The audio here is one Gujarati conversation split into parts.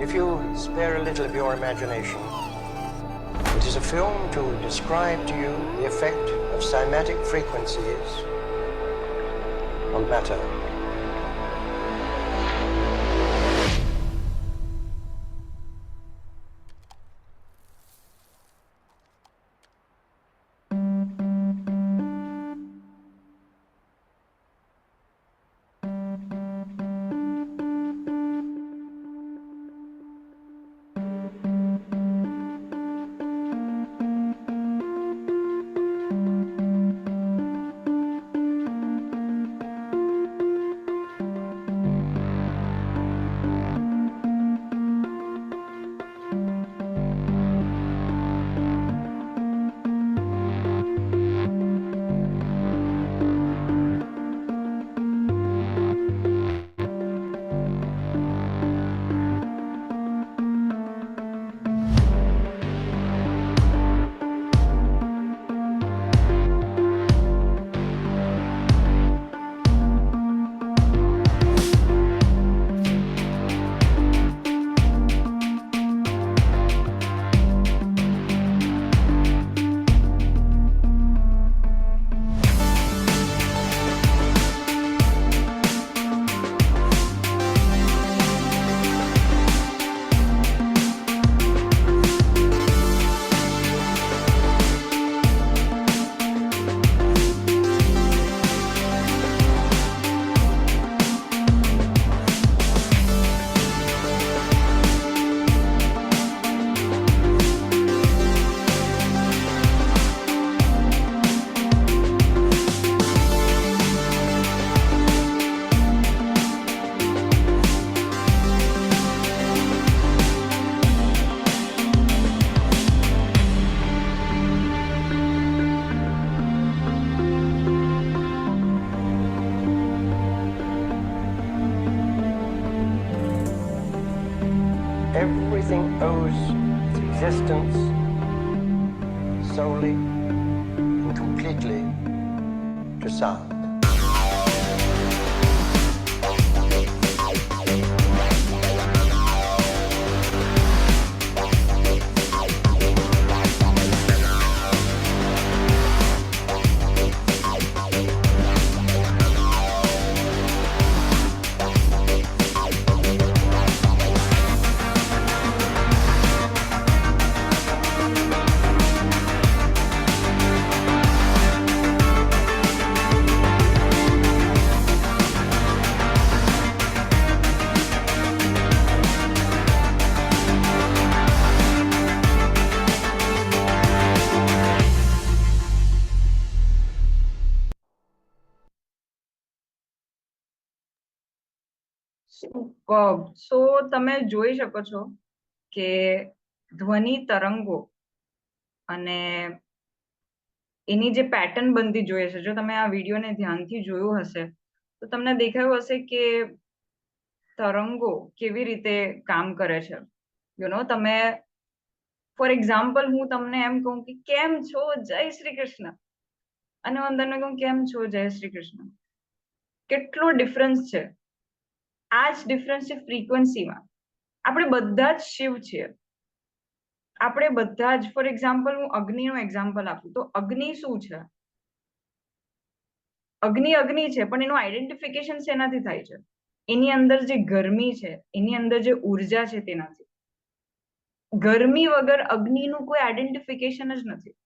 If you spare a little of your imagination, it is a film to describe to you the effect of cymatic frequencies on matter. Everything owes its existence solely and completely to sound. સો તમે જોઈ શકો છો કે ધ્વનિ તરંગો અને એની જે પેટર્ન બનતી જોઈએ છે, જો તમે આ વિડીયોને ધ્યાનથી જોયું હશે તો તમને દેખાયું હશે કે તરંગો કેવી રીતે કામ કરે છે. તમે ફોર એક્ઝામ્પલ હું તમને એમ કહું કે કેમ છો, જય શ્રી કૃષ્ણ, અને હું તમને કહું કેમ છો, જય શ્રી કૃષ્ણ, કેટલો ડિફરન્સ છે. આ જ ડિફરન્સ છે ફ્રીક્વન્સીમાં. આપણે બધા જ શિવ છીએ, આપણે બધા જ. ફોર એક્ઝામ્પલ હું અગ્નિનું એક્ઝામ્પલ આપું તો અગ્નિ શું છે? અગ્નિ અગ્નિ છે, પણ એનું આઈડેન્ટિફિકેશન શેનાથી થાય છે? એની અંદર જે ગરમી છે, એની અંદર જે ઉર્જા છે તેનાથી. ગરમી વગર અગ્નિનું કોઈ આઈડેન્ટિફિકેશન જ નથી.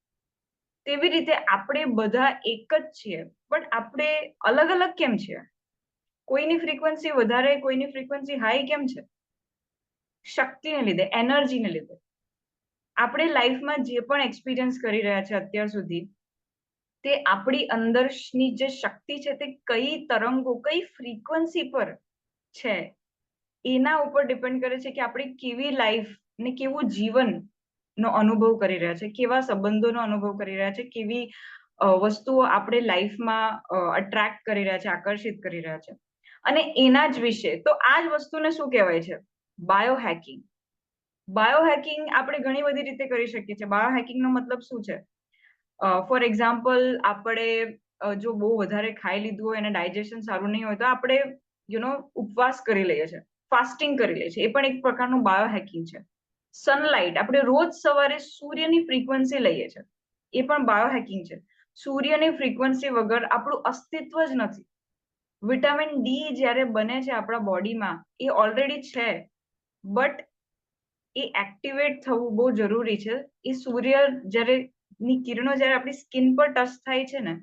તેવી રીતે આપણે બધા એક જ છીએ, પણ આપણે અલગ અલગ કેમ છીએ? કોઈની ફ્રીક્વન્સી વધારે, કોઈની ફ્રીક્વન્સી હાઈ કેમ છે? શક્તિને લીધે, એનર્જીને લીધે. આપણે લાઈફમાં જે પણ એક્સપિરિયન્સ કરી રહ્યા છે અત્યાર સુધી, તે આપણી અંદરની જે શક્તિ છે તે કઈ તરંગો, કઈ ફ્રીક્વન્સી પર છે એના ઉપર ડિપેન્ડ કરે છે કે આપણે કેવી લાઈફ ને કેવું જીવન નો અનુભવ કરી રહ્યા છે, કેવા સંબંધોનો અનુભવ કરી રહ્યા છે, કેવી વસ્તુઓ આપણે લાઈફમાં અટ્રેક્ટ કરી રહ્યા છે, આકર્ષિત કરી રહ્યા છે. અને એના જ વિશે તો આ જ વસ્તુને શું કહેવાય છે? બાયોહેકિંગ. બાયોહેકિંગ આપણે ઘણી બધી રીતે કરી શકીએ છીએ. બાયોહેકિંગનો મતલબ શું છે? ફોર એક્ઝામ્પલ, આપણે જો બહુ વધારે ખાઈ લીધું હોય અને ડાયજેશન સારું નહીં હોય તો આપણે ઉપવાસ કરી લઈએ છીએ. ફાસ્ટિંગ કરી લે છે, એ પણ એક પ્રકારનું બાયોહેકિંગ છે. સનલાઇટ, આપણે રોજ સવારે સૂર્યની ફ્રીક્વન્સી લઈએ છીએ, એ પણ બાયોહેકિંગ છે. સૂર્યની ફ્રીક્વન્સી વગર આપણું અસ્તિત્વ જ નથી. વિટામિન ડી જ્યારે બને છે આપણા બોડીમાં, એ ઓલરેડી છે, બટ એ એક્ટિવેટ થવું બહુ જરૂરી છે. એ સૂર્ય જ્યારે ની કિરણો જ્યારે આપણી સ્કિન પર ટચ થાય છે ને,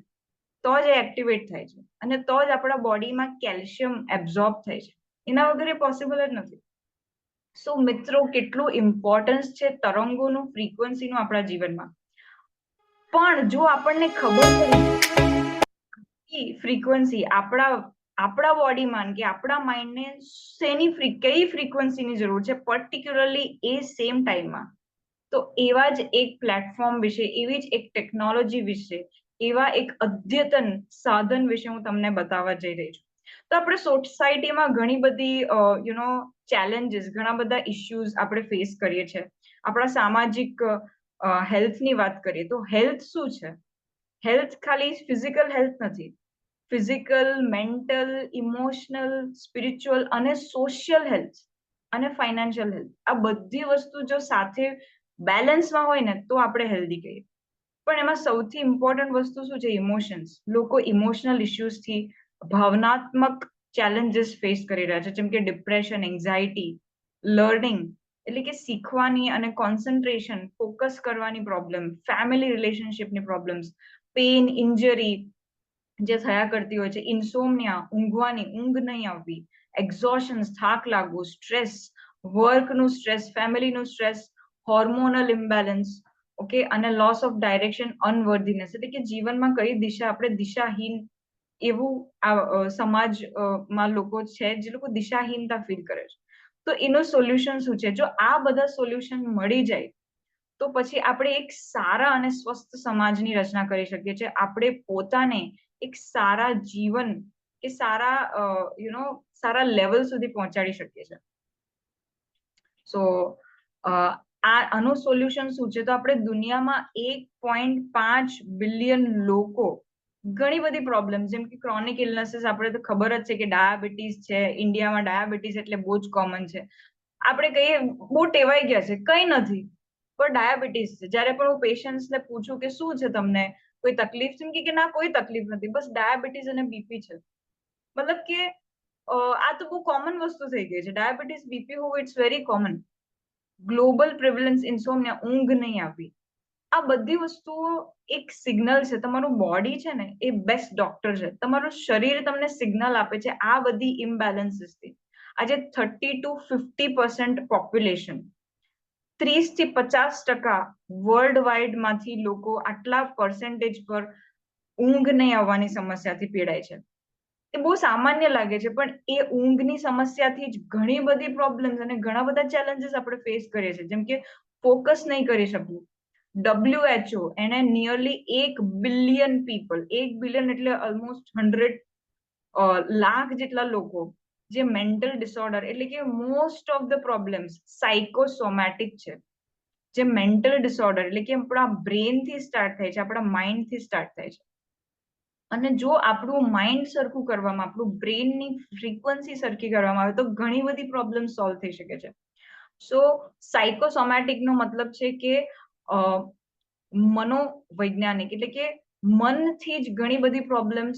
તો જ એ એક્ટિવેટ થાય છે, અને તો જ આપણા બોડીમાં કેલ્શિયમ એબ્ઝોર્બ થાય છે. એના વગર એ પોસિબલ જ નથી. સો મિત્રો, કેટલું ઇમ્પોર્ટન્સ છે તરંગોનું, ફ્રીક્વન્સીનું આપણા જીવનમાં. પણ જો આપણને ખબર પડી ફ્રીક્વન્સી આપણા બોડીમાં કે આપણા માઇન્ડને કઈ ફ્રીક્વન્સીની જરૂર છે પર્ટિક્યુલરલી એ સેમ ટાઈમમાં, તો એવા જ એક પ્લેટફોર્મ વિશે, એવી જ એક ટેકનોલોજી વિશે, એવા એક અદ્યતન સાધન વિશે હું તમને બતાવવા જઈ રહી છું. તો આપણે સોસાયટીમાં ઘણી બધી ચેલેન્જીસ, ઘણા બધા ઇશ્યુઝ આપણે ફેસ કરીએ છીએ. આપણા સામાજિક હેલ્થની વાત કરીએ તો હેલ્થ શું છે? હેલ્થ ખાલી ફિઝિકલ હેલ્થ નથી. ફિઝિકલ, મેન્ટલ, ઇમોશનલ, સ્પિરિચ્યુઅલ અને સોશિયલ હેલ્થ અને ફાઇનાન્શિયલ હેલ્થ, આ બધી વસ્તુ જો સાથે બેલેન્સમાં હોય ને તો આપણે હેલ્ધી કહીએ. પણ એમાં સૌથી ઇમ્પોર્ટન્ટ વસ્તુ શું છે? ઇમોશન્સ. લોકો ઇમોશનલ ઇશ્યુઝથી, ભાવનાત્મક ચેલેન્જીસ ફેસ કરી રહ્યા છે, જેમ કે ડિપ્રેશન, એન્ઝાયટી, લર્નિંગ એટલે કે શીખવાની અને કોન્સન્ટ્રેશન, ફોકસ કરવાની પ્રોબ્લેમ, ફેમિલી રિલેશનશિપની પ્રોબ્લેમ્સ, પેઇન, ઇન્જરી જે થયા કરતી હોય છે, ઇન્સોમનિયા, ઊંઘ નહીં આવવી, એક્ઝોશન, થાક લાગવું, સ્ટ્રેસ, વર્કનું સ્ટ્રેસ, ફેમિલીનું સ્ટ્રેસ, હોર્મોનલ ઇમ્બેલેન્સ, ઓકે, અને લોસ ઓફ ડાયરેક્શન, અનવર્ધીનેસ એટલે કે જીવનમાં કઈ દિશા, આપણે દિશાહીન, એવું સમાજમાં લોકો છે જે લોકો દિશાહીનતા ફીલ કરે છે. તો એનું સોલ્યુશન શું છે? જો આ બધા સોલ્યુશન મળી જાય તો પછી આપણે એક સારા અને સ્વસ્થ સમાજની રચના કરી શકીએ છીએ. આપણે પોતાને એક સારા જીવન કે સારા લેવલ સુધી પહોંચાડી શકીએ છીએ. સો આનું સોલ્યુશન શું છે? તો આપણે દુનિયામાં 1.5 બિલિયન લોકો, ઘણી બધી પ્રોબ્લેમ, જેમ કે ક્રોનિક ઇલનેસીસ, આપણે તો ખબર જ છે કે ડાયાબિટીસ છે. ઇન્ડિયામાં ડાયાબિટીસ એટલે બહુ જ કોમન છે. આપણે કહીએ બહુ ટેવાઈ ગયા છે, કઈ નથી, પણ ડાયાબિટીસ છે. જ્યારે પણ હું પેશન્ટ્સને પૂછું કે શું છે તમને, કોઈ તકલીફ છે કે ના, કોઈ તકલીફ નથી, બસ ડાયાબિટીસ અને બીપી છે. મતલબ કે આ તો બહુ કોમન વસ્તુ થઈ ગઈ છે. ડાયાબિટીસ, બીપી હોવું, it's very common. Global prevalence, insomnia, ઊંઘ નહીં આવવી, આ બધી વસ્તુઓ એક સિગ્નલ છે. તમારું બોડી છે ને એ બેસ્ટ ડોક્ટર છે. તમારું શરીર તમને સિગ્નલ આપે છે આ બધી ઇમ્બેલેન્સીસથી. આજે 30 to 50% પોપ્યુલેશન, 30 થી 50% વર્લ્ડ વાઇડ માંથી લોકો આટલા પર્સેન્ટેજ પર ઊંઘ નહીં આવવાની સમસ્યાથી પીડાય છે. એ બહુ સામાન્ય લાગે છે, પણ એ ઊંઘની સમસ્યાથી જ ઘણી બધી પ્રોબ્લેમ્સ અને ઘણા બધા ચેલેન્જીસ આપણે ફેસ કરીએ છીએ, જેમ કે ફોકસ નહીં કરી શકવું. WHO એને નિયરલી 1 બિલિયન પીપલ, 1 બિલિયન એટલે ઓલમોસ્ટ 100 લાખ જેટલા લોકો જે મેન્ટલ ડિસઓર્ડર એટલે કે most of the problems psychosomatic છે. જે મેન્ટલ ડિસઓર્ડર એટલે કે આપણા બ્રેનથી સ્ટાર્ટ થાય છે, આપણા માઇન્ડથી સ્ટાર્ટ થાય છે. અને જો આપણું માઇન્ડ સરખું કરવામાં, આપણું બ્રેનની ફ્રીક્વન્સી સરખી કરવામાં આવે તો ઘણી બધી પ્રોબ્લેમ સોલ્વ થઈ શકે છે. સો સાયકોસોમેટિકનો મતલબ છે કે મનોવૈજ્ઞાનિક એટલે કે મનથી જ ઘણી બધી પ્રોબ્લેમ્સ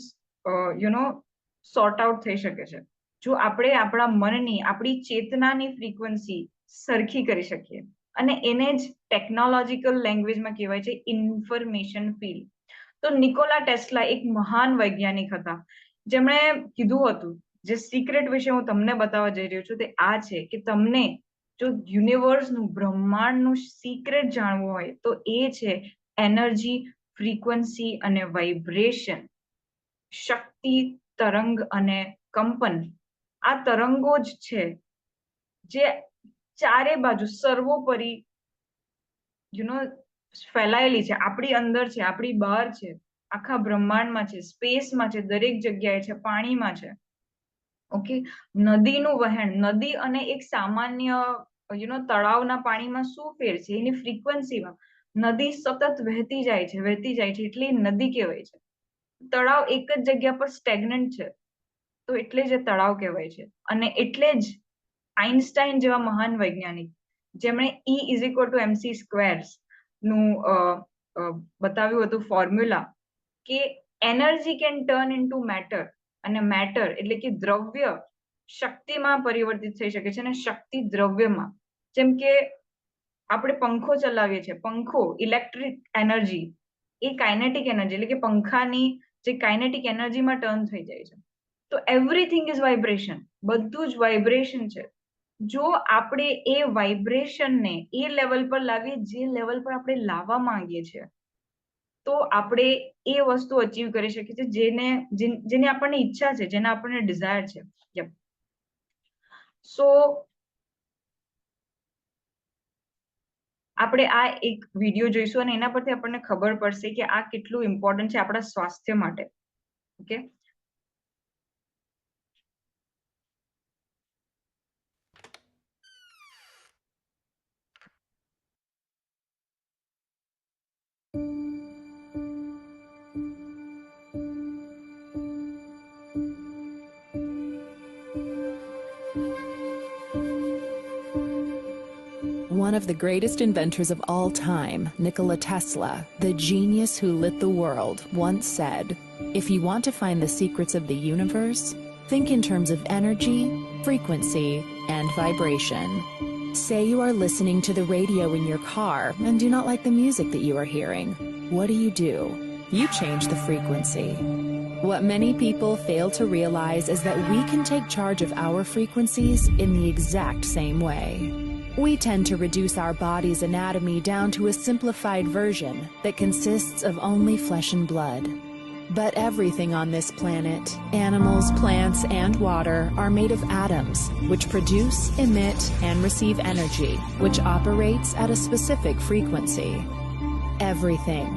સોર્ટ આઉટ થઈ શકે છે. જો આપણે આપણા મનની, આપણી ચેતનાની ફ્રીક્વન્સી સરખી કરી શકીએ, અને એને જ ટેકનોલોજીકલ લેંગ્વેજમાં કહેવાય છે ઇન્ફોર્મેશન ફીલ્ડ. તો નિકોલા ટેસ્લા એક મહાન વૈજ્ઞાનિક હતા, જેમણે કીધું હતું, જે સિક્રેટ વિશે હું તમને બતાવવા જઈ રહ્યો છું તે આ છે કે તમને જો યુનિવર્સનું, બ્રહ્માંડનું સિક્રેટ જાણવું હોય તો એ છે એનર્જી, ફ્રીક્વન્સી અને વાઇબ્રેશન. શક્તિ, તરંગ અને કંપન, આ તરંગો જ છે જે ચારે બાજુ સર્વોપરી ફેલાયેલી છે. આપણી અંદર છે, આપણી બહાર છે, આખા બ્રહ્માંડમાં છે, સ્પેસમાં છે, દરેક જગ્યાએ છે, પાણીમાં છે. ઓકે, નદીનું વહેણ, નદી અને એક સામાન્ય તળાવના પાણીમાં શું ફેર છે? એની ફ્રીક્વન્સીમાં. નદી સતત વહેતી જાય છે, વહેતી જાય છે, એટલે નદી કહેવાય છે. તળાવ એક જ જગ્યા પર સ્ટેગ્નન્ટ છે, તો એટલે જ તળાવ કહેવાય છે. અને એટલે જ આઇન્સ્ટાઈન જેવા મહાન વૈજ્ઞાનિક જેમણે E=mc² નું બતાવ્યું હતું ફોર્મ્યુલા, કે energy can turn into matter, અને મેટર એટલે કે દ્રવ્ય શક્તિમાં પરિવર્તિત થઈ શકે છે, અને શક્તિ દ્રવ્યમાં. જેમ કે આપણે પંખો ચલાવીએ છીએ, પંખો ઇલેક્ટ્રિક એનર્જી એ કાઇનેટિક એનર્જી એટલે કે પંખાની જે કાઇનેટિક એનર્જીમાં ટર્ન થઈ જાય છે. તો એવરીથિંગ ઇઝ વાઇબ્રેશન, બધું જ વાઇબ્રેશન છે. જો આપણે એ વાઇબ્રેશનને એ લેવલ પર લાવીએ જે લેવલ પર આપણે લાવવા માંગીએ છીએ, તો આપણે એ વસ્તુ અચીવ કરી શકીએ છીએ જેને આપણને ઈચ્છા છે, જેને આપણને ડિઝાયર છે. સો આપણે આ એક વિડીયો જોઈશું અને એના પરથી આપણને ખબર પડશે કે આ કેટલું ઇમ્પોર્ટન્ટ છે આપણા સ્વાસ્થ્ય માટે. Okay, One of the greatest inventors of all time, Nikola Tesla, the genius who lit the world, once said, "If you want to find the secrets of the universe, think in terms of energy, frequency, and vibration." Say you are listening to the radio in your car and do not like the music that you are hearing. What do? You change the frequency. What many people fail to realize is that we can take charge of our frequencies in the exact same way. We tend to reduce our body's anatomy down to a simplified version that consists of only flesh and blood. But everything on this planet, animals, plants, and water, are made of atoms, which produce, emit, and receive energy, which operates at a specific frequency. Everything.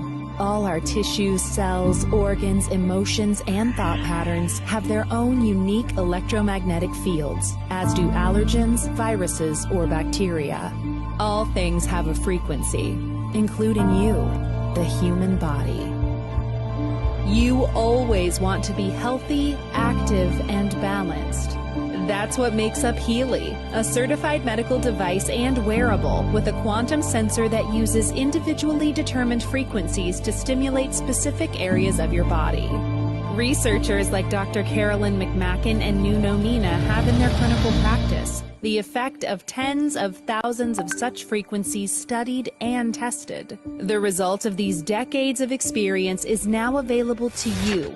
All our tissues, cells, organs, emotions, and thought patterns have their own unique electromagnetic fields, as do allergens, viruses, or bacteria. All things have a frequency, including you, the human body. You always want to be healthy, active, and balanced. That's what makes up Healy, a certified medical device and wearable with a quantum sensor that uses individually determined frequencies to stimulate specific areas of your body. Researchers like Dr. Carolyn McMacken and Nuno Mina have in their clinical practice the effect of tens of thousands of such frequencies studied and tested. The result of these decades of experience is now available to you.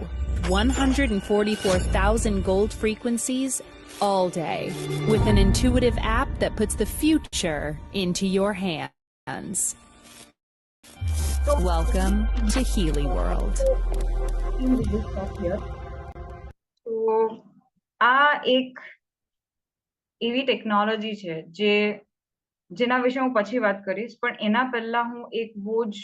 144,000 gold frequencies all day, with an intuitive app that puts the future into your hands. Welcome to Healy World. તો આ એક એવી ટેકનોલોજી છે જેના વિશે હું પછી વાત કરીશ, પણ એના પહેલા હું એક બહુ જ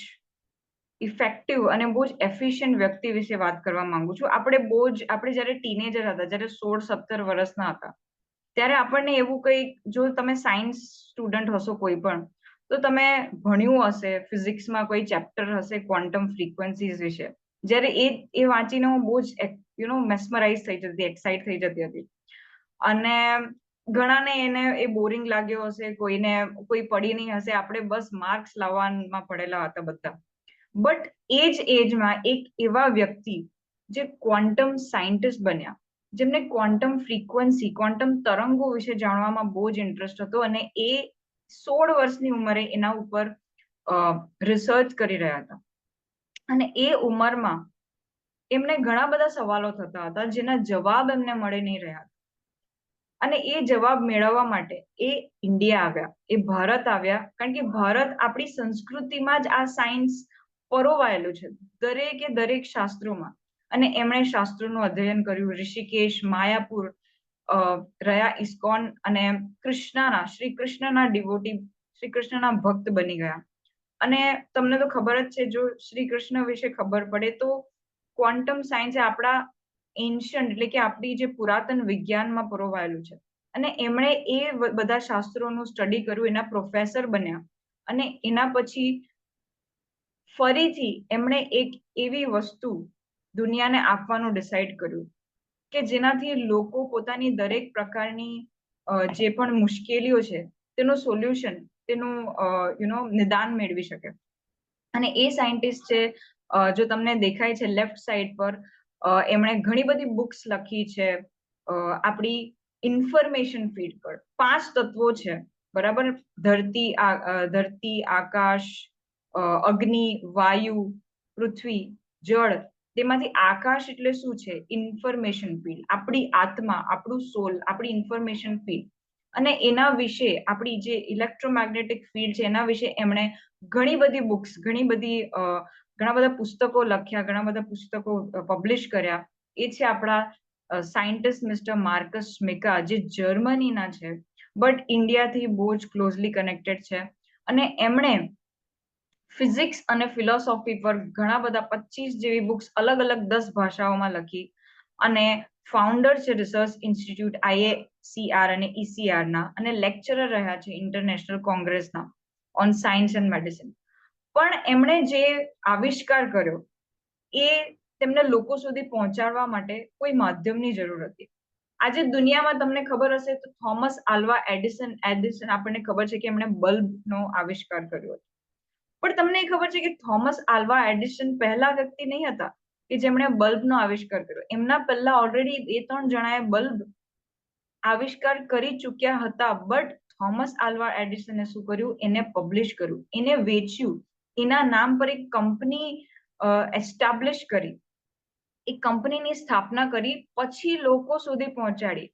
ઇફેક્ટિવ અને બહુ જ એફિશિયન્ટ વ્યક્તિ વિશે વાત કરવા માંગુ છું. આપણે જ્યારે ટીનેજર હતા, જ્યારે 16-17 વર્ષના હતા, ત્યારે આપણને એવું કંઈક, જો તમે સાયન્સ સ્ટુડન્ટ હશો કોઈ પણ, તો તમે ભણ્યું હશે, ફિઝિક્સમાં કોઈ ચેપ્ટર હશે ક્વોન્ટમ ફ્રીક્વન્સીઝ વિશે. જ્યારે એ વાંચીને હું બહુ જ મેસ્મરાઇઝ થઈ જતી હતી, એક્સાઇટ થઈ જતી હતી. અને ઘણાને એને એ બોરિંગ લાગ્યો હશે, કોઈ પડી નહીં હશે. આપણે બસ માર્ક્સ લાવવામાં પડેલા હતા બધા. બટ એ જ એજમાં એક એવા વ્યક્તિ જે ક્વોન્ટમ સાયન્ટિસ્ટ બન્યા, જેમને ક્વોન્ટમ ફ્રીક્વન્સી, ક્વોન્ટમ તરંગો વિશે જાણવામાં બહુ જ ઇન્ટરેસ્ટ હતો, અને એ 16 વર્ષની ઉંમરે એના ઉપર રિસર્ચ કરી રહ્યા હતા. અને એ ઉંમરમાં એમને ઘણા બધા સવાલો થતા હતા જેના જવાબ એમને મળી નહીં રહ્યા હતા. અને એ જવાબ મેળવવા માટે એ ઇન્ડિયા આવ્યા, એ ભારત આવ્યા, કારણ કે ભારત આપણી સંસ્કૃતિમાં જ આ સાયન્સ પરોવાયેલું છે, દરેક શાસ્ત્રોમાં. અને એમણે શાસ્ત્રોનું અધ્યયન કર્યું. ઋષિકેશ, માયાપુર રહ્યા, ઇસ્કોન, અને શ્રી કૃષ્ણના ડિવોટી, શ્રી કૃષ્ણના ભક્ત બની ગયા. અને તમને તો ખબર જ છે, જો શ્રી કૃષ્ણ વિશે ખબર પડે તો ક્વોન્ટમ સાયન્સ આપણા એન્શન્ટ એટલે કે આપણી જે પુરાતન વિજ્ઞાનમાં પરોવાયેલું છે. અને એમણે એ બધા શાસ્ત્રોનું સ્ટડી કર્યું, એના પ્રોફેસર બન્યા. અને એના પછી ફરીથી એમણે એક એવી વસ્તુ દુનિયાને આપવાનું ડિસાઈડ કર્યું કે જેનાથી લોકો પોતાની દરેક પ્રકારની જે પણ મુશ્કેલીઓ છે તેનું સોલ્યુશન, તેનું નિદાન મેળવી શકે. અને એ સાયન્ટિસ્ટ છે, જો તમને દેખાય છે લેફ્ટ સાઈડ પર, એમણે ઘણી બધી બુક્સ લખી છે આપણી ઇન્ફોર્મેશન ફીડ પર. 5 તત્વો છે, બરાબર? ધરતી, આકાશ, અગ્નિ, વાયુ, પૃથ્વી, જળ. તેમાંથી આકાશ એટલે શું છે? ઇન્ફોર્મેશન ફીડ, આપણી આત્મા, આપણું સોલ, આપણી ઇન્ફોર્મેશન ફીડ. અને એના વિશે, આપણી જે ઇલેક્ટ્રોમેગ્નેટિક ફીલ્ડ છે એના વિશે એમણે ઘણી બધી બુક્સ, ઘણા બધા પુસ્તકો લખ્યા, ઘણા બધા પુસ્તકો પબ્લિશ કર્યા. એ છે આપણા સાયન્ટિસ્ટ મિસ્ટર માર્કસ મિકા, જે જર્મનીના છે, બટ ઇન્ડિયાથી બહુ જ ક્લોઝલી કનેક્ટેડ છે. અને એમણે ફિઝિક્સ અને ફિલોસોફી પર ઘણા બધા 25 જેવી બુક્સ અલગ અલગ 10 ભાષાઓમાં લખી. અને ફાઉન્ડર છે રિસર્ચ ઇન્સ્ટિટ્યૂટ IACR અને ECR ના, અને લેક્ચરર રહ્યા છે ઇન્ટરનેશનલ કોંગ્રેસના ઓન સાયન્સ એન્ડ મેડિસિન. પણ એમણે જે આવિષ્કાર કર્યો એ તેમને લોકો સુધી પહોંચાડવા માટે કોઈ માધ્યમની જરૂર હતી. આજે દુનિયામાં તમને ખબર હશે તો થોમસ આલ્વા એડિસન આપણને ખબર છે કે એમણે બલ્બનો આવિષ્કાર કર્યો હતો. પણ તમને ખબર છે કે થોમસ આલ્વા એડિસન પહેલા વ્યક્તિ નહીં હતા કે જેમણે બલ્બનો આવિષ્કાર કર્યો. એમના પહેલા ઓલરેડી 2-3 જણાએ બલ્બ આવિષ્કાર કરી ચૂક્યા હતા. બટ થોમસ આલ્વા એડિસને શું કર્યું? એને પબ્લિશ કર્યું, એને વેચ્યું, એના નામ પર એક કંપની એસ્ટાબ્લિશ કરી, એ કંપનીની સ્થાપના કરી, પછી લોકો સુધી પહોંચાડી.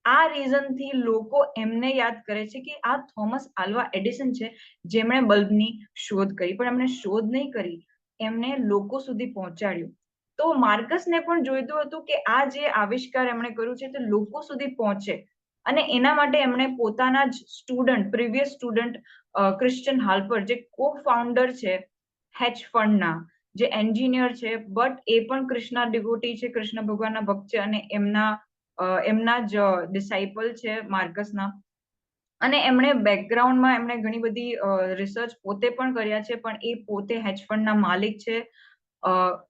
આ રીઝનથી લોકો એમને યાદ કરે છે કે આ થોમસ આલ્વા એડિસન છે જેમણે બલ્બની શોધ કરી. પણ એમણે શોધ નહીં કરી, એમને લોકો સુધી પહોંચાડ્યું. તો માર્કસને પણ જોઈતું હતું કે આ જે આવિષ્કાર એમણે કર્યું છે તે લોકો સુધી પહોંચે. અને એના માટે એમણે પોતાના જ પ્રીવિયસ સ્ટુડન્ટ ક્રિશ્ચિયન હાલ્પર, જે કો ફાઉન્ડર છે હેજ ફંડના, જે એન્જિનિયર છે, બટ એ પણ કૃષ્ણ ડિવોટી છે, કૃષ્ણ ભગવાનના ભક્ત છે, અને એમના જ ડિસાઇપલ છે માર્કસના. અને એમણે બેકગ્રાઉન્ડમાં એમણે ઘણી બધી રિસર્ચ પોતે પણ કર્યા છે, પણ એ પોતે હેજ ફંડના માલિક છે.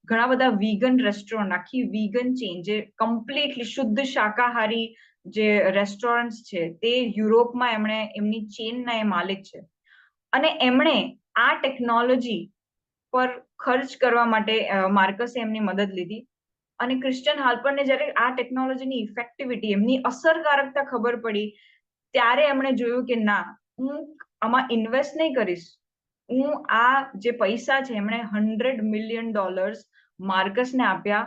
ઘણા બધા વીગન રેસ્ટોરન્ટ, આખી વીગન ચેઇન, જે કમ્પ્લીટલી શુદ્ધ શાકાહારી જે રેસ્ટોરન્ટ છે, તે યુરોપમાં એમણે એમની ચેઇનના એ માલિક છે. અને એમણે આ ટેકનોલોજી પર ખર્ચ કરવા માટે માર્કસે એમની મદદ લીધી. અને ક્રિશ્ચિયન હાલ્પરને જ્યારે આ ટેકનોલોજીની ઇફેક્ટિવિટી, એમની અસરકારકતા ખબર પડી, ત્યારે એમણે જોયું કે ના, હું આમાં ઇન્વેસ્ટ નહીં કરીશ, હું આ જે પૈસા છે, એમણે $100 મિલિયન માર્કસને આપ્યા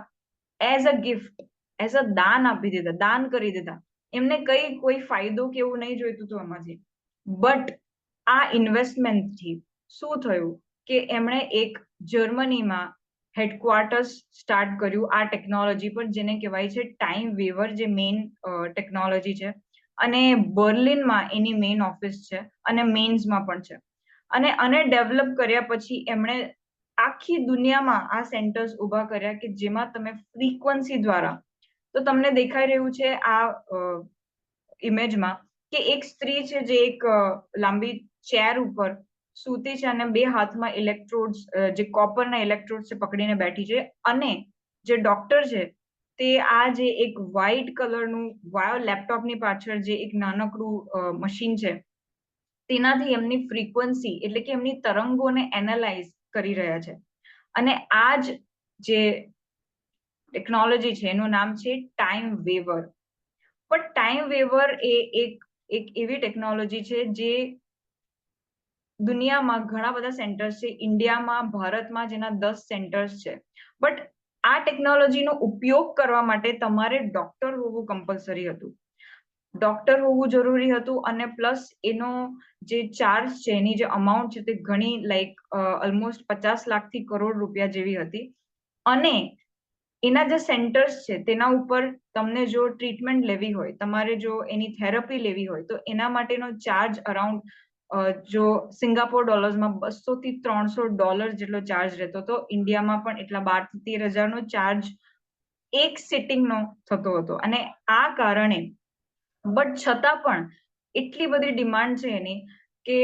as a gift, as a દાન આપી દીધા, દાન કરી દીધા. એમને કોઈ ફાયદો કે એવું નહીં જોઈતું હતું આમાંથી. બટ આ ઇન્વેસ્ટમેન્ટથી શું થયું કે એમણે એક જર્મનીમાં હેડક્વાર્ટર્સ સ્ટાર્ટ કર્યું આ ટેકનોલોજી પર, જેને કહેવાય છે ટાઈમ વેવર, જે મેઇન ટેકનોલોજી છે. અને બર્લિનમાં એની મેઇન ઓફિસ છે, અને મેઇન્સમાં પણ છે. અને ડેવલપ કર્યા પછી એમણે આખી દુનિયામાં આ સેન્ટર્સ ઉભા કર્યા કે જેમાં તમે ફ્રીક્વન્સી દ્વારા, તો તમને દેખાઈ રહ્યું છે આ ઇમેજમાં કે એક સ્ત્રી છે જે એક લાંબી ચેર ઉપર સૂતી છે અને 2 હાથમાં ઇલેક્ટ્રોડ્સ, જે કોપરના ઇલેક્ટ્રોડ્સ છે, પકડીને બેઠી છે. અને જે ડોક્ટર છે તે આ જે એક વ્હાઇટ કલરનું લેપટોપની પાછળ જે એક નાનકડું મશીન છે, તેનાથી એમની ફ્રીક્વન્સી, એટલે કે એમની તરંગોને એનાલાઇઝ કરી રહ્યા છે. અને આ જ જે ટેકનોલોજી છે એનું નામ છે ટાઈમ વેવર. પણ ટાઈમ વેવર એ એક એવી ટેકનોલોજી છે જે દુનિયામાં ઘણા બધા સેન્ટર્સ છે, ઇન્ડિયામાં, ભારતમાં જેના 10 સેન્ટર્સ છે. બટ આ ટેકનોલોજીનો ઉપયોગ કરવા માટે તમારે ડોક્ટર હોવું કમ્પલસરી હતું, ડોક્ટર હોવું જરૂરી હતું. અને પ્લસ એનો જે ચાર્જ છે, એની જે અમાઉન્ટ છે તે ઘણી ઓલમોસ્ટ 50 લાખથી કરોડ રૂપિયા જેવી હતી. અને એના જે સેન્ટર્સ છે તેના ઉપર તમને જો ટ્રીટમેન્ટ લેવી હોય, તમારે જો એની થેરપી લેવી હોય, તો એના માટેનો ચાર્જ અરાઉન્ડ, જો સિંગાપોર ડોલર્સમાં $200 થી $300 જેટલો ચાર્જ રહેતો હતો. ઇન્ડિયામાં પણ એટલા 12 થી 13,000નો ચાર્જ એક સિટિંગનો થતો હતો. અને આ કારણે, બટ છતાં પણ એટલી બધી ડિમાન્ડ છે એની કે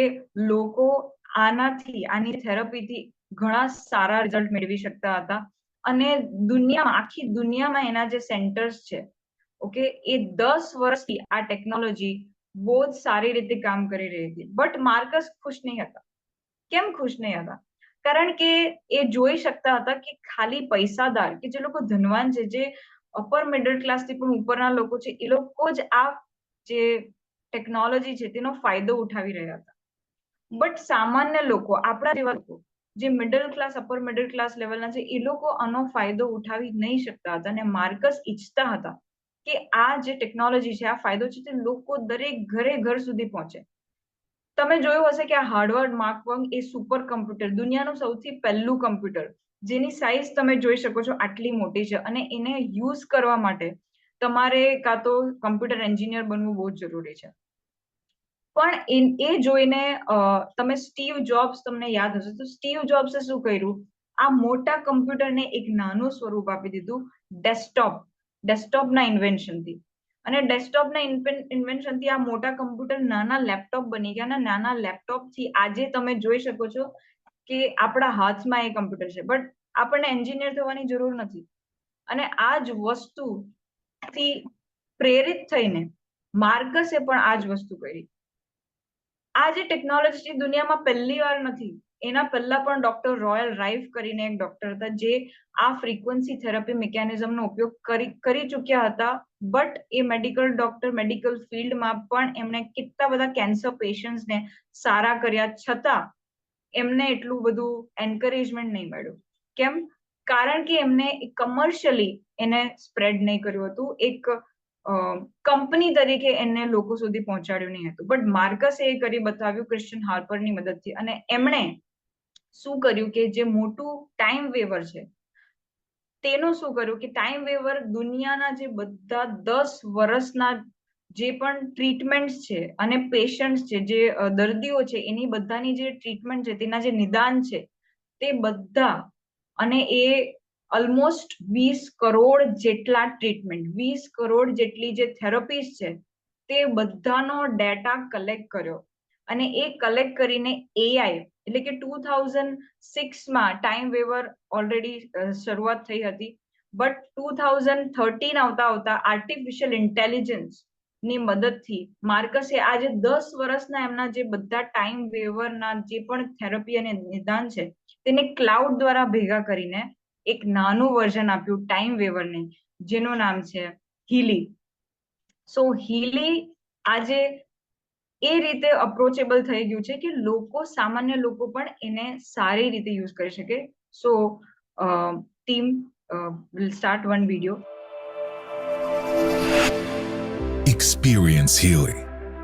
લોકો આની થેરપીથી ઘણા સારા રિઝલ્ટ મેળવી શકતા હતા. અને આખી દુનિયામાં એના જે સેન્ટર્સ છે ઓકે, એ 10 વર્ષથી આ ટેકનોલોજી બહુ જ સારી રીતે કામ કરી રહી હતી, બટ માર્કસ ખુશ નહીં હતા. કેમ ખુશ નહીં હતા? કારણ કે એ જોઈ શકતા હતા કે ખાલી પૈસાદાર કે જે લોકો ધનવાન છે, જે અપર મિડલ ક્લાસ થી પણ ઉપરના લોકો છે, એ લોકો જ આ જે ટેકનોલોજી છે તેનો ફાયદો ઉઠાવી રહ્યા હતા. બટ સામાન્ય લોકો, આપણા જેવા લોકો જે middle class upper middle class લેવલના છે, એ લોકો આનો ફાયદો ઉઠાવી નહીં શકતા હતા. અને માર્કસ ઈચ્છતા હતા કે આ જે ટેકનોલોજી છે, આ ફાયદો છે, તે લોકો દરેક ઘર સુધી પહોંચે. તમે જોયું હશે કે આ Harvard mark I A super computer, દુનિયાનું સૌથી પહેલું કમ્પ્યુટર, જેની સાઇઝ તમે જોઈ શકો છો આટલી મોટી છે, અને એને યુઝ કરવા માટે તમારે કાં તો કમ્પ્યુટર એન્જિનિયર બનવું બહુ જ જરૂરી છે. પણ એ જોઈને તમે સ્ટીવ જોબ્સ, તમને યાદ હશે તો સ્ટીવ જોબ્સે શું કર્યું? આ મોટા કમ્પ્યુટરને એક નાનું સ્વરૂપ આપી દીધું ડેસ્કટોપના ઇન્વેન્શનથી. અને ડેસ્કટોપના ઇન્વેન્શનથી આ મોટા કમ્પ્યુટર નાના લેપટોપ બની ગયા. અને નાના લેપટોપથી આજે તમે જોઈ શકો છો કે આપણા હાથમાં એ કમ્પ્યુટર છે, બટ આપણને એન્જિનિયર થવાની જરૂર નથી. અને આ જ વસ્તુથી પ્રેરિત થઈને માર્કસે પણ આ જ વસ્તુ કરી. આ જે ટેકનોલોજી દુનિયામાં પહેલી વાર નથી, એના પહેલા પણ ડોક્ટર રોયલ રાઇફ કરીને એક ડોક્ટર હતા, જે આ ફ્રીક્વન્સી થેરપી મિકેનિઝમનો ઉપયોગ કરી ચૂક્યા હતા. બટ એ મેડિકલ ફિલ્ડમાં પણ એમણે કેટલા બધા કેન્સર પેશન્ટ્સને સારા કર્યા, છતાં એમને એટલું બધું એન્કરેજમેન્ટ નહીં મળ્યું. કેમ? કારણ કે એમને કમર્શિયલી એને સ્પ્રેડ નહીં કર્યું હતું, એક કંપની તરીકે એને લોકો સુધી પહોંચાડ્યું નહીં હતું. બટ માર્કસે એ કરી બતાવ્યું ક્રિશ્ચિયન હાર્પરની મદદથી. અને એમણે શું કર્યું કે જે મોટું ટાઈમ વેવર છે તેનું શું કર્યું કે ટાઈમ વેવર દુનિયાના જે બધા 10 વર્ષના જે પણ ટ્રીટમેન્ટ છે અને પેશન્ટ છે, જે દર્દીઓ છે, એની બધાની જે ટ્રીટમેન્ટ છે, તેના જે નિદાન છે, તે બધા, અને એ ઓલમોસ્ટ 20 કરોડ જેટલા ટ્રીટમેન્ટ, 20 કરોડ જેટલી જે થેરાપીઝ છે, તે બધાનો ડેટા કલેક્ટ કર્યો. અને એ કલેક્ટ કરીને એઆઈ, એટલે કે 2006માં ટાઈમ વેવર ઓલરેડી શરૂઆત થઈ હતી, બટ 2013 આવતા આર્ટિફિશિયલ ઇન્ટેલિજન્સ ની મદદથી માર્કસે આજે 10 વર્ષના એમના જે બધા ટાઈમ વેવરના જે પણ થેરપી અને નિદાન છે, તેને ક્લાઉડ દ્વારા ભેગા કરીને એક નાનું વર્ઝન આપ્યું ટાઈમ વેવરને, જેનું નામ છે હીલી. સો હીલી આજે એ રીતે અપ્રોચેબલ થઈ ગયું છે કે લોકો, સામાન્ય લોકો પણ એને સારી રીતે યુઝ કરી શકે. સો team will start one video. Experience Healy,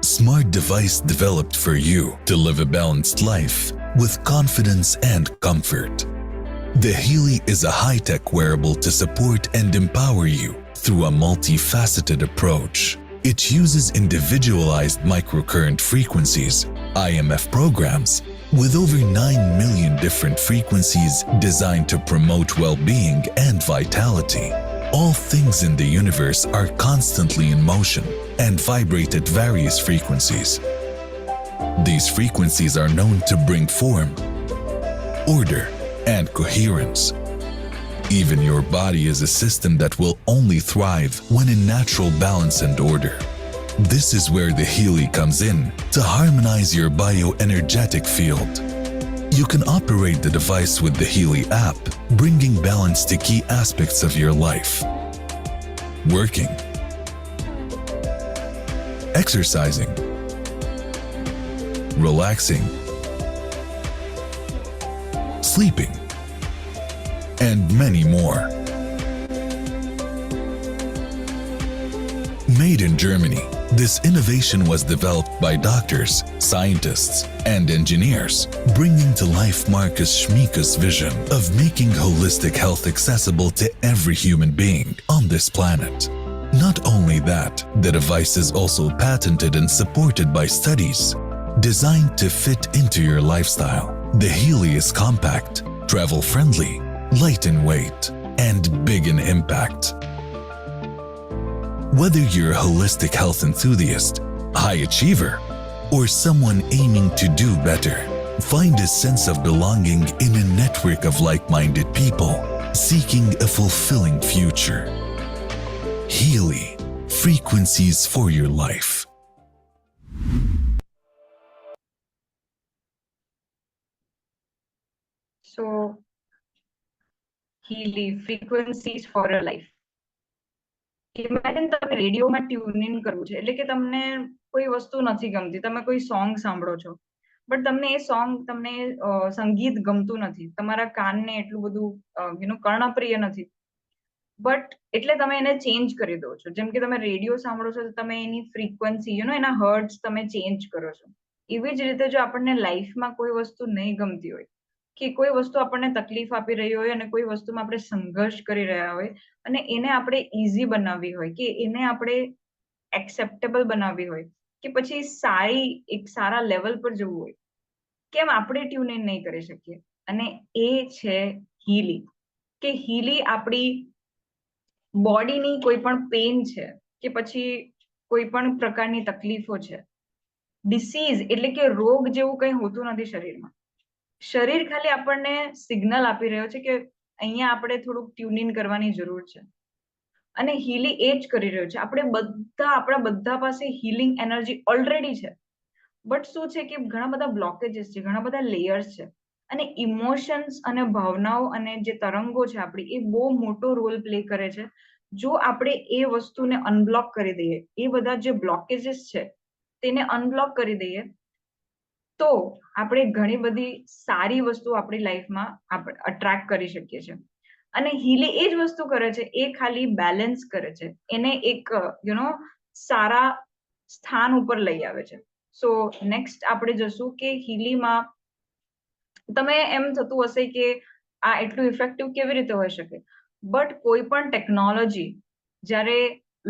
smart device developed for you to live a balanced life with confidence and comfort. The Healy is a high-tech wearable to support and empower you through a multifaceted approach. It uses individualized microcurrent frequencies, IMF programs, with over 9 million different frequencies designed to promote well-being and vitality. All things in the universe are constantly in motion and vibrate at various frequencies. These frequencies are known to bring form, order, and coherence. Even your body is a system that will only thrive when in natural balance and order. This is where the Healy comes in to harmonize your bioenergetic field. You can operate the device with the Healy app, bringing balance to key aspects of your life. Working, exercising, relaxing, sleeping, and many more. Made in Germany, this innovation was developed by doctors, scientists, and engineers, bringing to life Marcus Schmieka's vision of making holistic health accessible to every human being on this planet. Not only that, the device is also patented and supported by studies designed to fit into your lifestyle. The Healy is compact, travel-friendly, light in weight, and big in impact. Whether you're a holistic health enthusiast, high achiever, or someone aiming to do better, find a sense of belonging in a network of like-minded people seeking a fulfilling future. Healy, frequencies for your life. So hilly frequencies for a life. Imagine તમે રેડિયોમાં ટ્યુન ઇન કરવું છે, એટલે કે તમને કોઈ વસ્તુ નથી ગમતી, તમે કોઈ સોંગ સાંભળો છો, બટ તમને એ સોંગ, તમને સંગીત ગમતું નથી, તમારા કાનને એટલું બધું કર્ણપ્રિય નથી, બટ એટલે તમે એને ચેન્જ કરી દો છો. જેમ કે તમે રેડિયો સાંભળો છો તો તમે એની ફ્રીક્વન્સી એના હર્ટ્સ તમે ચેન્જ કરો છો. એવી જ રીતે જો આપણને લાઈફમાં કોઈ વસ્તુ નહીં ગમતી હોય, કે કોઈ વસ્તુ આપણને તકલીફ આપી રહી હોય અને કોઈ વસ્તુમાં આપણે સંઘર્ષ કરી રહ્યા હોય અને એને આપણે ઈઝી બનાવવી હોય, કે એને આપણે એક્સેપ્ટેબલ બનાવવી હોય, કે પછી એક સારા લેવલ પર જવું હોય, કેમ આપણે ટ્યુન ઇન નહીં કરી શકીએ? અને એ છે હીલી. કે હીલી આપણી બોડીની કોઈ પણ પેન છે, કે પછી કોઈ પણ પ્રકારની તકલીફો છે, ડિસીઝ એટલે કે રોગ જેવું કંઈ હોતું નથી શરીરમાં. શરીર ખાલી આપણને સિગ્નલ આપી રહ્યો છે કે અહીંયા આપણે થોડુંક ટ્યુન ઇન કરવાની જરૂર છે. અને હીલી એ જ કરી રહ્યો છે. આપણા બધા પાસે હીલિંગ એનર્જી ઓલરેડી છે, બટ શું છે કે ઘણા બધા બ્લોકેજીસ છે, ઘણા બધા લેયર્સ છે, અને ઇમોશન્સ અને ભાવનાઓ અને જે તરંગો છે આપણી, એ બહુ મોટો રોલ પ્લે કરે છે. જો આપણે એ વસ્તુને અનબ્લોક કરી દઈએ, એ બધા જે બ્લોકેજીસ છે તેને અનબ્લોક કરી દઈએ, તો આપણે ઘણી બધી સારી વસ્તુ આપણી લાઈફમાં આપણે અટ્રેક્ટ કરી શકીએ છીએ. અને હીલી એ જ વસ્તુ કરે છે, એ ખાલી બેલેન્સ કરે છે, એને એક સારા સ્થાન ઉપર લઈ આવે છે. સો નેક્સ્ટ આપણે જશું કે હીલીમાં તમે એમ થતું હશે કે આ એટલું ઇફેક્ટિવ કેવી રીતે હોઈ શકે? બટ કોઈ પણ ટેકનોલોજી જ્યારે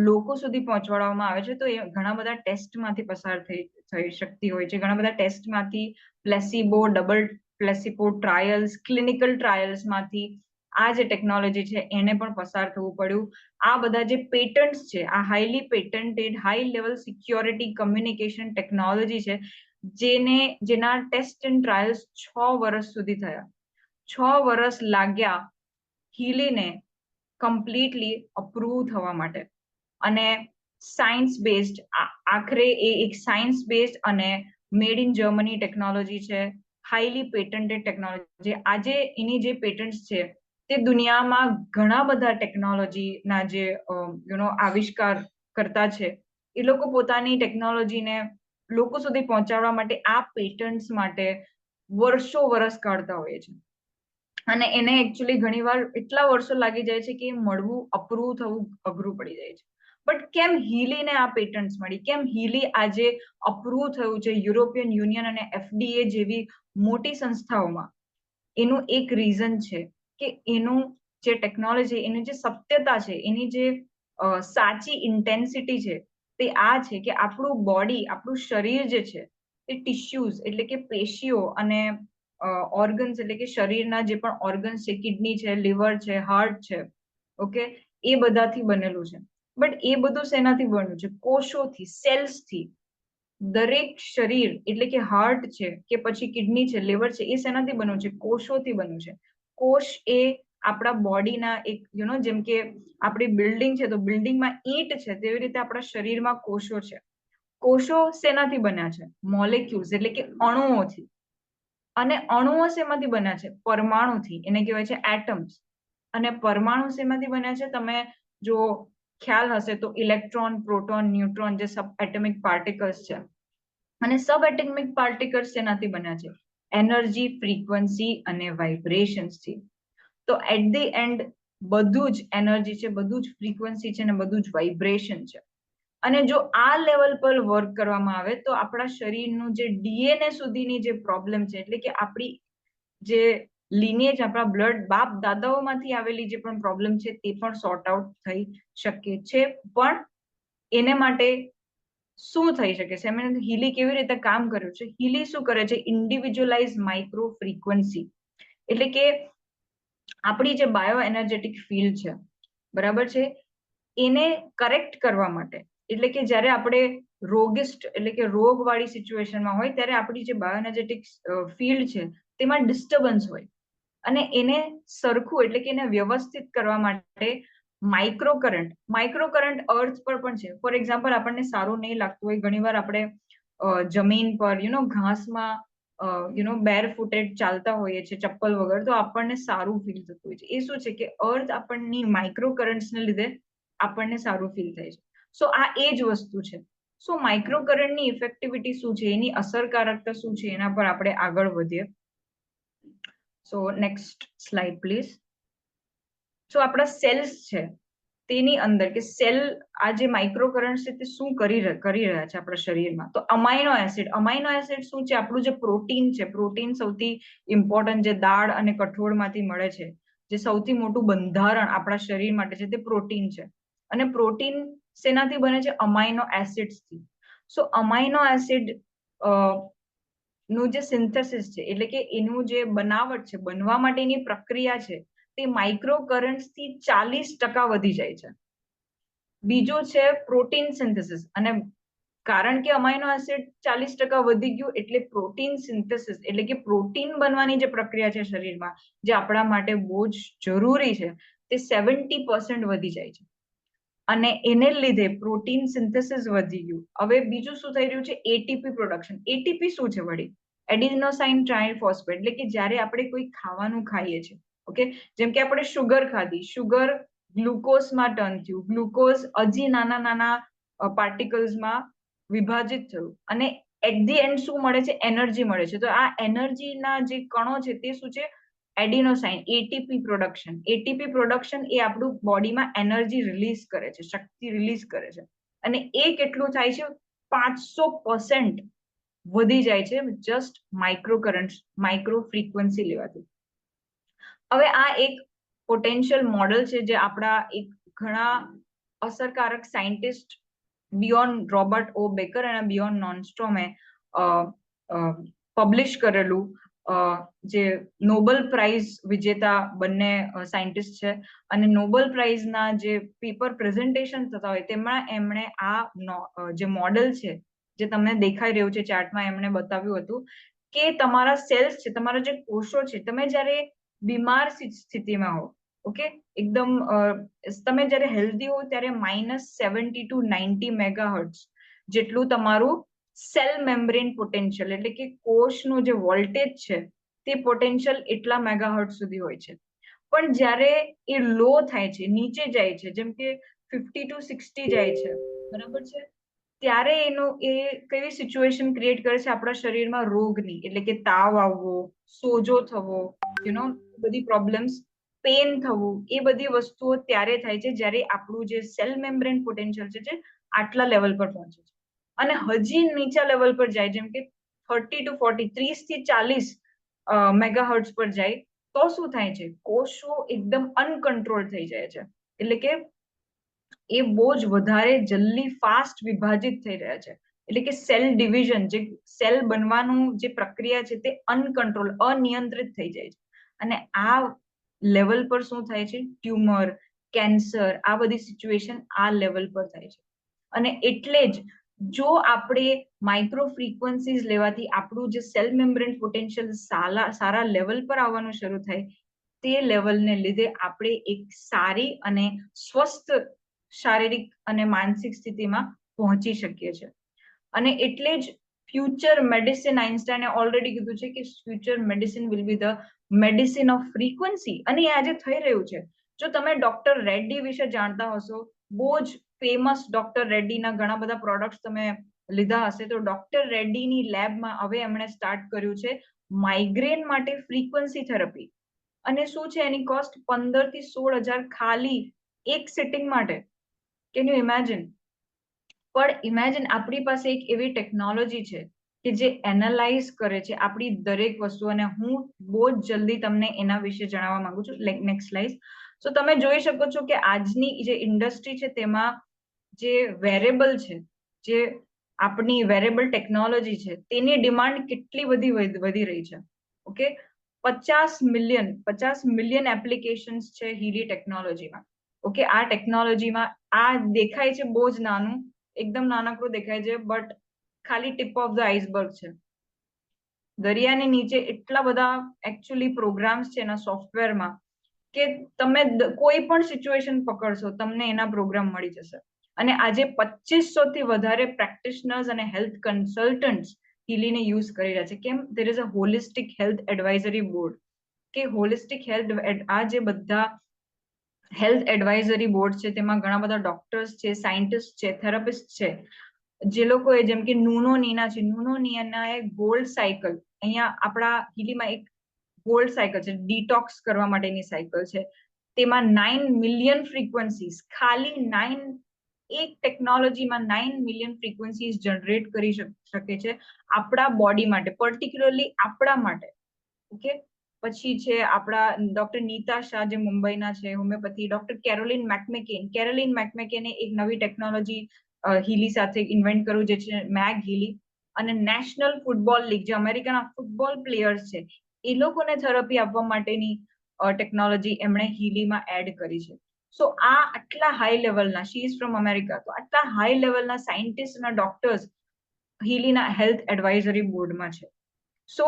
લોકો સુધી પહોંચાડવામાં આવે છે તો એ ઘણા બધા ટેસ્ટમાંથી પસાર થઈ શકતી હોય છે. ઘણા બધા ટેસ્ટમાંથી, પ્લેસિબો, ડબલ પ્લેસિબો ટ્રાયલ્સ, ક્લિનિકલ ટ્રાયલ્સમાંથી આ જે ટેકનોલોજી છે એને પણ પસાર થવું પડ્યું. આ બધા જે પેટન્ટ્સ છે, આ highly patented, high level security communication technology છે, જેના ટેસ્ટ એન્ડ ટ્રાયલ્સ 6 વર્ષ સુધી થયા. 6 વર્ષ લાગ્યા હીલીને કમ્પ્લીટલી અપ્રૂવ થવા માટે. અને સાયન્સ બેઝડ, આખરે એ એક સાયન્સ બેઝડ અને મેડ ઇન જર્મની ટેકનોલોજી છે, હાઈલી પેટન્ટેડ ટેકનોલોજી. આજે એની જે પેટન્ટ્સ છે તે દુનિયામાં ઘણા બધા ટેકનોલોજીના જે આવિષ્કાર કરતા છે, એ લોકો પોતાની ટેકનોલોજીને લોકો સુધી પહોંચાડવા માટે આ પેટન્ટ્સ માટે વર્ષ કાઢતા હોય છે. અને એને એકચ્યુઅલી ઘણીવાર એટલા વર્ષો લાગી જાય છે કે મળવું, અપ્રૂવ થવું અઘરું પડી જાય છે. બટ કેમ હીલીને આ પેટન્ટ્સ મળી? કેમ હીલી આજે અપ્રૂવ થયું છે યુરોપિયન યુનિયન અને FDA જેવી મોટી સંસ્થાઓમાં? એનું એક રીઝન છે કે એનું જે ટેકનોલોજી, એની જે સત્યતા છે, એની જે સાચી ઇન્ટેન્સિટી છે, તે આ છે કે આપણું બોડી, આપણું શરીર જે છે તે ટિશ્યુઝ એટલે કે પેશીઓ અને ઓર્ગન્સ એટલે કે શરીરના જે પણ ઓર્ગન્સ છે, કિડની છે, લીવર છે, હાર્ટ છે, ઓકે, એ બધાથી બનેલું છે. બટ એ બધું શેનાથી બન્યું છે? કોષોથી, સેલ્સથી. દરેક શરીર એટલે કે હાર્ટ છે કે પછી કિડની છે, લીવર છે, એ શેનાથી બન્યું છે? કોષોથી બન્યું છે. કોષ એ આપણા બોડીના એક જેમ કે આપણી બિલ્ડિંગ છે તો બિલ્ડિંગમાં ઈંટ છે, તેવી રીતે આપણા શરીરમાં કોષો છે. કોષો શેનાથી બન્યા છે? મોલેક્યુલ્સ એટલે કે અણુઓથી. અને અણુઓ શેમાંથી બન્યા છે? પરમાણુથી, એને કહેવાય છે એટમ્સ. અને પરમાણુ શેમાંથી બન્યા છે? તમે જો ખ્યાલ હશે તો ઇલેક્ટ્રોન, પ્રોટોન, ન્યુટ્રોન જે સબ એટમિક પાર્ટિકલ્સ છે. અને સબ એટમિક પાર્ટિકલ્સ શેનાથી બન્યા છે? એનર્જી, ફ્રીક્વન્સી અને વાઇબ્રેશન્સથી. તો એટ ધી એન્ડ બધું જ એનર્જી છે, બધું જ ફ્રીક્વન્સી છે અને બધું જ વાઇબ્રેશન છે. અને જો આ લેવલ પર વર્ક કરવામાં આવે તો આપણા શરીરનું જે ડીએનએ સુધીની જે પ્રોબ્લેમ છે, એટલે કે આપણી જે લિનેજ, આપણા બ્લડ બાપ દાદાઓમાંથી આવેલી જે પણ પ્રોબ્લેમ છે તે પણ સોર્ટ આઉટ થઈ શકે છે. પણ એને માટે શું થઈ શકે છે? એમ હીલી કેવી રીતે કામ કર્યું છે? હીલી શું કરે છે? ઇન્ડિવિજ્યુઅલાઇઝ માઇક્રો ફ્રીક્વન્સી એટલે કે આપણી જે બાયો એનર્જેટિક ફિલ્ડ છે, બરાબર છે, એને કરેક્ટ કરવા માટે, એટલે કે જ્યારે આપણે રોગિષ્ટ એટલે કે રોગવાળી સિચ્યુએશનમાં હોય ત્યારે આપણી જે બાયો એનર્જેટિક ફિલ્ડ છે તેમાં ડિસ્ટર્બન્સ હોય, અને એને સરખું એટલે કે એને વ્યવસ્થિત કરવા માટે માઇક્રો કરંટ અર્થ પર પણ છે. ફોર એક્ઝામ્પલ, આપણને સારું નહીં લાગતું હોય, ઘણીવાર આપણે જમીન પર ઘાસમાં બેર ફૂટેડ ચાલતા હોઈએ છીએ ચપ્પલ વગર, તો આપણને સારું ફીલ થતું હોય છે. એ શું છે કે અર્થ આપણની માઇક્રો કરન્ટ્સને લીધે આપણને સારું ફીલ થાય છે. સો આ એ જ વસ્તુ છે. સો માઇક્રો કરંટની ઇફેક્ટિવિટી શું છે, એની અસરકારકતા શું છે, એના પર આપણે આગળ વધીએ. So next slide please. So આપણા સેલ્સ છે તેની અંદર કે સેલ આ જે માઇક્રો કરન્ટ છે તે શું કરી રહ્યા છે આપણા શરીરમાં. તો અમાઇનો એસિડ શું છે? આપણું જે પ્રોટીન છે, પ્રોટીન સૌથી ઇમ્પોર્ટન્ટ જે દાળ અને કઠોળમાંથી મળે છે, જે સૌથી મોટું બંધારણ આપણા શરીર માટે છે તે પ્રોટીન છે. અને પ્રોટીન શેનાથી બને છે? અમાઇનો એસિડ્સથી. સો અમાઇનો એસિડ નું જે સિન્થેસિસ છે, એટલે કે એનું જે બનાવટ છે, બનવા માટેની પ્રક્રિયા છે, તે માઇક્રો કરન્ટ્સ થી 40% વધી જાય છે. બીજું છે પ્રોટીન સિન્થેસિસ. અને કારણ કે અમાઇનો એસિડ 40% વધી ગયું એટલે પ્રોટીન સિન્થેસિસ, એટલે કે પ્રોટીન બનવાની જે પ્રક્રિયા છે શરીરમાં, જે આપણા માટે બહુ જ જરૂરી છે, તે 70% વધી જાય છે. અને એને લીધે પ્રોટીન સિન્થેસિસ વધી ગયું. હવે બીજું શું થઈ રહ્યું છે? ATP production. એટીપી શું છે વળી? Adenosine triphosphate. એટલે કે જ્યારે આપણે કોઈ ખાવાનું ખાઈએ છીએ, ઓકે, જેમ કે આપણે શુગર ખાધી, શુગર ગ્લુકોઝમાં ટર્ન થયું, ગ્લુકોઝ હજી નાના પાર્ટિકલ્સમાં વિભાજિત થયું, અને એટ ધી એન્ડ શું મળે છે? એનર્જી મળે છે. તો આ એનર્જીના જે કણો છે તે શું છે? Adenosine, ATP production. ATP production એ આપણું બોડીમાં એનર્જી રિલીઝ કરે છે, શક્તિ રિલીઝ કરે છે. અને એ કેટલું થાય છે? 500% વધી જાય છે just micro current, micro frequency લેવાથી. હવે આ એક પોટેન્શિયલ મોડેલ છે જે આપણા એક ઘણા અસરકારક સાયન્ટિસ્ટ બિયોન્ડ રોબર્ટ ઓ બેકર અને બિયોન્ડ નોનસ્ટ્રોમે પબ્લિશ કરેલું, જે નોબેલ પ્રાઇઝ વિજેતા બંને સાયન્ટિસ્ટ છે, અને નોબેલ પ્રાઇઝના જે પેપર પ્રેઝન્ટેશન થતા હોય તેમાં એમણે આ જે મોડેલ છે, જે તમને દેખાઈ રહ્યું છે ચાર્ટમાં, એમણે બતાવ્યું હતું કે તમારા સેલ્સ છે, તમારા જે કોષો છે, તમે જ્યારે બીમાર સ્થિતિમાં હો, ઓકે, એકદમ તમે જ્યારે હેલ્ધી હો ત્યારે -70 to 90 મેગાહર્ટ્ઝ જેટલું તમારું સેલ મેમ્બ્રેન પોટેન્શિયલ, એટલે કે કોષનું જે વોલ્ટેજ છે તે પોટેન્શિયલ એટલા મેગાહર્ટ્ઝ સુધી હોય છે. પણ જ્યારે એ લો થાય છે, નીચે જાય છે, જેમ કે 50 to 60 જાય છે, બરાબર છે, ત્યારે એ કેવી સિચ્યુએશન ક્રિએટ કરે છે આપણા શરીરમાં? રોગની, એટલે કે તાવ આવવો, સોજો થવો, બધી પ્રોબ્લેમ્સ, પેન થવું, એ બધી વસ્તુઓ ત્યારે થાય છે જ્યારે આપણું જે સેલ મેમ્બ્રેન પોટેન્શિયલ છે જે આટલા લેવલ પર પહોંચે છે. અને હજી નીચા લેવલ પર જાય, જેમ કે 30 to 40, 30 થી 40 મેગાહર્ટ્ઝ પર જાય, તો શું થાય છે? કોષો એકદમ અનકન્ટ્રોલ થઈ જાય છે, એટલે કે એ બહુ જ વધારે જલ્દી ફાસ્ટ વિભાજિત થઈ રહ્યા છે. એટલે કે સેલ ડિવિઝન, જે સેલ બનવાનું જે પ્રક્રિયા છે તે અનકન્ટ્રોલ, અનિયંત્રિત થઈ જાય છે. અને આ લેવલ પર શું થાય છે? ટ્યુમર, કેન્સર, આ બધી સિચ્યુએશન આ લેવલ પર થાય છે. અને એટલે જ જો આપણે માઇક્રો ફ્રીક્વન્સીઝ લેવાથી આપણું જે સેલ મેમ્બ્રેન પોટેન્શિયલ સારા લેવલ પર આવવાનું શરૂ થાય, તે લેવલને લીધે આપણે એક સારી અને સ્વસ્થ શારીરિક અને માનસિક સ્થિતિમાં પહોંચી શકીએ છીએ. અને એટલે જ ફ્યુચર મેડિસિન, આઇન્સ્ટાઈને ઓલરેડી કીધું છે કે future medicine will be the medicine off frequency. અને એ આજે થઈ રહ્યું છે. જો તમે ડોક્ટર રેડ્ડી વિશે જાણતા હશો, બહુ જ ફેમસ ડોક્ટર રેડ્ડીના ઘણા બધા પ્રોડક્ટ્સ તમે લીધા હશે, તો ડોક્ટર રેડ્ડીની લેબમાં હવે એમણે સ્ટાર્ટ કર્યું છે માઇગ્રેન માટે ફ્રીક્વન્સી થેરપી. અને શું છે એની કોસ્ટ? 15 થી 16,000 ખાલી એક સિટિંગ માટે. Can you imagine? પણ ઇમેજિન, આપણી પાસે એક એવી ટેકનોલોજી છે કે જે એનાલાઇઝ કરે છે આપણી દરેક વસ્તુ. અને હું બહુ જ જલ્દી તમને એના વિશે જણાવવા માંગુ છું. Next slide. સો તમે જોઈ શકો છો કે આજની જે ઇન્ડસ્ટ્રી છે તેમાં જે વેરેબલ છે, જે આપણી વેરેબલ ટેકનોલોજી છે, તેની ડિમાન્ડ કેટલી વધી રહી છે. ઓકે, 50 મિલિયન એપ્લિકેશન્સ છે હીલી ટેકનોલોજીમાં. ઓકે, આ ટેકનોલોજીમાં આ દેખાય છે બહુ જ નાનું, એકદમ નાનકડું દેખાય છે, બટ ખાલી ટીપ ઓફ ધ આઈસબર્ગ છે. દરિયાની નીચે એટલા બધા એકચ્યુઅલી પ્રોગ્રામ્સ છે એના સોફ્ટવેરમાં કે તમે કોઈ પણ સિચ્યુએશન પકડશો તમને એના પ્રોગ્રામ મળી જશે. અને આજે 2500 થી વધારે પ્રેક્ટિશનર્સ અને હેલ્થ કન્સલ્ટન્ટ્સ હીલીને યુઝ કરી રહ્યા છે. કેમ? There is a holistic health advisory board, કે હોલિસ્ટિક હેલ્થ, આ જે બધા હેલ્થ એડવાઇઝરી બોર્ડ છે તેમાં ઘણા બધા ડોક્ટર્સ છે, સાયન્ટિસ્ટ છે, થેરાપિસ્ટ છે, જે લોકોએ જેમ કે નુનો નીના છે, નુનો નીના એ ગોલ્ડ સાયકલ, અહીંયા આપણા હીલીમાં એક ગોલ્ડ સાયકલ છે, ડિટોક્સ કરવા માટેની સાયકલ છે, તેમાં 9 મિલિયન ફ્રીક્વન્સીઝ, ખાલી 9 એક ટેકનોલોજીમાં 9 મિલિયન ફ્રીક્વન્સીઝ જનરેટ કરી શકે છે આપણા બોડી માટે, પર્ટિક્યુલરલી આપણા માટે. ઓકે, પછી છે આપણા ડોક્ટર નીતા શાહ જે મુંબઈના છે, હોમિયોપેથી, ડોક્ટર કેરોલિન મેકમેકેને એક નવી ટેકનોલોજી હીલી સાથે ઇન્વેન્ટ કર્યું જે છે મેગ હીલી, અને નેશનલ ફૂટબોલ લીગ જે અમેરિકાના ફૂટબોલ પ્લેયર્સ છે એ લોકોને થેરપી આપવા માટેની ટેકનોલોજી એમણે હીલીમાં એડ કરી છે. સો આ આટલા હાઈ લેવલના, શી ઇઝ ફ્રોમ અમેરિકા, તો આટલા હાઈ લેવલના સાયન્ટિસ્ટ અને ડોક્ટર્સ હીલીના હેલ્થ એડવાઇઝરી બોર્ડમાં છે. સો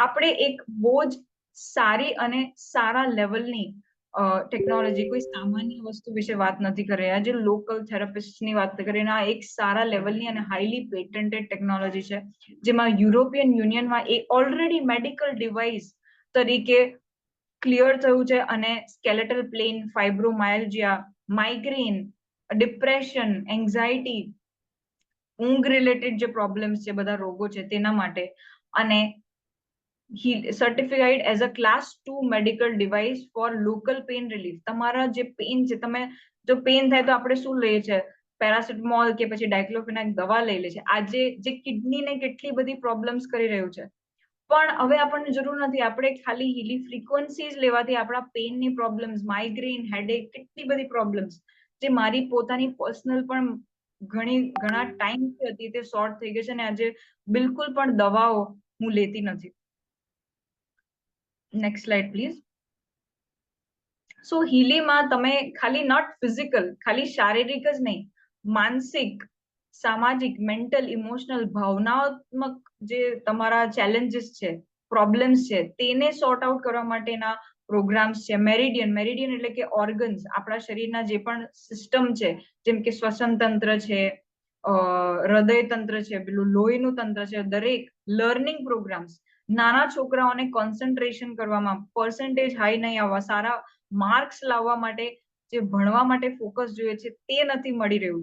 આપણે એક બહુ જ સારી અને સારા લેવલની ટેકનોલોજી, કોઈ સામાન્ય વસ્તુ વિશે વાત નથી કરી રહ્યા, જે લોકલ થેરાપિસ્ટની વાત કરી રહ્યા, એક સારા લેવલની અને હાઈલી પેટન્ટેડ ટેકનોલોજી છે, જેમાં યુરોપિયન યુનિયનમાં એ ઓલરેડી મેડિકલ ડિવાઇસ તરીકે ક્લિયર થયું છે. અને skeletal pain, fibromyalgia, migraine, depression, anxiety, ઊંઘ રિલેટેડ જે પ્રોબ્લેમ્સ છે, બધા રોગો છે તેના માટે, અને certified as a class 2 medical device for local pain relief. તમારા જે પેઇન છે, તમે જો પેઇન થાય તો આપણે શું લઈએ છીએ? પેરાસિટામોલ કે પછી ડાયક્લોફેનાક દવા લઈ લે છે. આજે જે કિડનીને કેટલી બધી પ્રોબ્લેમ્સ કરી રહ્યું છે, પણ હવે આપણને જરૂર નથી, આપણે ખાલી હીલી ફ્રીક્વન્સીઝ લેવાથી આપણા પેઇનની પ્રોબ્લેમ્સ, માઇગ્રેન, હેડેક, કેટલી બધી પ્રોબ્લેમ્સ જે મારી પોતાની પર્સનલ પણ ઘણા ટાઈમથી હતી તે સોર્ટ થઈ ગઈ છે, અને આજે બિલકુલ પણ દવાઓ હું લેતી નથી. Next slide please. સો હીલીમાં તમે ખાલી નોટ ફિઝિકલ, ખાલી શારીરિક જ નહીં, માનસિક, સામાજિક, મેન્ટલ, ઇમોશનલ, ભાવનાત્મક જે તમારા ચેલેન્જીસ છે, પ્રોબ્લેમ્સ છે, તેને સોર્ટ આઉટ કરવા માટેના પ્રોગ્રામ્સ છે. મેરિડિયન એટલે કે ઓર્ગન્સ, આપણા શરીરના જે પણ સિસ્ટમ છે, જેમ કે શ્વસન તંત્ર છે, હૃદય તંત્ર છે, પેલું લોહીનું તંત્ર છે, દરેક લર્નિંગ પ્રોગ્રામ્સ, નાના છોકરાઓને કોન્સન્ટ્રેશન કરવામાં, પર્સન્ટેજ હાઈ નહીં આવવા, સારા માર્ક્સ લાવવા માટે જે ભણવા માટે ફોકસ જોઈએ છે તે નથી મળી રહ્યું.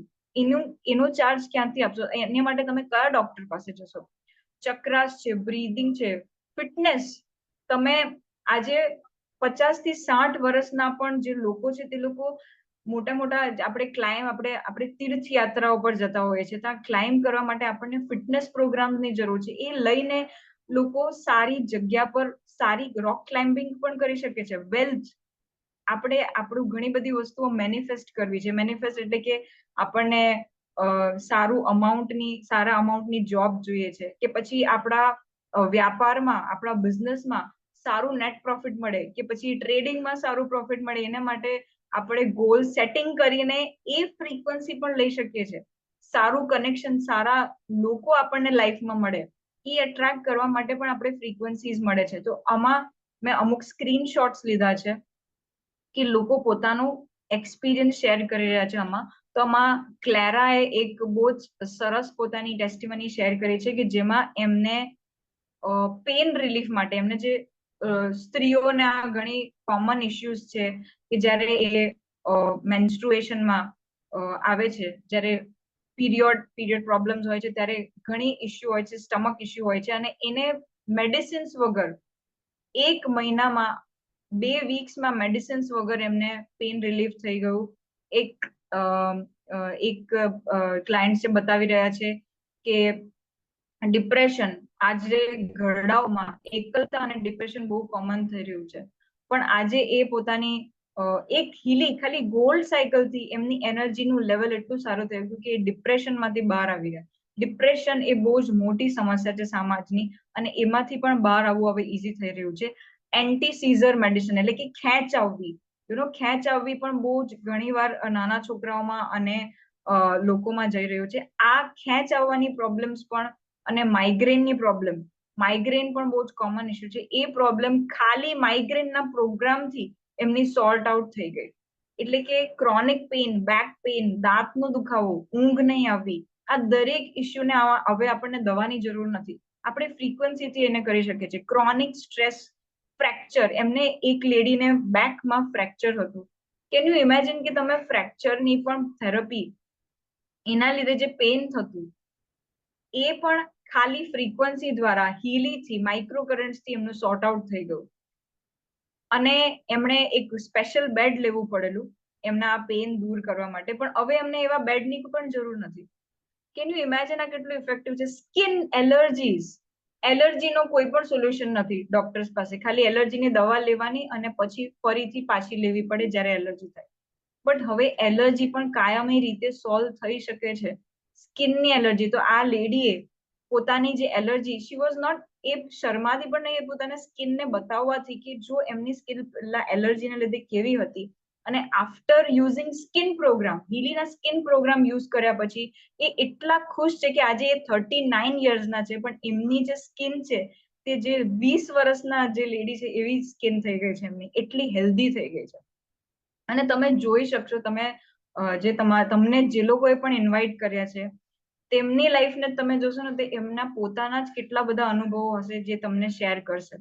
એનો ચાર્જ ક્યાંથી આપશો? એની માટે તમે કયા ડોક્ટર પાસે જશો? ચક્રાસ છે, બ્રીધિંગ છે, ફિટનેસ. તમે આજે 50 થી 60 વર્ષના પણ જે લોકો છે તે લોકો મોટા આપણે તીર્થયાત્રાઓ પર જતા હોઈએ છીએ, ત્યાં ક્લાઇમ્બ કરવા માટે આપણને ફિટનેસ પ્રોગ્રામની જરૂર છે. એ લઈને લોકો સારી જગ્યા પર સારી રોક ક્લાઇમ્બિંગ પણ કરી શકે છે. વેલ્થ, આપણે આપણું ઘણી બધી વસ્તુઓ મેનિફેસ્ટ કરવી છે. મેનિફેસ્ટ એટલે કે આપણને સારા અમાઉન્ટની જોબ જોઈએ છે, કે પછી આપણા વ્યાપારમાં, આપણા બિઝનેસમાં સારું નેટ પ્રોફિટ મળે, કે પછી ટ્રેડિંગમાં સારું પ્રોફિટ મળે. એના માટે આપણે ગોલ સેટિંગ કરીને એ ફ્રીક્વન્સી પણ લઈ શકીએ છીએ. સારું કનેક્શન, સારા લોકો આપણને લાઈફમાં મળે, એ એટ્રેક્ટ કરવા માટે પણ આપણે ફ્રીક્વન્સીઝ મળે છે. તો આમાં મેં અમુક સ્ક્રીનશોટ્સ લીધા છે કે લોકો પોતાનું એક્સપિરિયન્સ શેર કરી રહ્યા છે આમાં. તો આમાં ક્લેરાએ એક બહુ જ સરસ પોતાની ટેસ્ટિમની શેર કરી છે, કે જેમાં એમને પેઇન રિલીફ માટે, એમને જે સ્ત્રીઓના ઘણી કોમન ઇશ્યુઝ છે કે જ્યારે એ મેન્સ્ટ્રુએશનમાં આવે છે, જ્યારે પીરિયડ પ્રોબ્લેમ્સ હોય છે, ત્યારે ઘણી ઇશ્યુ હોય છે, સ્ટમક ઇશ્યુ હોય છે, અને એને મેડિસિન્સ વગર 1 મહિનામાં 2 વીક્સમાં મેડિસિન્સ વગર એમને પેઇન રિલીફ થઈ ગયું. એક ક્લાયન્ટ છે બતાવી રહ્યા છે કે ડિપ્રેશન, આજે ઘરડાઓમાં એકલતા અને ડિપ્રેશન બહુ કોમન થઈ રહ્યું છે, પણ આજે એ પોતાની એક હીલી, ખાલી ગોલ્ડ સાયકલથી એમની એનર્જીનું લેવલ એટલું સારું થયું કે ડિપ્રેશનમાંથી બહાર આવી ગયા. ડિપ્રેશન એ બહુ જ મોટી સમસ્યા છે સમાજની, અને એમાંથી પણ બહાર આવવું હવે ઈઝી થઈ રહ્યું છે. એન્ટી સીઝર મેડિસિન એટલે કે ખેંચ આવવી, ખેંચ આવવી પણ બહુ જ ઘણી વાર નાના છોકરાઓમાં અને લોકોમાં જઈ રહ્યું છે. આ ખેંચ આવવાની પ્રોબ્લેમ્સ પણ, અને માઇગ્રેનની પ્રોબ્લેમ, માઇગ્રેન પણ બહુ જ કોમન ઇશ્યુ છે. એ પ્રોબ્લેમ ખાલી માઇગ્રેનના પ્રોગ્રામથી એમની સોર્ટ આઉટ થઈ ગઈ. એટલે કે ક્રોનિક પેઇન, બેક પેઇન, દાંતનો દુખાવો, ઊંઘ નહીં આવવી, આ દરેક ઇસ્યુને હવે આપણને દવાની જરૂર નથી. આપણે ફ્રીક્વન્સીથી એને કરી શકીએ છીએ. ક્રોનિક સ્ટ્રેસ ફ્રેક્ચર, એમને એક લેડીને બેકમાં ફ્રેક્ચર હતું. કેન યુ ઇમેજિન કે તમે ફ્રેક્ચરની પણ થેરપી, એના લીધે જે પેઇન થતું એ પણ ખાલી ફ્રીક્વન્સી દ્વારા હીલીથી, માઇક્રો કરન્ટ્સથી એમનું સોર્ટ આઉટ થઈ ગયું. અને એમણે એક સ્પેશિયલ બેડ લેવું પડેલું એમના આ પેઇન દૂર કરવા માટે, પણ હવે એમને એવા બેડની પણ જરૂર નથી. કેન યુ ઇમેજિન આ કેટલું ઇફેક્ટિવ છે. સ્કિન એલર્જીસ, એલર્જીનો કોઈ પણ સોલ્યુશન નથી ડોક્ટર્સ પાસે, ખાલી એલર્જીની દવા લેવાની અને પછી ફરીથી પાછી લેવી પડે જ્યારે એલર્જી થાય. બટ હવે એલર્જી પણ કાયમી રીતે સોલ્વ થઈ શકે છે. સ્કિનની એલર્જી, તો આ લેડીએ પોતાની જે એલર્જી, શી વોઝ નોટ, એ શરમાથી પણ નહીં, પોતાના સ્કિનને બતાવવાથી કે જો એમની સ્કિન પેલા એલર્જીને લીધે કેવી હતી, અને આફ્ટર યુઝિંગ સ્કિન પ્રોગ્રામ, હીલીના સ્કિન પ્રોગ્રામ યુઝ કર્યા પછી એ એટલા ખુશ છે કે આજે એ 39 યર્સના છે, પણ એમની જે સ્કિન છે તે જે 20 વર્ષના જે લેડી છે એવી સ્કિન થઈ ગઈ છે એમની, એટલી હેલ્ધી થઈ ગઈ છે. અને તમે જોઈ શકશો, તમે જે તમને જે લોકોએ પણ ઇન્વાઇટ કર્યા છે તેમની લાઈફને તમે જોશો ને, તો એમના પોતાના જ કેટલા બધા અનુભવો હશે જે તમને શેર કરશે.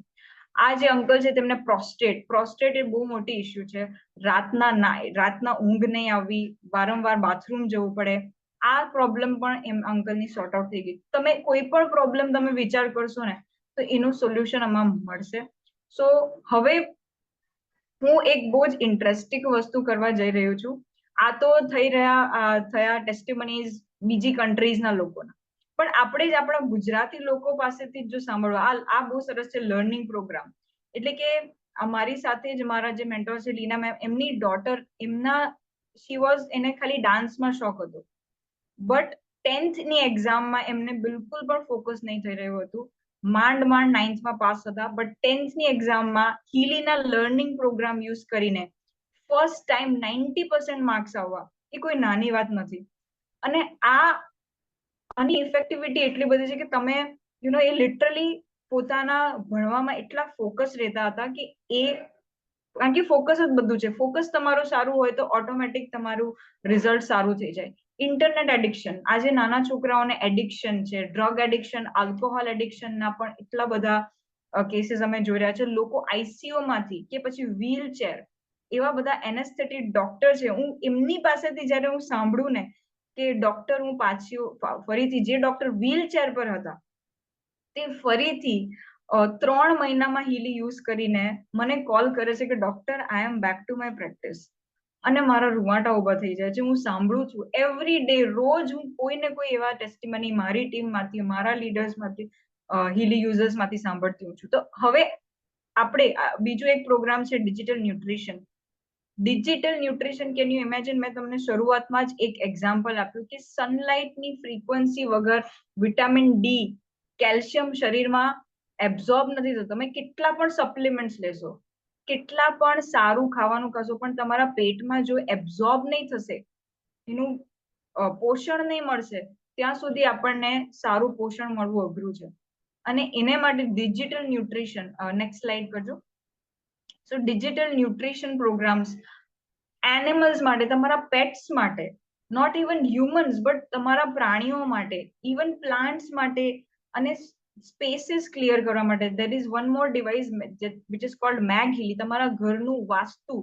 આ જે અંકલ છે તેમને પ્રોસ્ટેટ એ બહુ મોટી ઇસ્યુ છે. રાતના ઊંઘ નહીં આવવી, વારંવાર બાથરૂમ જવું પડે, આ પ્રોબ્લેમ પણ એમ અંકલની સોર્ટ આઉટ થઈ ગઈ. તમે કોઈ પણ પ્રોબ્લેમ તમે વિચાર કરશો ને તો એનું સોલ્યુશન આમાં મળશે. સો હવે હું એક બહુ જ ઇન્ટરેસ્ટિંગ વસ્તુ કરવા જઈ રહ્યું છું. આ તો થયા ટેસ્ટિમનીઝ બીજી કન્ટ્રીઝના લોકોના, પણ આપણે જ આપણા ગુજરાતી લોકો પાસેથી જો સાંભળવા, આ બહુ સરસ છે લર્નિંગ પ્રોગ્રામ. એટલે કે અમારી સાથે જ મારા જે મેન્ટર છે લીના મેમ, એમની ડોટર, એને ખાલી ડાન્સમાં શોખ હતો, બટ 10th ની એક્ઝામમાં એમને બિલકુલ પણ ફોકસ નહીં થઈ રહ્યું હતું. માંડ 9thમાં પાસ હતા, બટ 10th ની એક્ઝામમાં હીલીના લર્નિંગ પ્રોગ્રામ યુઝ કરીને ફર્સ્ટ ટાઈમ 90% માર્ક્સ આવવા એ કોઈ નાની વાત નથી. અને આની ઇફેક્ટિવિટી એટલી બધી છે કે તમે એ લિટરલી પોતાના ભણવામાં એટલા ફોકસ રહેતા હતા કે કારણ કે ફોકસ જ બધું છે. ફોકસ તમારું સારું હોય તો ઓટોમેટિક તમારું રિઝલ્ટ સારું થઈ જાય. ઇન્ટરનેટ એડિક્શન, આજે નાના છોકરાઓને એડિક્શન છે, ડ્રગ એડિક્શન, આલ્કોહોલ એડિક્શનના પણ એટલા બધા કેસીસ અમે જોઈ રહ્યા છે. લોકો આઈસીયુ માંથી કે પછી વ્હીલચેર, એવા બધા એનેસ્થેટિક ડોક્ટર છે, હું એમની પાસેથી જયારે હું સાંભળું ને કે ડોક્ટર, હું ફરીથી જે ડોક્ટર વ્હીલચેર પર હતા તે ફરીથી 3 મહિનામાં હીલી યુઝ કરીને મને કોલ કરે છે કે doctor, I am back to my practice. અને મારા રૂવાટા ઉભા થઈ જાય છે. હું સાંભળું છું એવરી ડે, રોજ હું કોઈને કોઈ એવા ટેસ્ટિમની મારી ટીમમાંથી, મારા લીડર્સમાંથી, હીલી યુઝર્સમાંથી સાંભળતી હું છું. તો હવે આપણે બીજું એક પ્રોગ્રામ છે digital nutrition. Digital nutrition, can you imagine, મેં તમને શરૂઆતમાં જ એક એક્ઝામ્પલ આપ્યું કે સનલાઇટની ફ્રીક્વન્સી વગર વિટામિન ડી, કેલ્શિયમ શરીરમાં એબ્ઝોર્બ નથી થતું. તમે કેટલા પણ સપ્લિમેન્ટ્સ લેશો, કેટલા પણ સારું ખાવાનું ખાશો, પણ તમારા પેટમાં જો એબ્ઝોર્બ નહીં થશે, એનું પોષણ નહીં મળશે, ત્યાં સુધી આપણને સારું પોષણ મળવું અઘરું છે. અને એને માટે ડિજિટલ ન્યુટ્રિશન, નેક્સ્ટ સ્લાઇડ કરજો. સો ડિજિટલ ન્યુટ્રિશન પ્રોગ્રામ્સ એનિમલ્સ માટે, તમારા પેટ્સ માટે, નોટ ઇવન હ્યુમન્સ બટ તમારા પ્રાણીઓ માટે, ઇવન પ્લાન્ટ્સ માટે, અને સ્પેસીસ ક્લિયર કરવા માટે. There is one more device which is called Meg hilly. તમારા ઘરનું વાસ્તુ,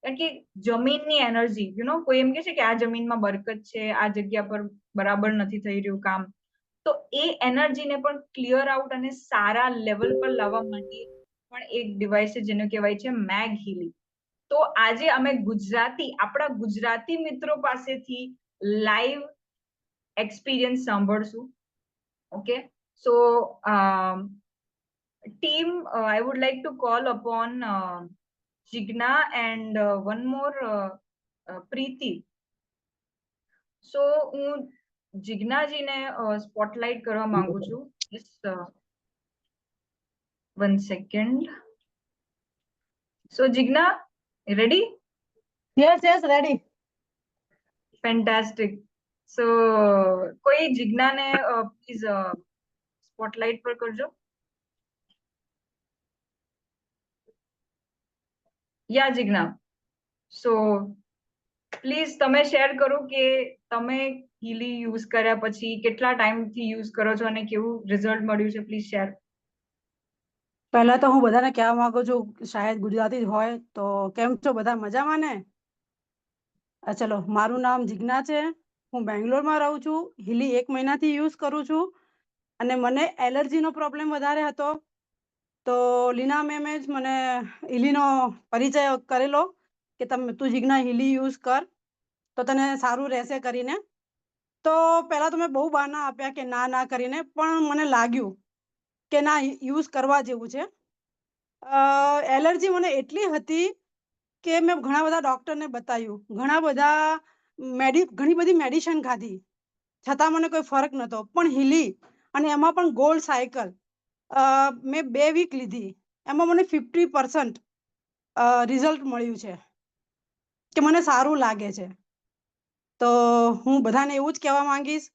કારણ કે જમીનની એનર્જી, કોઈ એમ કે છે કે આ જમીનમાં બરકત છે, આ જગ્યા પર બરાબર નથી થઈ રહ્યું કામ, તો એ એનર્જીને પણ ક્લિયર આઉટ અને સારા લેવલ પર લાવવા માટે પણ એક ડિવાઇસ છે જેને કહેવાય છે મેગ હીલી. તો આજે અમે આપણા ગુજરાતી મિત્રો પાસેથી લાઈવ એક્સપિરિયન્સ સાંભળશું. Okay, so team, I would like to call upon Jigna and one more Preeti. So હું જિજ્ઞાજીને સ્પોટલાઇટ કરવા માંગુ છું. Just 1 second. So Jigna, ready? Yes, ready. Fantastic. So કોઈ જિજ્ઞાને પ્લીઝ સ્પોટલાઇટ પર કરજો. યા જિજ્ઞા, સો પ્લીઝ તમે શેર કરો કે તમે હીલી યુઝ કર્યા પછી કેટલા ટાઈમ થી યુઝ કરો છો અને કેવું રિઝલ્ટ મળ્યું છે, પ્લીઝ શેર. પહેલા તો હું બધાને કહેવા માંગુ છું, શાયદ ગુજરાતી જ હોય તો કેમ છો બધા, મજામાં ને? ચલો, મારું નામ જિજ્ઞા છે, હું બેંગ્લોરમાં રહું છું, હીલી 1 મહિનાથી યુઝ કરું છું અને મને એલર્જીનો પ્રોબ્લેમ વધારે હતો. તો લીના મેમે જ મને હીલીનો પરિચય કરેલો કે તું જિજ્ઞા હીલી યુઝ કર તો તને સારું રહેશે કરીને. તો પહેલાં તો મેં બહુ બહાના આપ્યા કે ના કરીને, પણ મને લાગ્યું કે ના, યુઝ કરવા જેવું છે. એલર્જી મને એટલી હતી કે મેં ઘણા બધા ડૉક્ટરને બતાવ્યું, ઘણી બધી મેડિસિન ખાધી, છતાં મને કોઈ ફરક નહોતો. પણ હીલી અને એમાં પણ ગોલ્ડ સાયકલ મેં 2 વીક લીધી, એમાં મને 50% રિઝલ્ટ મળ્યું છે કે મને સારું લાગે છે. તો હું બધાને એવું જ કહેવા માંગીશ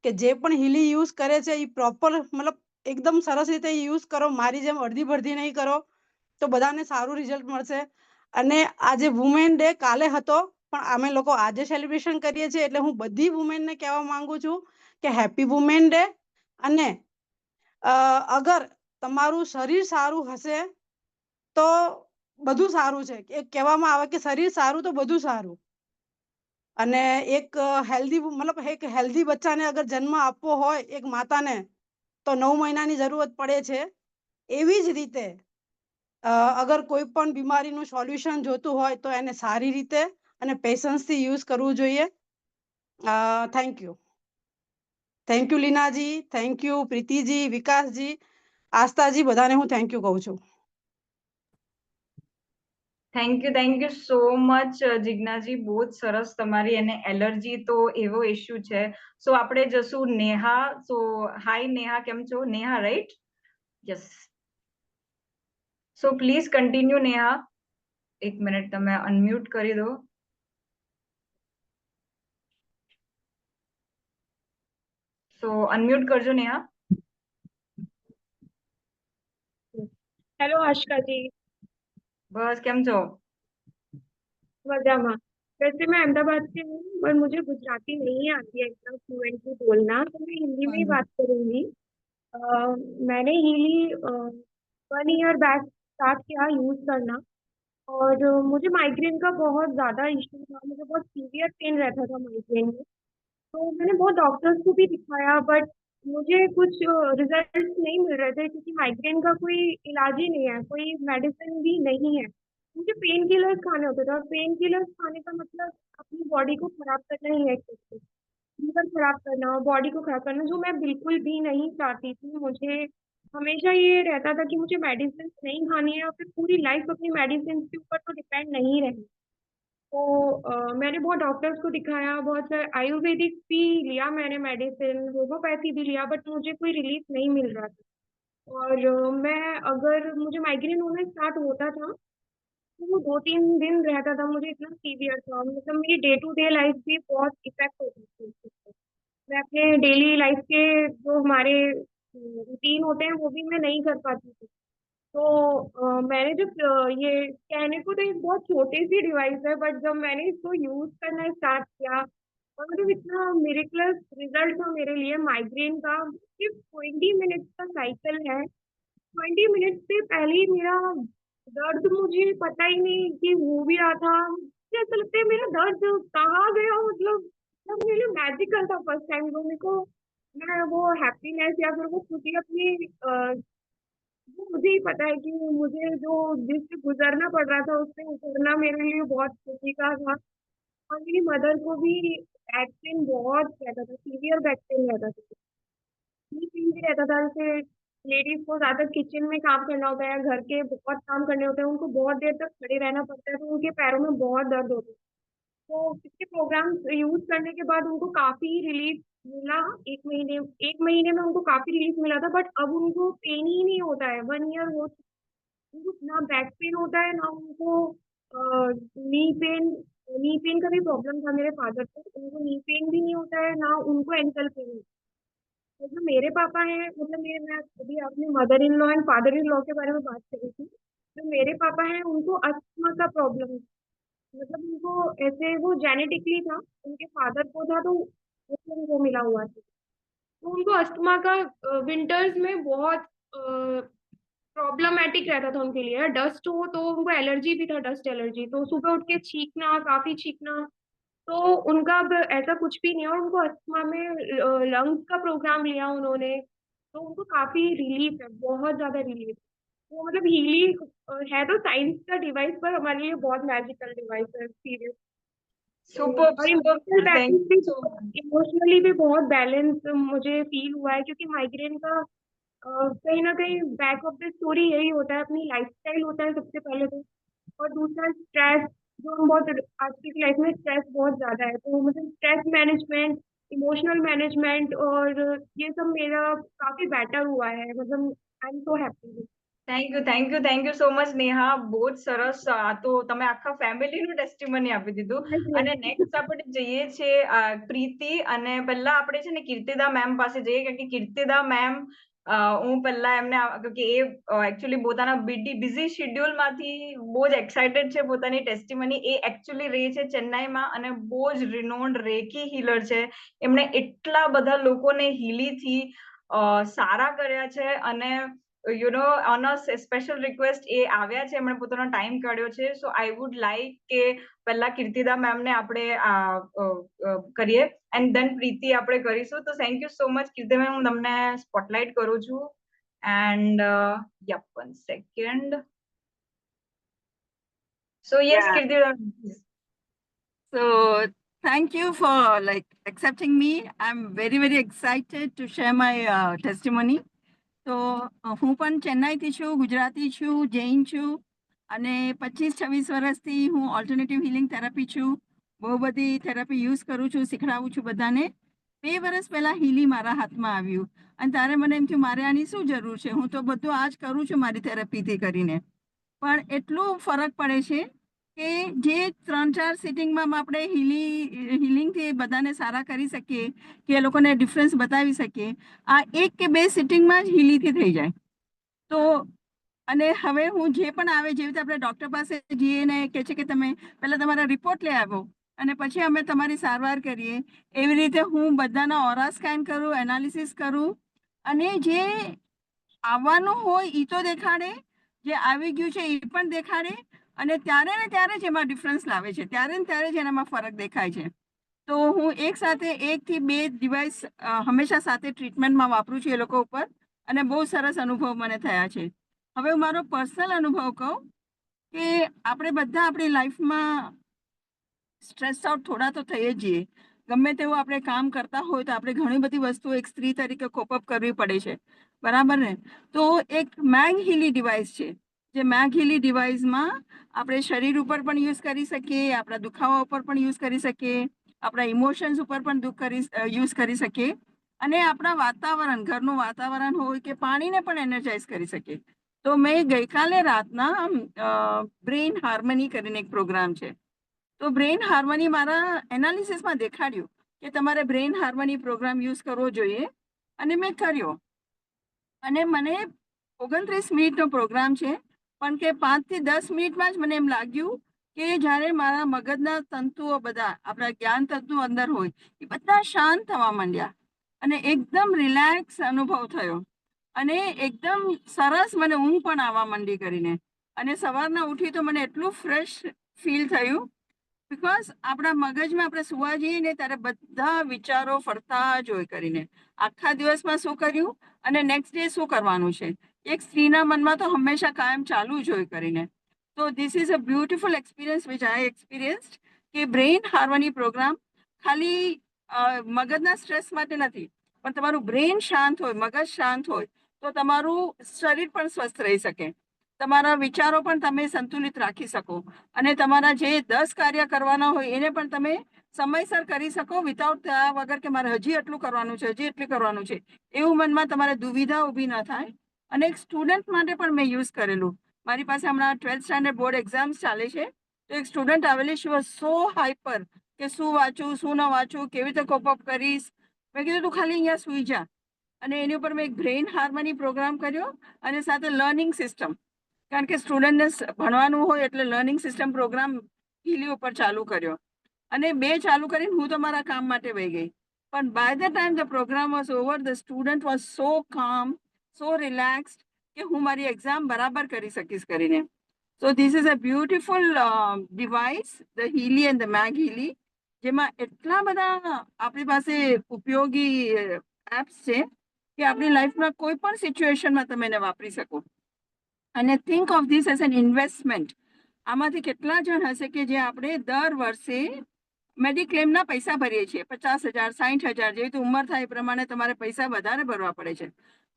કે જે પણ હીલી યુઝ કરે છે એ પ્રોપર, મતલબ એકદમ સરસ રીતે યુઝ કરો, મારી જેમ અડધી ભરધી નહીં કરો, તો બધાને સારું રિઝલ્ટ મળશે. અને આજે વુમેન ડે કાલે હતો, પણ અમે લોકો આજે સેલિબ્રેશન કરીએ છીએ, એટલે હું બધી વુમેનને કહેવા માંગુ છું કે હેપી વુમેન ડે. અને અગર તમારું શરીર સારું હશે તો બધું સારું છે. એ કહેવામાં આવે કે શરીર સારું તો બધું સારું. અને એક હેલ્ધી બચ્ચાને અગર જન્મ આપવો હોય એક માતાને, તો 9 મહિનાની જરૂરત પડે છે. એવી જ રીતે અગર કોઈ પણ બીમારીનું સોલ્યુશન જોતું હોય તો એને સારી રીતે અને પેશન્સથી યુઝ કરવું જોઈએ. Thank you લીનાજી, thank you Preetiji, વિકાસજી, આસ્થાજી, બધાને હું થેન્ક યુ કહું છું. થેન્ક યુ સો મચ જિજ્ઞાજી, બહુ જ સરસ. તમારી એને એલર્જી તો એવો ઇશ્યુ છે. સો આપણે જશું નેહા. સો હાય નેહા, કેમ છો? Neha, right? Yes. So please continue Neha. 1 minute તમે અનમ્યુટ કરી દો. સો અનમ્યુટ કરજો નેહા. हेलो आशिका जी। બસ કેમ છો? मजामा। वैसे मैं अहमदाबाद से हूँ, पर मुझे गुजराती नहीं आती है इतना फ्लुएंटली बोलना, तो मैं हिंदी में ही बात करूंगी। अ, मैंने हिंदी 1 ईयर बैक स्टार्ट किया यूज करना। और मुझे माइग्रेन का बहुत ज्यादा इश्यू था, मुझे बहुत सीवियर पेन रहता था माइग्रेन में। तो मैंने बहुत डॉक्टर्स को भी दिखाया, बट मुझे कुछ रिजल्ट नहीं मिल रहे थे, क्योंकि माइग्रेन का कोई इलाज ही नहीं है, कोई मेडिसिन भी नहीं है। मुझे पेन किलर्स खाने होते थे, और पेन किलर्स खाने का मतलब अपनी बॉडी को खराब करना ही है, लीवर खराब करना, बॉडी को खराब करना, जो मैं बिल्कुल भी नहीं चाहती थी। मुझे हमेशा ये रहता था कि मुझे मेडिसिन नहीं खानी है, और फिर पूरी लाइफ अपनी मेडिसिन के ऊपर तो डिपेंड नहीं रहना। तो मैंने बहुत डॉक्टर्स को दिखाया, बहुत सारे आयुर्वेदिक भी लिया मैंने मेडिसिन, होम्योपैथी भी लिया, बट मुझे कोई रिलीफ नहीं मिल रहा था। और मैं अगर मुझे माइग्रेन होना स्टार्ट होता था तो वो 2-3 दिन रहता था, मुझे इतना सीवियर था, मतलब मेरी डे टू डे लाइफ भी बहुत इफेक्ट होती थी उससे। मैं अपने डेली लाइफ के जो हमारे रूटीन होते हैं वो भी मैं नहीं कर पाती थी। तो मैंने जब ये कहने को तो एक बहुत छोटी सी डिवाइस है, बट जब मैंने इसको यूज करना स्टार्ट किया, और मतलब इतना मिरेकलस रिजल्ट था मेरे लिए माइग्रेन का। सिर्फ 20 मिनट्स का साइकिल है, 20 मिनट से पहले ही मेरा दर्द, मुझे पता ही नहीं कि हो भी रहा था, मुझे ऐसा लगता है मेरा दर्द कहाँ गया, मतलब मेरे लिए मैजिकल था फर्स्ट टाइम। जो मेरे को, मैं वो हैप्पीनेस या फिर वो खुशी अपनी वो मुझे ही पता है कि मुझे जो जिससे गुजरना पड़ रहा था उससे उतरना मेरे लिए बहुत खुशी का था। और मेरी मदर को भी बैक पेन बहुत रहता था, सीवियर बैक पेन रहता था, पेन भी रहता था। जैसे लेडीज को ज्यादा किचन में काम करना होता है, घर के बहुत काम करने होते हैं, उनको बहुत देर तक खड़े रहना पड़ता है, तो उनके पैरों में बहुत दर्द होता है। तो इसके प्रोग्राम यूज करने के बाद उनको काफी रिलीफ मिला। 1 महीने में उनको काफी रिलीफ मिला था, बट अब उनको पेन ही नहीं होता है। 1 ईयर हो, उनको ना बैक पेन होता है, ना उनको नी पेन का भी प्रॉब्लम था मेरे फादर को, उनको नी पेन भी नहीं होता है, ना उनको एंकल पेन। तो जो मेरे पापा हैं, मतलब मेरे, मैं अभी अपने mother in law and father in law के बारे में बात कर रही थी। जो मेरे पापा हैं उनको अस्थमा का प्रॉब्लम, मतलब उनको ऐसे वो जेनेटिकली था, उनके फादर को था तो वो उनको मिला हुआ था। तो उनको अस्थमा का विंटर्स में बहुत प्रॉब्लमेटिक रहता था उनके लिए। डस्ट हो तो उनको एलर्जी भी था, डस्ट एलर्जी, तो सुबह उठ के छींकना, काफी छींकना। तो उनका अब ऐसा कुछ भी नहीं है, और उनको अस्थमा में लंग्स का प्रोग्राम लिया उन्होंने, तो उनको काफी रिलीफ है, बहुत ज्यादा रिलीफ। वो मतलब हीली है तो साइंस का डिवाइस, पर हमारे लिए बहुत मैजिकल डिवाइस है, सीरियस। सुपर और super, thank you so much. Emotionally भी बहुत बैलेंस मुझे फील हुआ है, क्योंकि माइग्रेन का कहीं ना कहीं बैक ऑफ द स्टोरी यही होता है, अपनी लाइफस्टाइल होता है सबसे पहले तो, और दूसरा स्ट्रेस, जो हम बहुत आज की लाइफ में स्ट्रेस बहुत ज्यादा है, तो मतलब स्ट्रेस मैनेजमेंट, इमोशनल मैनेजमेंट, और ये सब मेरा काफी बेटर हुआ है, मतलब I am so happy. Thank you so much Neha, બહુ જ સરસ. તો તમે આખા ફેમિલીનું ટેસ્ટિમની આપી દીધું. અને નેક્સ્ટ આપણે જઈએ છે પ્રીતિ, અને પહેલા આપણે છે ને કીર્તિદા મેમ પાસે જઈએ, કારણ કે કીર્તિદા મેમ હું પહેલા એમને કે એ એકચ્યુઅલી પોતાના બિઝી શેડ્યુલ માંથી બહુ જ એક્સાઇટેડ છે પોતાની ટેસ્ટિમની. એ એકચ્યુઅલી રહે છે ચેન્નાઈમાં અને બહુ જ રિનોન્ડ રેકી હીલર છે. એમણે એટલા બધા લોકોને હીલીથી સારા કર્યા છે, અને ઓન અ સ્પેશિયલ રિક્વેસ્ટ એ આવ્યા છે, એમણે પોતાનો ટાઈમ કાઢ્યો છે. સો આઈ વુડ લાઈક કે પહેલા કીર્તિદા મેમને આપણે કરીએ, એન્ડ ધેન પ્રીતિ આપણે કરીશું. તો thank you so much Kirtida ma'am, હું તમને સ્પોટલાઇટ કરું છું. And yup, 1 second. So yes Yeah. Kirtida, So thank you for accepting me. I'm very excited to share my testimony. તો હું પણ ચેન્નાઈથી છું, ગુજરાતી છું, જૈન છું, અને 25-26 વર્ષથી હું ઓલ્ટરનેટિવ હિલિંગ થેરાપી છું. બહુ બધી થેરાપી યુઝ કરું છું, શીખડાવું છું બધાને. 2 વર્ષ પહેલા હીલી મારા હાથમાં આવ્યું, અને ત્યારે મને એમ થયું મારે આની શું જરૂર છે, હું તો બધું આ જ કરું છું મારી થેરાપીથી કરીને. પણ એટલું ફરક પડે છે કે જે 3-4 સિટિંગમાં આપણે હિલિંગથી બધાને સારા કરી શકીએ, કે એ લોકોને ડિફરન્સ બતાવી શકીએ, આ 1 કે 2 સિટિંગમાં જ હિલીથી થઈ જાય. તો અને હવે હું જે પણ આવે, જેવી રીતે આપણે ડૉક્ટર પાસે જઈએ ને કહે છે કે તમે પહેલાં તમારા રિપોર્ટ લઈ આવો અને પછી અમે તમારી સારવાર કરીએ, એવી રીતે હું બધાના ઓરા સ્કેન કરું, એનાલિસિસ કરું, અને જે આવવાનું હોય એ તો દેખાડે, જે આવી ગયું છે એ પણ દેખાડે, અને ત્યારે ને ત્યારે જ એમાં ડિફરન્સ લાવે છે, ત્યારે ને ત્યારે જ એનામાં ફરક દેખાય છે. તો હું એક સાથે 1 થી 2 ડિવાઇસ હંમેશા સાથે ટ્રીટમેન્ટમાં વાપરું છું એ લોકો ઉપર, અને બહુ સરસ અનુભવ મને થયા છે. હવે હું મારો પર્સનલ અનુભવ કહું કે આપણે બધા આપણી લાઈફમાં સ્ટ્રેસ આઉટ થોડા તો થઈએ જ છીએ. ગમે તેવું આપણે કામ કરતા હોય તો આપણે ઘણી બધી વસ્તુઓ એક સ્ત્રી તરીકે કોપઅપ કરવી પડે છે, બરાબર ને? તો એક મેગ હીલી ડિવાઇસ છે, જે મેગ હીલી ડિવાઇસમાં આપણે શરીર ઉપર પણ યુઝ કરી શકીએ, આપણા દુખાવા ઉપર પણ યુઝ કરી શકીએ, આપણા ઇમોશન્સ ઉપર પણ યુઝ કરી શકીએ, અને આપણા વાતાવરણ, ઘરનું વાતાવરણ હોય કે પાણીને પણ એનર્જાઇઝ કરી શકીએ. તો મેં ગઈકાલે રાતના બ્રેઇન હાર્મની કરીને એક પ્રોગ્રામ છે, તો બ્રેઇન હાર્મની મારા એનાલિસિસમાં દેખાડ્યું કે તમારે બ્રેઇન હાર્મની પ્રોગ્રામ યુઝ કરવો જોઈએ, અને મેં કર્યો. અને મને 29 મિનિટનો પ્રોગ્રામ છે, પણ કે 5 થી 10 મિનિટમાં જ મને એમ લાગ્યું કે જ્યારે મારા મગજના તંતુઓ બધા, આપણા જ્ઞાન તંતુ અંદર હોય, એ બધા શાંત થવા માંડ્યા, અને એકદમ રિલેક્સ અનુભવ થયો, અને એકદમ સરસ મને ઊંઘ પણ આવવા માંડી કરીને. અને સવારના ઉઠી તો મને એટલું ફ્રેશ ફીલ થયું, બિકોઝ આપણા મગજમાં આપણે સુવા જઈએ ને ત્યારે બધા વિચારો ફરતા જ હોય કરીને, આખા દિવસમાં શું કર્યું અને નેક્સ્ટ ડે શું કરવાનું છે, એક સ્ત્રીના મનમાં તો હંમેશા કાયમ ચાલુ જ હોય કરીને. તો this is a beautiful experience which I experienced, કે બ્રેઇન હાર્મની પ્રોગ્રામ ખાલી મગજના સ્ટ્રેસ માટે નથી, પણ તમારું બ્રેઇન શાંત હોય, મગજ શાંત હોય, તો તમારું શરીર પણ સ્વસ્થ રહી શકે, તમારા વિચારો પણ તમે સંતુલિત રાખી શકો, અને તમારા જે 10 કાર્ય કરવાના હોય એને પણ તમે સમયસર કરી શકો, વિધાઉટ થયા વગર કે મારે હજી એટલું કરવાનું છે, હજી એટલું કરવાનું છે, એવું મનમાં તમારે દુવિધા ઊભી ન થાય. અને એક સ્ટુડન્ટ માટે પણ મેં યુઝ કરેલું. મારી પાસે હમણાં 12th સ્ટાન્ડર્ડ બોર્ડ એક્ઝામ્સ ચાલે છે, તો એક સ્ટુડન્ટ આવેલી, શી વોઝ સો હાઈપર કે શું વાંચું, શું ન વાંચું, કેવી રીતે કોપઅપ કરીશ. મેં કીધું તું ખાલી અહીંયા સૂઈ જા, અને એની ઉપર મેં એક બ્રેઇન હાર્મની પ્રોગ્રામ કર્યો, અને સાથે લર્નિંગ સિસ્ટમ, કારણ કે સ્ટુડન્ટને ભણવાનું હોય એટલે લર્નિંગ સિસ્ટમ પ્રોગ્રામ હીલી ઉપર ચાલુ કર્યો અને 2 ચાલુ કરીને હું તો મારા કામ માટે વહી ગઈ. પણ by the time the programme was over, the student was so calm, so relaxed કે હું મારી એક્ઝામ બરાબર કરી શકીશ કરીને. So this is a beautiful device, the hilly and the Meg hilly, જેમાં એટલા બધા આપણી પાસે ઉપયોગી એપ્સ છે કે આપણી લાઈફમાં કોઈ પણ સિચ્યુએશનમાં તમે એને વાપરી શકો. અને think of this as an investment. આમાંથી કેટલા જણ હશે કે જે આપણે દર વર્ષે મેડિક્લેમના પૈસા ભરીએ છીએ, 50,000, 60,000, જેવી તો ઉંમર થાય એ પ્રમાણે તમારે પૈસા વધારે ભરવા પડે છે.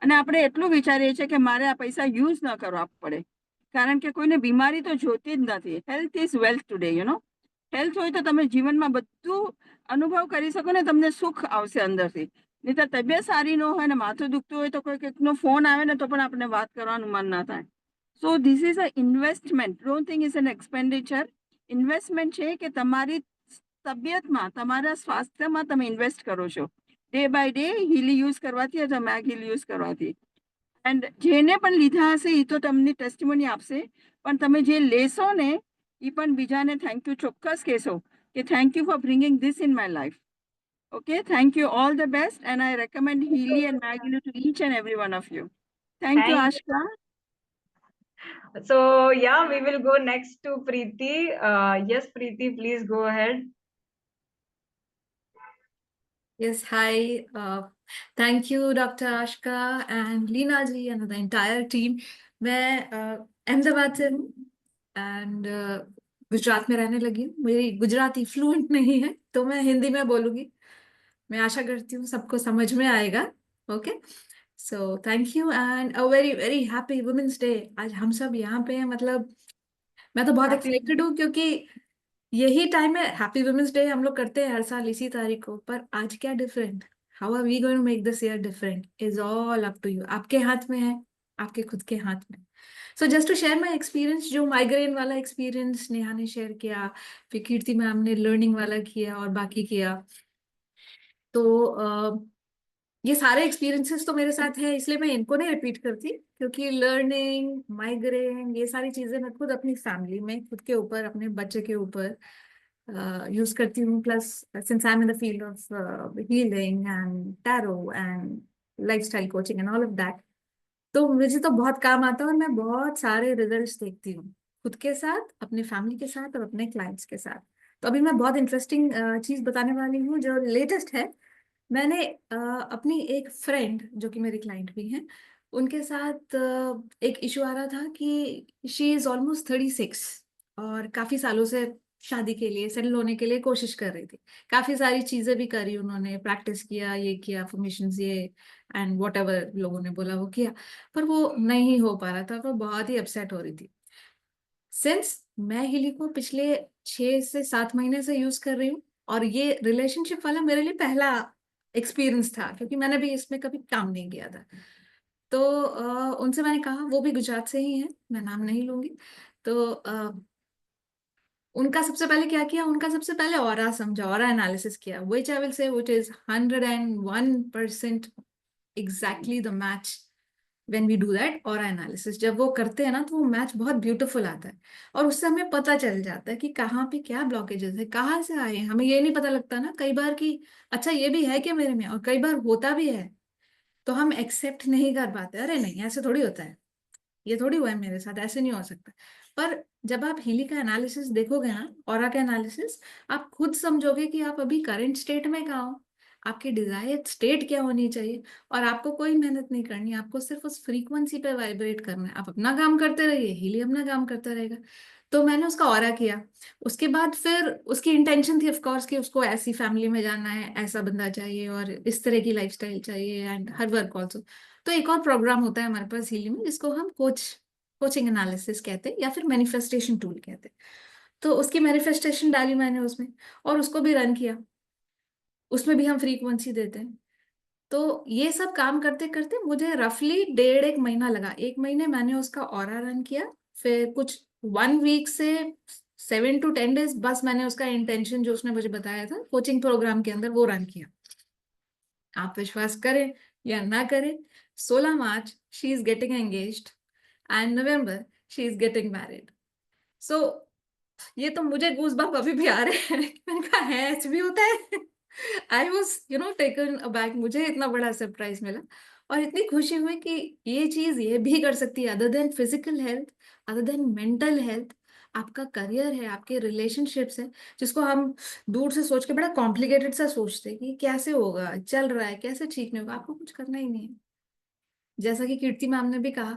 અને આપણે એટલું વિચારીએ છીએ કે મારે આ પૈસા યુઝ ન કરવા પડે, કારણ કે કોઈને બીમારી તો જોતી જ નથી. Health is wealth today, you know. Health હોય તો તમે જીવનમાં બધું અનુભવ કરી શકો ને, તમને સુખ આવશે અંદરથી. નહીં તો તબિયત સારી ન હોય ને માથું દુખતું હોય તો કોઈકનો ફોન આવે ને તો પણ આપણે વાત કરવાનું મન ના થાય. So this is a investment. Don't think is an expenditure. Investment છે કે તમારી તબિયતમાં, તમારા સ્વાસ્થ્યમાં તમે ઇન્વેસ્ટ કરો છો day by day Healy use કરવાથી અથવા મેગ હીલી યુઝ કરવાથી. એન્ડ જેને પણ લીધા હશે એ તો તમને ટેસ્ટિમોની આપશે, પણ તમે જે લેશો ને એ પણ બીજાને થેન્ક યુ ચોક્કસ કહેશો કે thank you for bringing this in my life. Okay, thank you. All the best. And I recommend Healy and Maggie to each and every one of you. Thank you, Thank Ashka. So yeah, we will go next to Preeti. Yes, Preeti, please go ahead. Yes, hi. Thank you, Dr. Ashka and Leena ji and the entire team. मैं अहमदाबाद से हूँ एंड गुजरात में रहने लगी हूँ. मेरी गुजराती फ्लुएंट नहीं है तो मैं हिंदी में बोलूँगी. मैं आशा करती हूँ सबको समझ में आएगा. Okay, so thank you and a very very happy Women's Day. आज हम सब यहाँ पे हैं, मतलब मैं तो बहुत Happy एक्साइटेड हूँ क्योंकि यही टाइम है. हैप्पी वुमेन्स डे हम लोग करते हैं हर साल इसी तारीख को, पर आज क्या different, how are we going to make this year different is all up to you. आपके हाथ में है, आपके खुद के हाथ में. So just to share my experience, जो माइग्रेन वाला एक्सपीरियंस नेहा ने शेयर किया, फिर कीर्ति मैम ने लर्निंग वाला किया और बाकी किया, तो ये सारे एक्सपीरियंसेस तो मेरे साथ है, इसलिए मैं इनको नहीं रिपीट करती क्योंकि लर्निंग, माइग्रेन, ये सारी चीजें मैं खुद अपनी फैमिली में, खुद के ऊपर, अपने बच्चे के ऊपर यूज करती हूँ. Plus since I am in the field of healing and tarot and lifestyle coaching and all of that, तो मुझे तो बहुत काम आता है और मैं बहुत सारे रिजल्ट्स देखती हूँ खुद के साथ, अपने फैमिली के साथ और अपने क्लाइंट्स के साथ. तो अभी मैं बहुत इंटरेस्टिंग चीज बताने वाली हूँ जो लेटेस्ट है. मैंने अपनी एक फ्रेंड जो कि मेरी क्लाइंट भी हैं, उनके साथ एक इशू आ रहा था कि शी इज ऑलमोस्ट 36 और काफी सालों से शादी के लिए, सेटल होने के लिए कोशिश कर रही थी. काफी सारी चीजें भी करी उन्होंने, प्रैक्टिस किया, ये किया, अफर्मेशंस ये एंड वॉट एवर लोगों ने बोला वो किया, पर वो नहीं हो पा रहा था. वो बहुत ही अपसेट हो रही थी. सिंस मैं हीली को पिछले 6 से 7 महीने से यूज कर रही हूँ और ये रिलेशनशिप वाला मेरे लिए पहला एक्सपीरियंस था क्योंकि मैंने भी इसमें कभी काम नहीं किया था. तो उनसे मैंने कहा, वो भी गुजरात से ही है, मैं नाम नहीं लूंगी. तो उनका सबसे पहले क्या किया, उनका सबसे पहले ऑरा समझा, ऑरा एनालिसिस किया, which I will say which is 101% exactly the match. When we do that aura analysis, जब वो करते हैं ना तो वो मैच बहुत ब्यूटीफुल आता है और उससे हमें पता चल जाता है कि कहाँ पे क्या ब्लॉकेजेस है, कहाँ से आए हैं. हमें ये नहीं पता लगता ना कई बार कि अच्छा ये भी है क्या मेरे में, और कई बार होता भी है तो हम एक्सेप्ट नहीं कर पाते. अरे नहीं, ऐसे थोड़ी होता है, ये थोड़ी हुआ है मेरे साथ, ऐसे नहीं हो सकता. पर जब आप हीली का एनालिसिस देखोगे ना, ऑरा का एनालिसिस, आप खुद समझोगे कि आप अभी करंट स्टेट में कहाँ हो, आपकी डिजायर्ड स्टेट क्या होनी चाहिए, और आपको कोई मेहनत नहीं करनी, आपको सिर्फ उस फ्रीक्वेंसी पे वाइब्रेट करना है. आप अपना काम करते रहिए, हीली अपना काम करता रहेगा. तो मैंने उसका ऑरा किया. उसके बाद फिर उसकी इंटेंशन थी ऑफ कोर्स कि उसको ऐसी फैमिली में जाना है, ऐसा बंदा चाहिए और इस तरह की लाइफस्टाइल चाहिए एंड हर वर्क ऑल्सो. तो एक और प्रोग्राम होता है हमारे पास हीली में जिसको हम कोचिंग एनालिसिस कहते हैं या फिर मैनिफेस्टेशन टूल कहते हैं. तो उसकी मैनिफेस्टेशन डाली मैंने उसमें और उसको भी रन किया. उसमें भी हम फ्रीक्वेंसी देते हैं. तो ये सब काम करते करते मुझे रफली 1.5 महीना लगा. 1 महीने मैंने उसका ऑरा रन किया, फिर कुछ 1 वीक से 7 to 10 days बस मैंने उसका इंटेंशन जो उसने मुझे बताया था कोचिंग प्रोग्राम के अंदर वो रन किया. आप विश्वास करें या ना करें, 16 March she is getting engaged and November she is getting married. So ये तो मुझे गूज़बम्प अभी भी आ रहे हैं. मैंने कहा है ऐसे भी होता है. I was taken aback. मुझे इतना बड़ा सरप्राइज मिला और इतनी खुशी हुई कि ये चीज ये भी कर सकती है. Other than physical health, other than mental health, आपका करियर है, आपके रिलेशनशिप्स है, जिसको हम दूर से सोच के बड़ा कॉम्प्लिकेटेड सा सोचते हैं कि कैसे होगा, चल रहा है, कैसे ठीक नहीं होगा. आपको कुछ करना ही नहीं है. जैसा कि कीर्ति मैम ने भी कहा,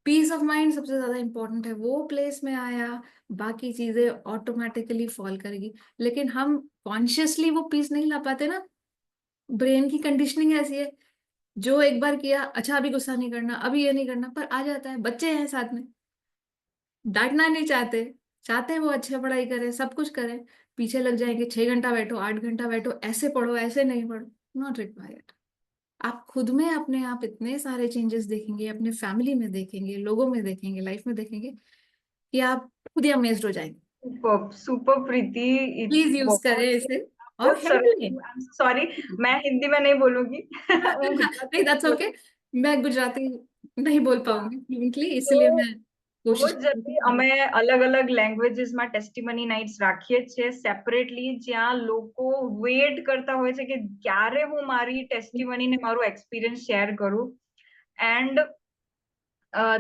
पीस ऑफ माइंड सबसे ज्यादा इंपॉर्टेंट है. वो प्लेस में आया, बाकी चीजें ऑटोमेटिकली फॉल करेगी. लेकिन हम कॉन्शियसली वो पीस नहीं ला पाते ना. ब्रेन की कंडीशनिंग ऐसी है, जो एक बार किया, अच्छा अभी गुस्सा नहीं करना, अभी ये नहीं करना, पर आ जाता है. बच्चे हैं साथ में, डांटना नहीं चाहते, चाहते हैं वो अच्छे पढ़ाई करें, सब कुछ करें, पीछे लग जाएंगे. 6 घंटा बैठो, 8 घंटा बैठो, ऐसे पढ़ो, ऐसे नहीं पढ़ो. Not required. आप खुद में अपने आप इतने सारे चेंजेस देखेंगे, अपने फैमिली में देखेंगे, लोगों में देखेंगे, लाइफ में देखेंगे, कि आप खुद ही अमेज्ड हो जाएंगे. Super super Preeti. Please use करें इसे और बहुत हेल्प सरल. लें. सॉरी, मैं हिंदी में नहीं बोलूंगी. मैं नहीं, गुजराती दैट्स में ओके. मैं गुजराती नहीं बोल पाऊंगी फ्लुएंटली, इसलिए तो मैं कोशिश बहुत જલ્દી અમે અલગ અલગ લેંગ્વેજીસમાં ટેસ્ટિમની નાઇટ્સ રાખીએ છીએ સેપરેટલી, જ્યાં લોકો વેઇટ કરતા હોય છે કે ક્યારે હું મારી ટેસ્ટિમની ને મારું એક્સપિરિયન્સ શેર કરું. એન્ડ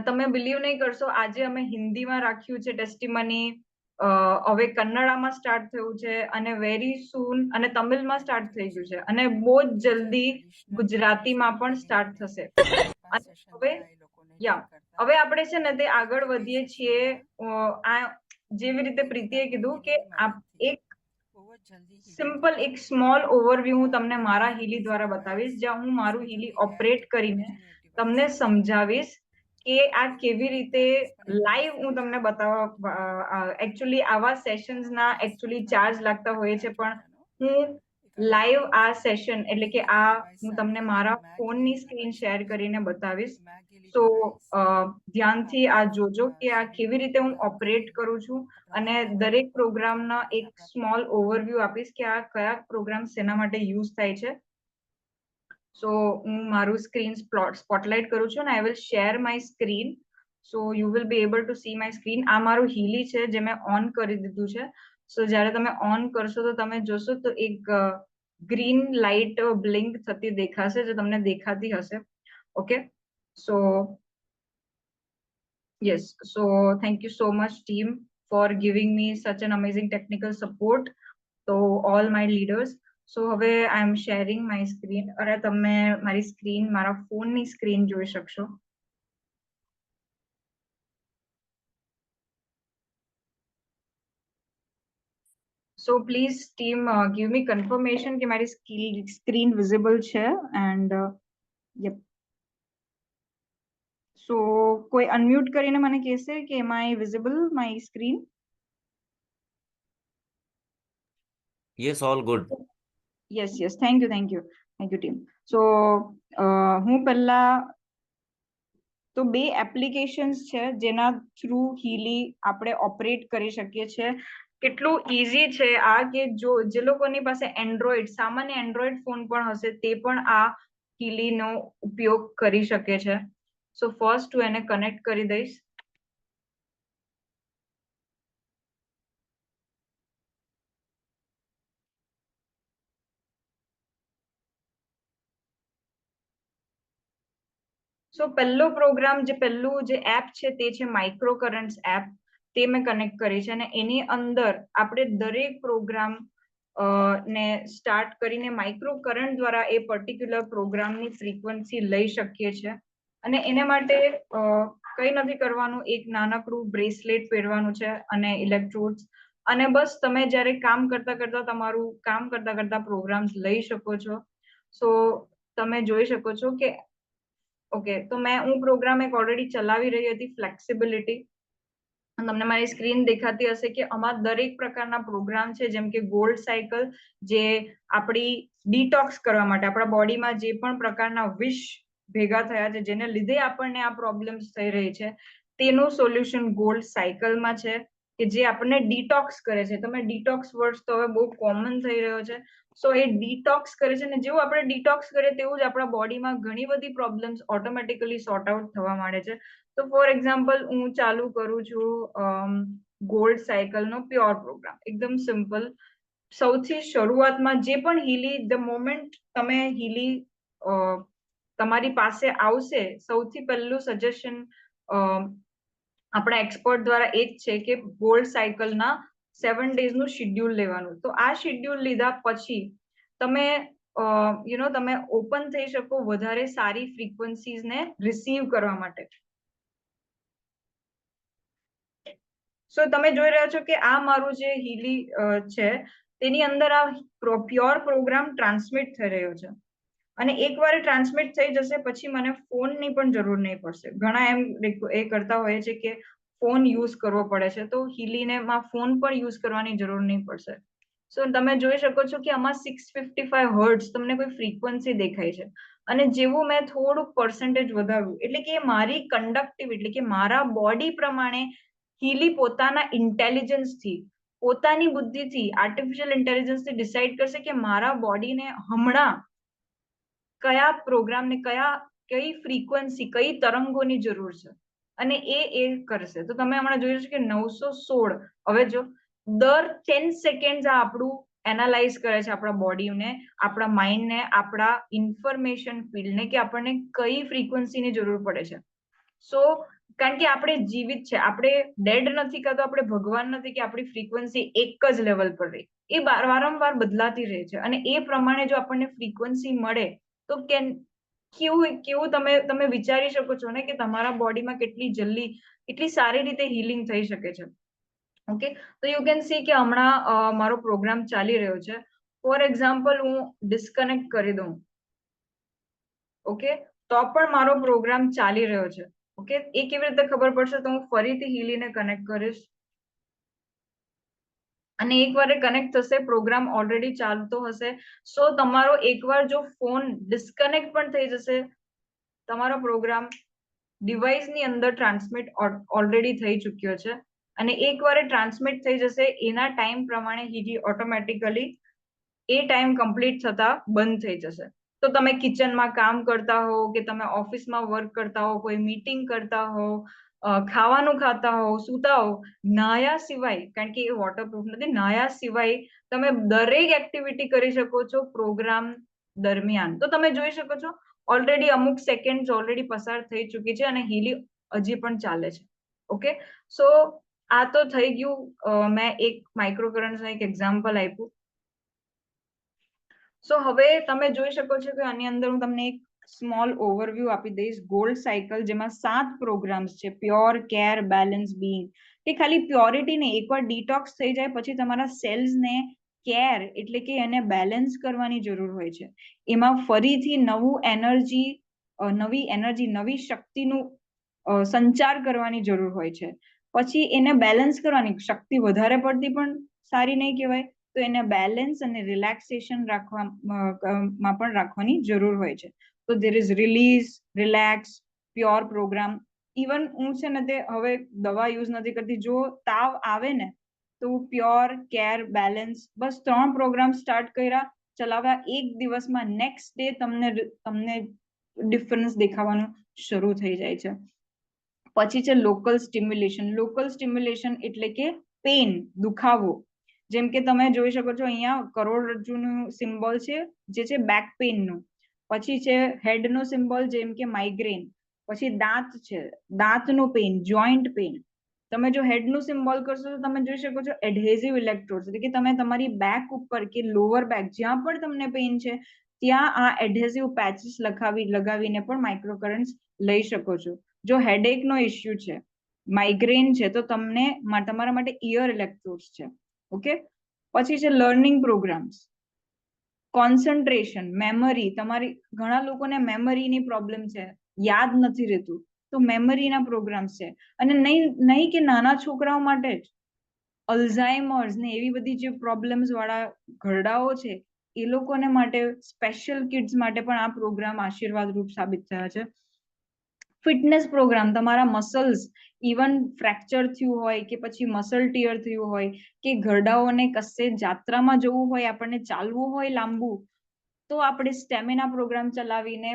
તમે બિલીવ નહીં કરશો, આજે અમે હિન્દીમાં રાખ્યું છે ટેસ્ટિમની, હવે કન્નડામાં સ્ટાર્ટ થયું છે, અને વેરી સૂન અને તમિલમાં સ્ટાર્ટ થઈ ગયું છે, અને બહુ જ જલ્દી ગુજરાતીમાં પણ સ્ટાર્ટ થશે. અને હવે હવે આપણે છે ને તે આગળ વધીએ છીએ. આ જેવી રીતે પ્રીતિએ કીધું કે એક સિમ્પલ એક સ્મોલ ઓવરવ્યુ હું તમને મારા હીલી દ્વારા બતાવીશ, જ્યાં હું મારું હીલી ઓપરેટ કરીને તમને સમજાવીશ કે આ કેવી રીતે લાઈવ હું તમને બતાવવા. એકચ્યુઅલી આવા સેશન્સના એકચ્યુઅલી ચાર્જ લાગતા હોય છે, પણ હું લાઈવ આ સેશન એટલે કે આ હું તમને મારા ફોનની સ્ક્રીન શેર કરીને બતાવીશ. તો ધ્યાનથી આ જોજો કે આ કેવી રીતે હું ઓપરેટ કરું છું, અને દરેક પ્રોગ્રામના એક સ્મોલ ઓવરવ્યુ આપીશ કે આ કયા પ્રોગ્રામ શેના માટે યુઝ થાય છે. સો હું મારું સ્ક્રીન સ્પોટલાઇટ કરું છું, અને I will share my screen. So you will be able to see my screen. આ મારું હીલી છે જે મેં ઓન કરી દીધું છે. સો જ્યારે તમે ઓન કરશો તો તમે જોશો તો એક ગ્રીન લાઇટ બ્લિંક થતી દેખાશે, જે તમને દેખાતી હશે. Okay, so yes, so thank you so much team for giving me such an amazing technical support, so all my leaders. So હવે I am sharing my screen. અરે તમે મારી સ્ક્રીન, મારા ફોનની સ્ક્રીન જોઈ શકશો. So please team give me confirmation કે મારી સ્ક્રીન વિઝિબલ છે. and yep. So કોઈ અનમ્યુટ કરીને મને કહેશે કે am I visible my screen? Yes, all good. Yes, yes, thank you team. So હું પહેલા તો બે એપ્લિકેશન્સ છે જેના થ્રુ હીલી આપણે ઓપરેટ કરી શકીએ છીએ. કેટલું ઈઝી છે આ, કે જે લોકોની પાસે એન્ડ્રોઈડ, સામાન્ય એન્ડ્રોઈડ ફોન પણ હશે, તે પણ આ હીલીનો ઉપયોગ કરી શકે છે. સો ફર્સ્ટ હું એને કનેક્ટ કરી દઈશ. સો પહેલો પ્રોગ્રામ, પહેલું જે એપ છે તે છે માઇક્રો કરન્ટ્સ એપ. તે મેં કનેક્ટ કરી છે, અને એની અંદર આપણે દરેક પ્રોગ્રામ ને સ્ટાર્ટ કરીને માઇક્રો કરંટ દ્વારા એ પર્ટિક્યુલર પ્રોગ્રામની ફ્રીક્વન્સી લઈ શકીએ છીએ. અને એને માટે કંઈ નથી કરવાનું, એક નાનકડું બ્રેસલેટ પહેરવાનું છે અને ઇલેક્ટ્રોડ્સ, અને બસ તમે જ્યારે કામ કરતા તમારું કામ કરતા પ્રોગ્રામ્સ લઈ શકો છો. સો તમે જોઈ શકો છો કે ઓકે, તો હું પ્રોગ્રામ એક ઓલરેડી ચલાવી રહી હતી, ફ્લેક્સિબિલિટી. તમને મારી સ્ક્રીન દેખાતી હશે કે આમાં દરેક પ્રકારના પ્રોગ્રામ છે, જેમ કે ગોલ્ડ સાયકલ, જે આપણી ડિટોક્સ કરવા માટે, આપણા બોડીમાં જે પણ પ્રકારના વિષ ભેગા થયા છે જેને લીધે આપણને આ પ્રોબ્લેમ્સ થઈ રહી છે, તેનું સોલ્યુશન ગોલ્ડ સાયકલમાં છે, કે જે આપણને ડિટોક્સ કરે છે. તમે ડિટોક્સ વર્ડ તો હવે બહુ કોમન થઈ રહ્યો છે, સો એ ડિટોક્સ કરે છે, અને જેવું આપણે ડિટોક્સ કરીએ તેવું જ આપણા બોડીમાં ઘણી બધી પ્રોબ્લેમ્સ ઓટોમેટિકલી સોર્ટ આઉટ થવા માંડે છે. તો ફોર એક્ઝામ્પલ હું ચાલુ કરું છું ગોલ્ડ સાયકલનો પ્યોર પ્રોગ્રામ, એકદમ સિમ્પલ. સૌથી શરૂઆતમાં જે પણ હીલી, ધ મોમેન્ટ તમે હીલી તમારી પાસે આવશે, સૌથી પહેલું સજેશન આપણા એક્સપર્ટ દ્વારા એ જ છે કે ગોલ્ડ સાયકલના 7 ડેઝનું શેડ્યુલ લેવાનું. તો આ શેડ્યુલ લીધા પછી તમે તમે ઓપન થઈ શકો વધારે સારી ફ્રીક્વન્સીઝને રિસીવ કરવા માટે. સો તમે જોઈ રહ્યા છો કે આ મારું જે હીલી છે તેની અંદર આ પ્યોર પ્રોગ્રામ ટ્રાન્સમિટ થઈ રહ્યો છે, અને એકવાર ટ્રાન્સમિટ થઈ જશે પછી મને ફોનની પણ જરૂર નહીં પડશે. ઘણા એમ એ કરતા હોય છે કે ફોન યુઝ કરવો પડે છે, તો હીલીને ફોન પણ યુઝ કરવાની જરૂર નહીં પડશે. સો તમે જોઈ શકો છો કે આમાં 655 હર્ટ્ઝ તમને કોઈ ફ્રીક્વન્સી દેખાય છે, અને જેવું મેં થોડુંક પર્સન્ટેજ વધાર્યું, એટલે કે મારી કંડક્ટિવ, એટલે કે મારા બોડી પ્રમાણે હીલી પોતાના ઇન્ટેલિજન્સથી, પોતાની બુદ્ધિથી, આર્ટિફિશિયલ ઇન્ટેલિજન્સથી ડિસાઇડ કરશે કે મારા બોડીને હમણાં કયા પ્રોગ્રામને, કઈ ફ્રીક્વન્સી, કઈ તરંગોની જરૂર છે, અને એ કરશે. તો તમે હમણાં જોયું છે કે 916, હવે જો દર 10 સેકન્ડ આ આપણું એનાલાઇઝ કરે છે આપણા બોડીને, આપણા માઇન્ડને, આપણા ઇન્ફોર્મેશન ફિલ્ડને, કે આપણને કઈ ફ્રીક્વન્સીની જરૂર પડે છે. સો કારણ કે આપણે જીવિત છે, આપણે ડેડ નથી, કાં તો આપણે ભગવાન નથી કે આપણી ફ્રીક્વન્સી એક જ લેવલ પર રહે. એ વારંવાર બદલાતી રહે છે, અને એ પ્રમાણે જો આપણને ફ્રીક્વન્સી મળે તો કેવું તમે વિચારી શકો છો ને કે તમારા બોડીમાં કેટલી જલ્દી, કેટલી સારી રીતે હીલિંગ થઈ શકે છે. ઓકે, તો યુ કેન સી કે હમણાં મારો પ્રોગ્રામ ચાલી રહ્યો છે. ફોર એક્ઝામ્પલ હું ડિસ્કનેક્ટ કરી દઉં, ઓકે, તો પણ મારો પ્રોગ્રામ ચાલી રહ્યો છે. ઓકે, એ કેવી રીતે ખબર પડશે? તો હું ફરીથી હીલીને કનેક્ટ કરીશ, અને એકવાર કનેક્ટ થશે, પ્રોગ્રામ ઓલરેડી ચાલતો હશે. સો તમારો એકવાર જો ફોન ડિસ્કનેક્ટ પણ થઈ જશે, તમારો પ્રોગ્રામ ડિવાઇસની અંદર ટ્રાન્સમિટ ઓલરેડી થઈ ચૂક્યો છે, અને એકવાર ટ્રાન્સમિટ થઈ જશે, એના ટાઈમ પ્રમાણે હીલી ઓટોમેટિકલી એ ટાઈમ કમ્પ્લીટ થતા બંધ થઈ જશે. તો તમે કિચનમાં કામ કરતા હો, કે તમે ઓફિસમાં વર્ક કરતા હો, કોઈ મીટિંગ કરતા હો, ખાવાનું ખાતા હો, સૂતા હો, નાયા સિવાય, કારણ કે એ વોટરપ્રૂફ નથી, નાયા સિવાય તમે દરેક એક્ટિવિટી કરી શકો છો પ્રોગ્રામ દરમિયાન. તો તમે જોઈ શકો છો ઓલરેડી અમુક સેકન્ડ ઓલરેડી પસાર થઈ ચૂકી છે, અને હીલી હજી પણ ચાલે છે. ઓકે, સો આ તો થઈ ગયું, મેં એક માઇક્રોકરન્ટનું એક એક્ઝામ્પલ આપ્યું. સો હવે તમે જોઈ શકો છો કે આની અંદર હું તમને એક સ્મોલ ઓવરવ્યુ આપી દઈશ. ગોલ્ડ સાયકલ, જેમાં 7 પ્રોગ્રામ્સ છે: પ્યોર, કેર, બેલેન્સ, બીંગ. કે ખાલી પ્યોરિટી નહીં, એકવાર ડિટોક્સ થઈ જાય પછી તમારા સેલ્સને કેર, એટલે કે એને બેલેન્સ કરવાની જરૂર હોય છે. એમાં ફરીથી નવી એનર્જી, નવી શક્તિનું સંચાર કરવાની જરૂર હોય છે. પછી એને બેલેન્સ કરવાની, શક્તિ વધારે પડતી પણ સારી નહીં કહેવાય, તો એને બેલેન્સ અને રિલેક્સેશન રાખવામાં પણ રાખવાની જરૂર હોય છે. તો there is release, relax, pure programme. Even હું છે ને તે હવે દવા યુઝ નથી કરતી. જો તાવ આવે ને તો પ્યોર, કેર, બેલેન્સ, બસ 3 પ્રોગ્રામ સ્ટાર્ટ કર્યા, ચલાવ્યા, એક દિવસમાં નેક્સ્ટ ડે તમને ડિફરન્સ દેખાવાનું શરૂ થઈ જાય છે. પછી છે લોકલ સ્ટિમ્યુલેશન. લોકલ સ્ટિમ્યુલેશન એટલે કે પેન, દુખાવો. જેમ કે તમે જોઈ શકો છો અહીંયા કરોડરજ્જુનું સિમ્બોલ છે, જે છે બેક પેઇનનું. પછી છે હેડનો સિમ્બોલ, જેમ કે માઇગ્રેન. પછી દાંત છે, દાંતનું પેઇન, જોઈન્ટ પેઇન. તમે જો હેડનું સિમ્બોલ કરશો તો તમે જોઈ શકો છો એડહેઝિવ ઇલેક્ટ્રોડ્સ, એટલે કે તમે તમારી બેક ઉપર કે લોઅર બેક જ્યાં પણ તમને પેઇન છે ત્યાં આ એડહેઝિવ પેચીસ લગાવીને પણ માઇક્રોકરન્ટ્સ લઈ શકો છો. જો હેડેકનો ઇશ્યુ છે, માઇગ્રેન છે, તો તમને તમારા માટે ઇયર ઇલેક્ટ્રોડ્સ છે. ઓકે, પછી છે લર્નિંગ પ્રોગ્રામ્સ, કોન્સન્ટ્રેશન, મેમરી. તમારી ઘણા લોકોને મેમરીની પ્રોબ્લેમ છે, યાદ નથી રહેતું, તો મેમરીના પ્રોગ્રામ્સ છે. અને નહીં કે નાના છોકરાઓ માટે જ, અલ્ઝાઇમર્સ ને એવી બધી જે પ્રોબ્લેમ્સ વાળા ઘરડાઓ છે એ લોકોને માટે, સ્પેશિયલ કિડ્સ માટે પણ આ પ્રોગ્રામ આશીર્વાદ રૂપ સાબિત થયા છે. ફિટનેસ પ્રોગ્રામ, તમારા મસલ્સ ઇવન ફ્રેક્ચર થયું હોય કે પછી મસલ ટીયર થયું હોય કે ઘરડાઓને કશે જાત્રામાં જવું હોય, આપણને ચાલવું હોય લાંબુ, તો આપણે સ્ટેમિના પ્રોગ્રામ ચલાવીને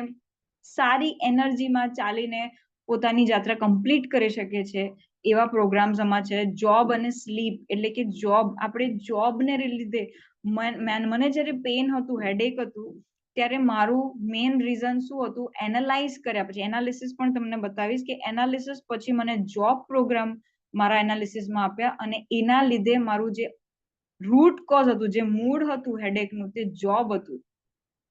સારી એનર્જીમાં ચાલીને પોતાની જાત્રા કમ્પ્લીટ કરી શકે છે. એવા પ્રોગ્રામ્સ આમાં છે. જોબ અને સ્લીપ, એટલે કે જોબ, આપણે જોબને લીધે મને જ્યારે પેઇન હતું, હેડેક હતું, ત્યારે મારું મેઇન રીઝન શું હતું, એનાલાઇઝ કર્યા પછી, એનાલિસિસ પણ તમને બતાવીશ કે એનાલિસિસ પછી મને જોબ પ્રોગ્રામ મારા એનાલિસિસમાં આપ્યા અને એના લીધે મારું જે રૂટ કોઝ હતું, જે મૂળ હતું હેડેકનું, તે જોબ હતું,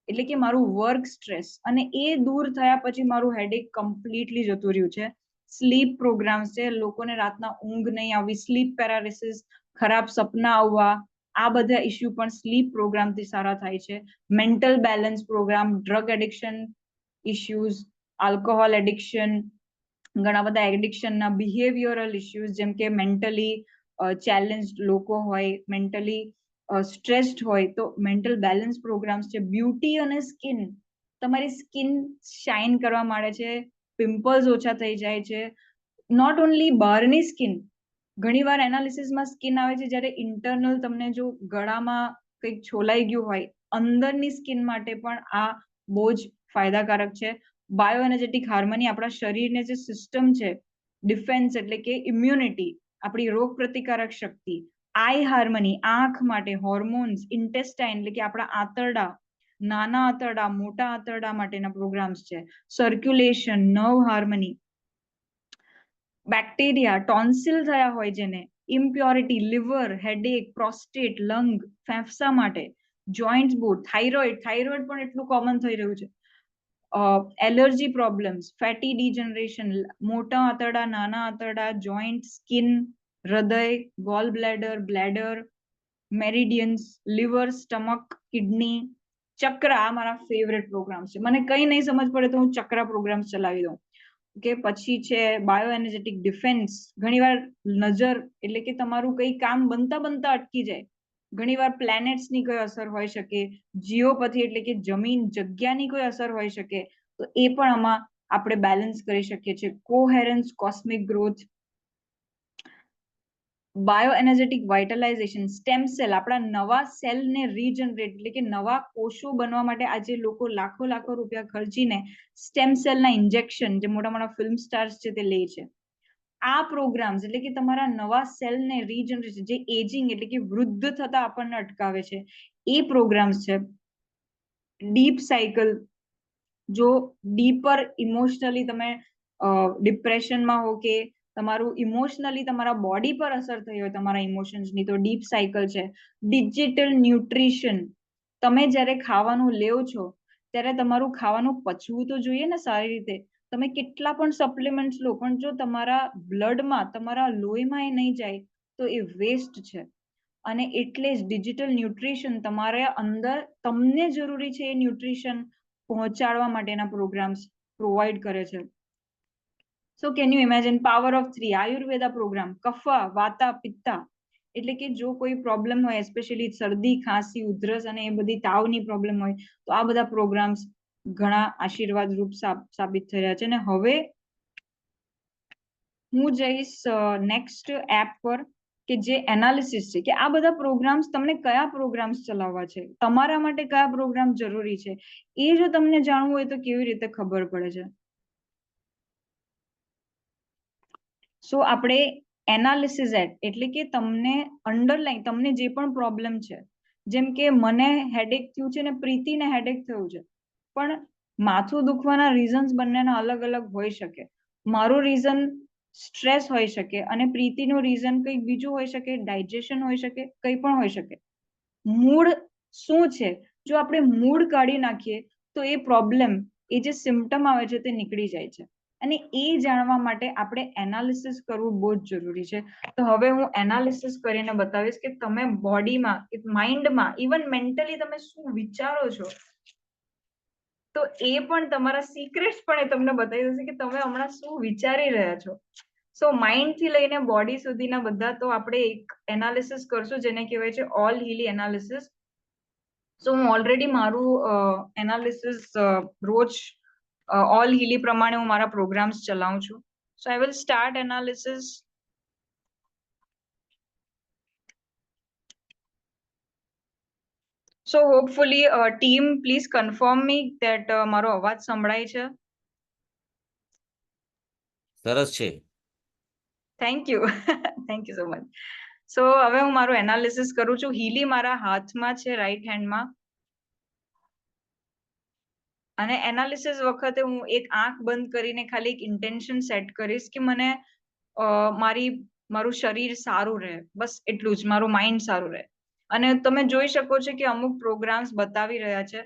એટલે કે મારું વર્ક સ્ટ્રેસ, અને એ દૂર થયા પછી મારું હેડેક કમ્પ્લીટલી જતું રહ્યું છે. સ્લીપ પ્રોગ્રામ્સ છે, લોકોને રાતના ઊંઘ નહીં આવવી, સ્લીપ પેરાલિસિસ, ખરાબ સપના આવવા, આ બધા ઇસ્યુ પણ સ્લીપ પ્રોગ્રામથી સારા થાય છે. Mental balance programme, drug addiction issues, alcohol addiction, ઘણા બધા એડિક્શનના બિહેવિયરલ ઇસ્યુઝ, જેમ કે મેન્ટલી ચેલેન્જ્ડ લોકો હોય, મેન્ટલી સ્ટ્રેસ્ડ હોય, તો મેન્ટલ બેલેન્સ પ્રોગ્રામ્સ છે. બ્યુટી અને સ્કિન, તમારી સ્કિન શાઇન કરવા માંડે છે, પિમ્પલ્સ ઓછા થઈ જાય છે. નોટ ઓનલી બહારની સ્કિન, ઘણીવાર એનાલિસિસમાં સ્કિન આવે છે જ્યારે ઇન્ટરનલ તમને જો ગળામાં કંઈક છોલાઈ ગયું હોય, અંદરની સ્કિન માટે પણ આ બહુ જ ફાયદાકારક છે. બાયોએનર્જેટિક હાર્મની, આપણા શરીરને જે સિસ્ટમ છે, ડિફેન્સ એટલે કે ઇમ્યુનિટી, આપણી રોગ પ્રતિકારક શક્તિ. આઈ હાર્મની, આંખ માટે, હોર્મોન્સ, ઇન્ટેસ્ટાઇન એટલે કે આપણા આંતરડા, નાના આંતરડા, મોટા આંતરડા માટેના પ્રોગ્રામ્સ છે. Circulation, nerve harmony, bacteria, tonsil થયા હોય જેને, impurity, liver, headache, prostate, lung, ફેફસા માટે, જોઈન્ટ્સ બોર્ડ, થાઇરોઇડ પણ એટલું કોમન થઈ રહ્યું છે. એલર્જી પ્રોબ્લેમ્સ, ફેટી ડિજનરેશન, મોટા આંતરડા, નાના આંતરડા, જોઈન્ટ, સ્કિન, હૃદય, goal bladder, મેરિડિયન્સ, liver, stomach, kidney, ચક્ર, આ મારા ફેવરેટ પ્રોગ્રામ છે. મને કઈ નહીં સમજ પડે તો હું ચક્ર પ્રોગ્રામ ચલાવી દઉં. કે પછી છે બાયોએનર્જેટિક ડિફેન્સ, ઘણીવાર નજર એટલે કે તમારું કઈ કામ બનતા અટકી જાય, ઘણીવાર પ્લેનેટ્સની કોઈ અસર હોઈ શકે, જીઓપથી એટલે કે જમીન જગ્યાની કોઈ અસર હોઈ શકે, તો એ પણ આમાં આપણે બેલેન્સ કરી શકીએ છીએ. કોહેરન્સ, કોસ્મિક ગ્રોથ, બાયોએનર્જેટિક વાઇટલાઇઝેશન, સ્ટેમ સેલ, આપણા નવા સેલને રીજનરેટ એટલે કે નવા કોષો બનવા માટે આજે લોકો લાખો રૂપિયા ખર્ચીને સ્ટેમ સેલના ઇન્જેક્શન, જે મોટા ફિલ્મ સ્ટાર્સ છે તે લે છે. આ પ્રોગ્રામ્સ એટલે કે તમારા નવા સેલને રીજનરેશન, જે એજિંગ એટલે કે વૃદ્ધ થતા આપણને અટકાવે છે, એ પ્રોગ્રામ્સ છે. ડીપ સાયકલ, જો ડીપર ઇમોશનલી તમે ડિપ્રેશનમાં હો કે તમારું ઇમોશનલી તમારા બોડી પર અસર થઈ હોય તમારા ઇમોશન્સની, તો ડીપ સાયકલ છે. ડિજિટલ ન્યુટ્રિશન, તમે જ્યારે ખાવાનું લેવો છો ત્યારે તમારું ખાવાનું પચવું તો જોઈએ ને સારી રીતે. તમે કેટલા પણ સપ્લિમેન્ટ્સ લો, પણ જો તમારા બ્લડમાં, તમારા લોહીમાં એ નહીં જાય તો એ વેસ્ટ છે. અને એટલે જ ડિજિટલ ન્યુટ્રિશન તમારા અંદર તમને જરૂરી છે એ ન્યુટ્રિશન પહોંચાડવા માટેના પ્રોગ્રામ્સ પ્રોવાઈડ કરે છે. So can you imagine power of 3, Ayurveda programme, kapha, vata, pitta, એટલે કે જો કોઈ પ્રોબ્લેમ હોય, એસ્પેશિયલી શરદી, ખાંસી, ઉધરસ અને એ બધી તાવની પ્રોબ્લેમ હોય, તો આ બધા પ્રોગ્રામ્સ ઘણા આશીર્વાદ રૂપ સાબિત થઈ રહ્યા છે. અને હવે હું જઈશ નેક્સ્ટ એપ પર કે જે એનાલિસિસ છે, કે આ બધા પ્રોગ્રામ્સ, તમને કયા પ્રોગ્રામ્સ ચલાવવા છે, તમારા માટે કયા પ્રોગ્રામ જરૂરી છે, એ જો તમને જાણવું હોય તો કેવી રીતે ખબર પડે છે. સો આપણે એનાલિસિસ એટલે કે તમને અંડરલાઈન, તમને જે પણ પ્રોબ્લેમ છે, જેમ કે મને હેડેક થયું છે ને પ્રીતિને હેડેક થયું છે, પણ માથું દુખવાના રીઝન્સ બંનેના અલગ અલગ હોઈ શકે. મારું રીઝન સ્ટ્રેસ હોઈ શકે અને પ્રીતિનું રીઝન કંઈક બીજું હોઈ શકે, ડાયજેશન હોઈ શકે, કંઈ પણ હોઈ શકે. મૂડ શું છે, જો આપણે મૂડ કાઢી નાખીએ તો એ પ્રોબ્લેમ, એ જે સિમ્પટમ આવે છે તે નીકળી જાય છે. અને એ જાણવા માટે આપણે એનાલિસિસ કરવું બહુ જ જરૂરી છે. તો હવે હું એનાલિસિસ કરીને બતાવીશ કે તમે બોડીમાં, માઇન્ડમાં, ઇવન મેન્ટલી તમે શું વિચારો છો, તો એ પણ તમારા સિક્રેટ્સ પણ એ તમને બતાવી દેશે કે તમે હમણાં શું વિચારી રહ્યા છો. સો માઇન્ડ થી લઈને બોડી સુધીના બધા, તો આપણે એક એનાલિસિસ કરશું જેને કહેવાય છે ઓલ હીલી એનાલિસિસ. સો હું ઓલરેડી મારું એનાલિસિસ રોજ ઓલ હીલી પ્રમાણે હું મારા પ્રોગ્રામ્સ ચલાવું છું. So I will start analysis. So hopefully team please confirm me that મારો અવાજ સંભળાય છે. સરસ છે. Thank you thank you so much. So હવે હું મારું એનાલિસિસ કરું છું. હીલી મારા હાથમાં છે, રાઈટ હેન્ડમાં. અને એનાલિસિસ વખતે હું એક આંખ બંધ કરીને ખાલી એક ઇન્ટેન્શન સેટ કરીશ કે મને મારું શરીર સારું રહે, બસ એટલું જ, મારું માઇન્ડ સારું રહે. અને તમે જોઈ શકો છો કે અમુક પ્રોગ્રામ્સ બતાવી રહ્યા છે.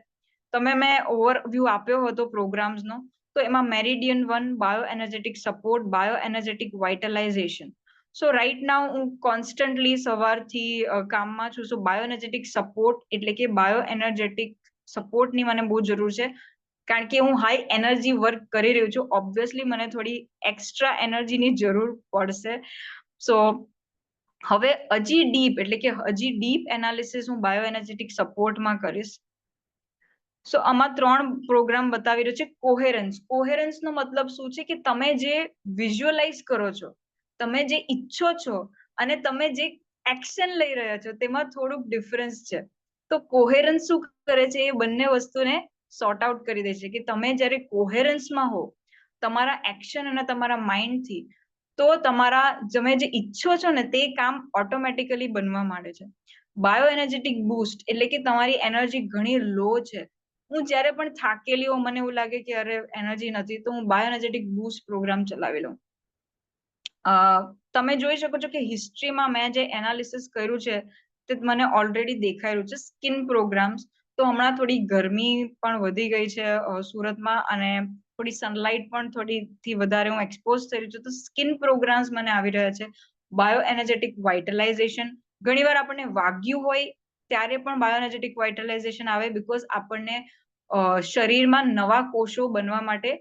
મેં ઓવરવ્યૂ આપ્યો હતો પ્રોગ્રામ્સનો, તો એમાં meridian 1 bio energetic support, bio energetic vitalization. So right now હું કોન્સ્ટન્ટલી સવારથી કામમાં છું. સો બાયો એનર્જેટિક સપોર્ટ એટલે કે બાયો એનર્જેટિક સપોર્ટની મને બહુ જરૂર છે, કારણ કે હું હાઈ એનર્જી વર્ક કરી રહ્યું છું. ઓબ્વિયસલી મને થોડી એક્સ્ટ્રા એનર્જીની જરૂર પડશે. સો હવે હજી ડીપ એનાલિસિસ હું બાયો એનર્જેટિક સપોર્ટમાં કરીશ. સો આમાં 3 પ્રોગ્રામ બતાવી રહ્યો છે. કોહેરન્સ નો મતલબ શું છે કે તમે જે વિઝ્યુઅલાઇઝ કરો છો, તમે જે ઈચ્છો છો અને તમે જે એક્શન લઈ રહ્યા છો તેમાં થોડુંક ડિફરન્સ છે. તો કોહેરન્સ શું કરે છે, એ બંને વસ્તુને સોર્ટ આઉટ કરી દે છે કે તમે જ્યારે કોહેરન્સમાં હો તમારા એક્શન અને તમારા માઇન્ડથી, તો તમે જે ઈચ્છો છો ને તે કામ ઓટોમેટિકલી બનવા માંડે છે. બાયો એનર્જેટિક બૂસ્ટ એટલે કે તમારી એનર્જી ઘણી લો છે. હું જ્યારે પણ થાકેલી હોઉં, મને એવું લાગે કે અરે એનર્જી નથી, તો હું બાયો એનર્જેટિક બૂસ્ટ પ્રોગ્રામ ચલાવી લઉં. તમે જોઈ શકો છો કે હિસ્ટ્રીમાં મેં જે એનાલિસિસ કર્યું છે તે મને ઓલરેડી દેખાઈ રહ્યું છે. Skin programmes. તો હમણાં થોડી ગરમી પણ વધી ગઈ છે સુરતમાં, અને થોડી સનલાઇટ પણ થોડીથી વધારે હું એક્સપોઝ થઈ રહી છું, તો સ્કિન પ્રોગ્રામ્સ મને આવી રહ્યા છે. Bio energetic vitalization. ઘણીવાર આપણને વાગ્યું હોય ત્યારે પણ બાયો એનર્જેટિક વાઇટલાઇઝેશન આવે, બીકોઝ આપણને શરીરમાં નવા કોષો બનવા માટે,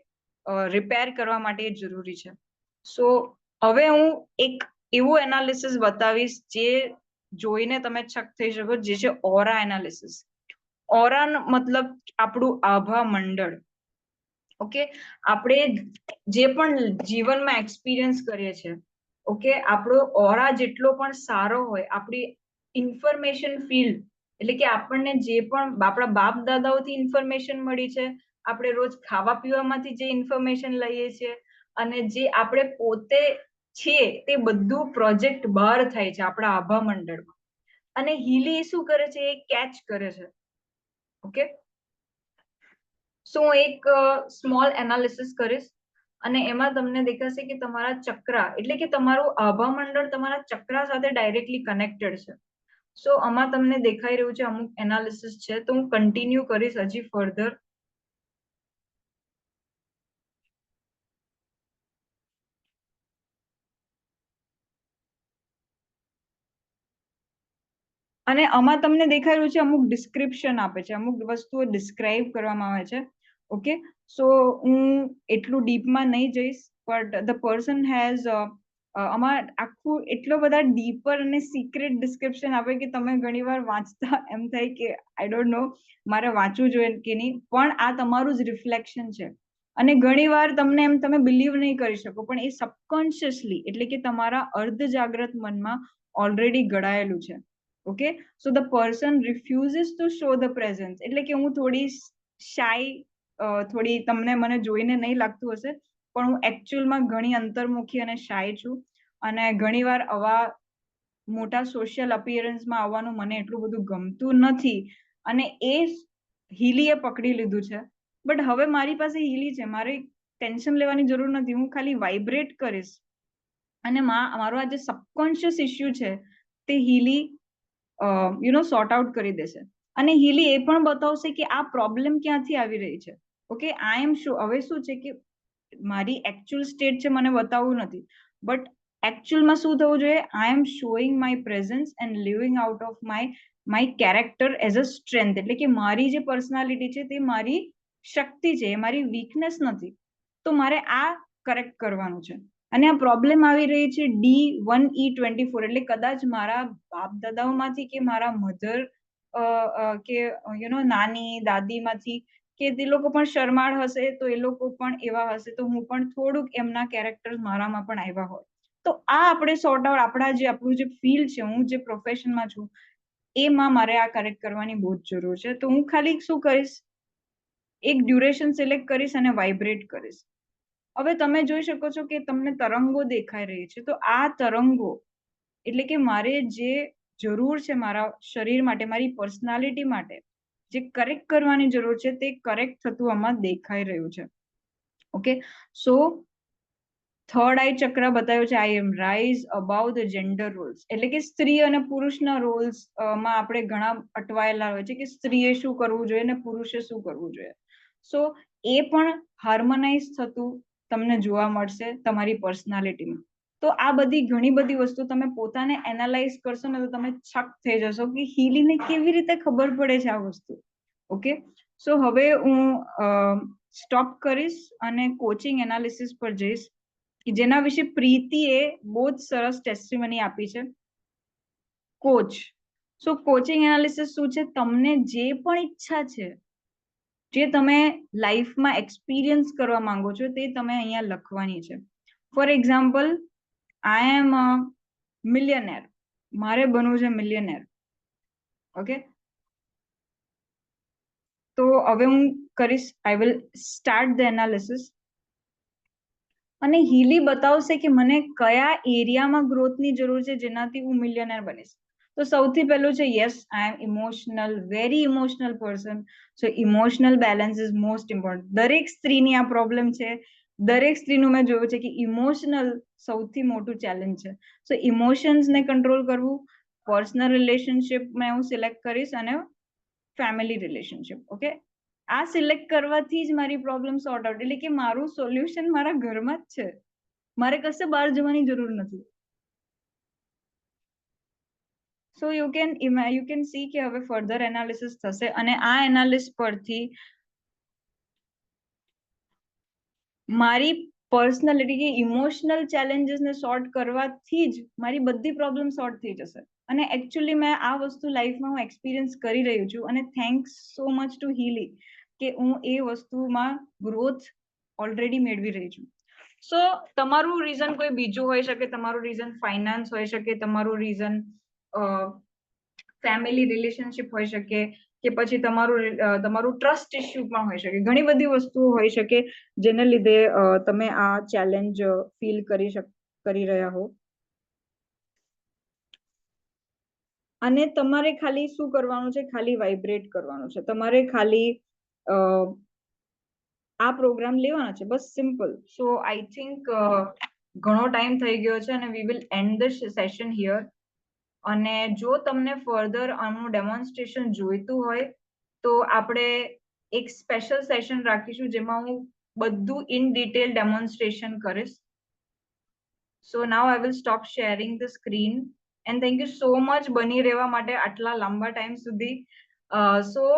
રિપેર કરવા માટે જરૂરી છે. સો હવે હું એક એવું એનાલિસિસ બતાવીશ જે જોઈને તમે છક થઈ શકો, જે છે ઓરા એનાલિસિસ. ઓરા મતલબ આપણું આભા મંડળ. ઓકે, આપણે જે પણ જીવનમાં એક્સપિરિયન્સ કરીએ છીએ, ઓકે, આપણો ઓરા જેટલો પણ સારો હોય, આપણી ઇન્ફોર્મેશન ફીલ્ડ એટલે કે આપણને જે પણ આપણા બાપ દાદાઓથી ઇન્ફોર્મેશન મળી છે, આપણે રોજ ખાવા પીવામાંથી જે ઇન્ફોર્મેશન લઈએ છીએ, અને જે આપણે પોતે છીએ તે બધું પ્રોજેક્ટ બહાર થાય છે આપણા આભા મંડળમાં. અને હીલી શું કરે છે, એ કેચ કરે છે. ઓકે, સો હું એક સ્મોલ એનાલિસિસ કરીશ, અને એમાં તમને દેખાશે કે તમારા ચક્રા એટલે કે તમારું આભા મંડળ તમારા ચક્રા સાથે ડાયરેક્ટલી કનેક્ટેડ છે. સો આમાં તમને દેખાઈ રહ્યું છે અમુક એનાલિસિસ છે, તો હું કન્ટિન્યુ કરીશ હજી ફર્ધર. અને આમાં તમને દેખાઈ રહ્યું છે અમુક ડિસ્ક્રિપ્શન આપે છે, અમુક વસ્તુઓ ડિસ્ક્રાઇબ કરવામાં આવે છે. ઓકે, સો હું એટલું ડીપમાં નહીં જઈશ, બટ ધ પર્સન હેઝ આમાં આખું એટલો બધા ડીપર અને સિક્રેટ ડિસ્ક્રિપ્શન આપે કે તમે ઘણીવાર વાંચતા એમ થાય કે આઈ ડોન્ટ નો મારે વાંચવું જોઈએ કે નહીં, પણ આ તમારું જ રિફ્લેક્શન છે. અને ઘણીવાર તમે બિલીવ નહીં કરી શકો, પણ એ સબકોન્શિયસલી એટલે કે તમારા અર્ધ જાગ્રત મનમાં ઓલરેડી ઘડાયેલું છે. Okay, so the person refuses to show the presence એટલે કે હું થોડી શાય, થોડી મને જોઈને નહીં લાગતું હશે, પણ હું એકચ્યુઅલમાં ઘણી અંતર્મુખી અને શાય છું. અને ઘણીવાર આવા મોટા સોશિયલ અપિયરન્સમાં આવવાનું મને એટલું બધું ગમતું નથી, અને એ હીલીએ પકડી લીધું છે. બટ હવે મારી પાસે હીલી છે, મારે ટેન્શન લેવાની જરૂર નથી, હું ખાલી વાઇબ્રેટ કરીશ, અને મારો આ જે સબકોન્શિયસ ઇશ્યુ છે તે હીલી સોર્ટ આઉટ કરી દેશે. અને હીલી એ પણ બતાવશે કે આ પ્રોબ્લેમ ક્યાંથી આવી રહી છે. ઓકે, આઈ એમ હવે શું છે કે મારી એકચ્યુઅલ સ્ટેટ છે મને બતાવવું નથી, બટ એકચ્યુઅલમાં શું થવું જોઈએ, I am showing my presence and living out of my character as a strength એટલે કે મારી જે પર્સનાલિટી છે તે મારી શક્તિ છે, એ મારી વીકનેસ નથી. તો મારે આ કરેક્ટ કરવાનું છે. અને આ પ્રોબ્લેમ આવી રહી છે D1E24 એટલે કદાચ મારા બાપ દાદાઓમાંથી કે મારા મધર કે નાની દાદીમાંથી કે તે લોકો પણ શરમાળ હશે તો એ લોકો પણ એવા હશે, તો હું પણ થોડુંક એમના કેરેક્ટર મારામાં પણ આવ્યા હોય. તો આ આપણે સોર્ટ આઉટ આપણું જે ફિલ્ડ છે, હું જે પ્રોફેશનમાં છું એમાં મારે આ કરેક્ટ કરવાની બહુ જ જરૂર છે. તો હું ખાલી શું કરીશ, એક ડ્યુરેશન સિલેક્ટ કરીશ અને વાઇબ્રેટ કરીશ. હવે તમે જોઈ શકો છો કે તમને તરંગો દેખાઈ રહી છે, તો આ તરંગો એટલે કે મારે જે જરૂર છે મારા શરીર માટે, મારી પર્સનાલિટી માટે જે કરેક્ટ કરવાની જરૂર છે તે કરેક્ટ થતું આમાં દેખાઈ રહ્યું છે. ઓકે, સો થર્ડ આઈ ચક્ર બતાવ્યો છે, I am rise above the gender roles, એટલે કે સ્ત્રી અને પુરુષના રોલ્સ માં આપણે ઘણા અટવાયેલા હોય છે કે સ્ત્રીએ શું કરવું જોઈએ ને પુરુષે શું કરવું જોઈએ. સો એ પણ હાર્મોનાઇઝ થતું તમને જોવા મળશે તમારી પર્સનાલિટીમાં. તો આ બધી ઘણી બધી વસ્તુ તમે પોતાને એનાલાઇઝ કરશો ને તો તમે છક થઈ જશો કે હીલીને કેવી રીતે ખબર પડે છે આ વસ્તુ. ઓકે, સો હવે હું સ્ટોપ કરીશ અને કોચિંગ એનાલિસિસ પર જઈશ, કે જેના વિશે પ્રીતિએ બહુ જ સરસ ટેસ્ટિમની આપી છે. કોચ, સો કોચિંગ એનાલિસિસ શું છે, તમને જે પણ ઈચ્છા છે, જે તમે લાઈફમાં એક્સપિરિયન્સ કરવા માંગો છો તે તમે અહીંયા લખવાની છે. For example, I M millionaire, મારે બનવું છે મિલિયનેર. ઓકે, તો હવે હું કરીશ, આઈ વિલ સ્ટાર્ટ ધ એનાલિસિસ અને હીલી બતાવશે કે મને કયા એરિયામાં ગ્રોથની જરૂર છે જેનાથી હું મિલિયનેર બનીશ. તો સૌથી પહેલું છે, yes I am emotional, very emotional person. So emotional balance is most important. દરેક સ્ત્રીની આ પ્રોબ્લેમ છે, દરેક સ્ત્રીનું મેં જોયું છે કે ઇમોશનલ સૌથી મોટું ચેલેન્જ છે. સો ઇમોશન્સને કંટ્રોલ કરવું, પર્સનલ રિલેશનશિપમાં હું સિલેક્ટ કરીશ અને ફેમિલી રિલેશનશિપ. ઓકે, આ સિલેક્ટ કરવાથી જ મારી પ્રોબ્લેમ સોર્ટ આઉટ, એટલે કે મારું સોલ્યુશન મારા ઘરમાં જ છે, મારે કશે બહાર જવાની જરૂર નથી. સો યુ કેન સી કે હવે ફર્ધર એનાલિસિસ થશે અને આ એનાલિસિસ પરથી મારી પર્સનાલિટી કે ઇમોશનલ ચેલેન્જીસને સોર્ટ કરવાથી જ મારી બધી પ્રોબ્લેમ સોર્ટ થઈ જશે. અને એકચ્યુઅલી મેં આ વસ્તુ લાઈફમાં હું એક્સપિરિયન્સ કરી રહી છું અને thanks so much two hilly કે હું એ વસ્તુમાં ગ્રોથ ઓલરેડી મેળવી રહી છું. સો તમારું રીઝન કોઈ બીજું હોઈ શકે, તમારું રીઝન ફાઇનાન્સ હોઈ શકે, તમારું રીઝન ફેમિલી રિલેશનશિપ હોઈ શકે, કે પછી તમારું ટ્રસ્ટ ઇસ્યુ પણ હોઈ શકે. ઘણી બધી વસ્તુઓ હોઈ શકે જેને લીધે તમે આ ચેલેન્જ ફીલ કરી રહ્યા હો. અને તમારે ખાલી શું કરવાનું છે, ખાલી વાઇબ્રેટ કરવાનું છે, તમારે ખાલી આ પ્રોગ્રામ લેવાનો છે, બસ સિમ્પલ. સો આઈ થિંક ઘણો ટાઈમ થઈ ગયો છે અને we will and the session here. અને જો તમને ફર્ધર આનું ડેમોન્સ્ટ્રેશન જોઈતું હોય તો આપણે એક સ્પેશિયલ સેશન રાખીશું જેમાં હું બધું ઇન ડિટેલ ડેમોન્સ્ટ્રેશન કરીશ. So now I will stop sharing the screen and thank you so much બની રહેવા માટે આટલા લાંબા ટાઈમ સુધી. સો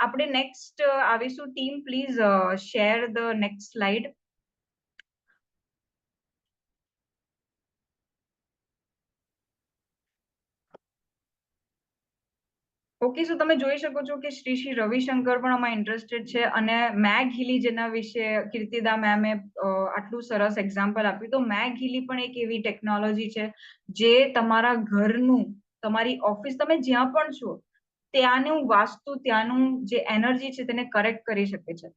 આપણે નેક્સ્ટ આવીશું. Team please share the next slide. Okay, so તમે જોઈ શકો છો કે શ્રી રવિશંકર પણ આમાં ઇન્ટરેસ્ટેડ છે અને મેગ હીલી જેના વિશે કીર્તિદા મેમે આટલું સરસ એક્ઝામ્પલ આપ્યું. તો મેગ હીલી પણ એક એવી ટેકનોલોજી છે જે તમારા ઘરનું, તમારી ઓફિસ, તમે જ્યાં પણ છો ત્યાંનું વાસ્તુ, ત્યાંનું જે એનર્જી છે તેને કરેક્ટ કરી શકે છે.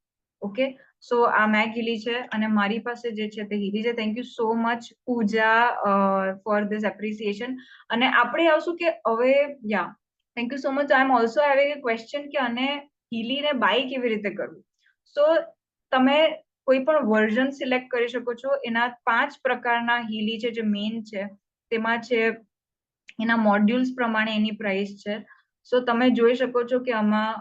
ઓકે, સો આ મેગ હીલી છે અને મારી પાસે જે છે તે હીલી છે. Thank you so much Pooja for this appreciation. અને આપણે આવશું કે હવે thank you so much. I am also having a question કે અને હીલીને બાય કેવી રીતે કરવું. સો તમે કોઈ પણ વર્ઝન સિલેક્ટ કરી શકો છો. એના 5 પ્રકારના હીલી છે જે મેઇન છે. તેમાં છે એના મોડ્યુલ્સ પ્રમાણે એની પ્રાઇસ છે. સો તમે જોઈ શકો છો કે આમાં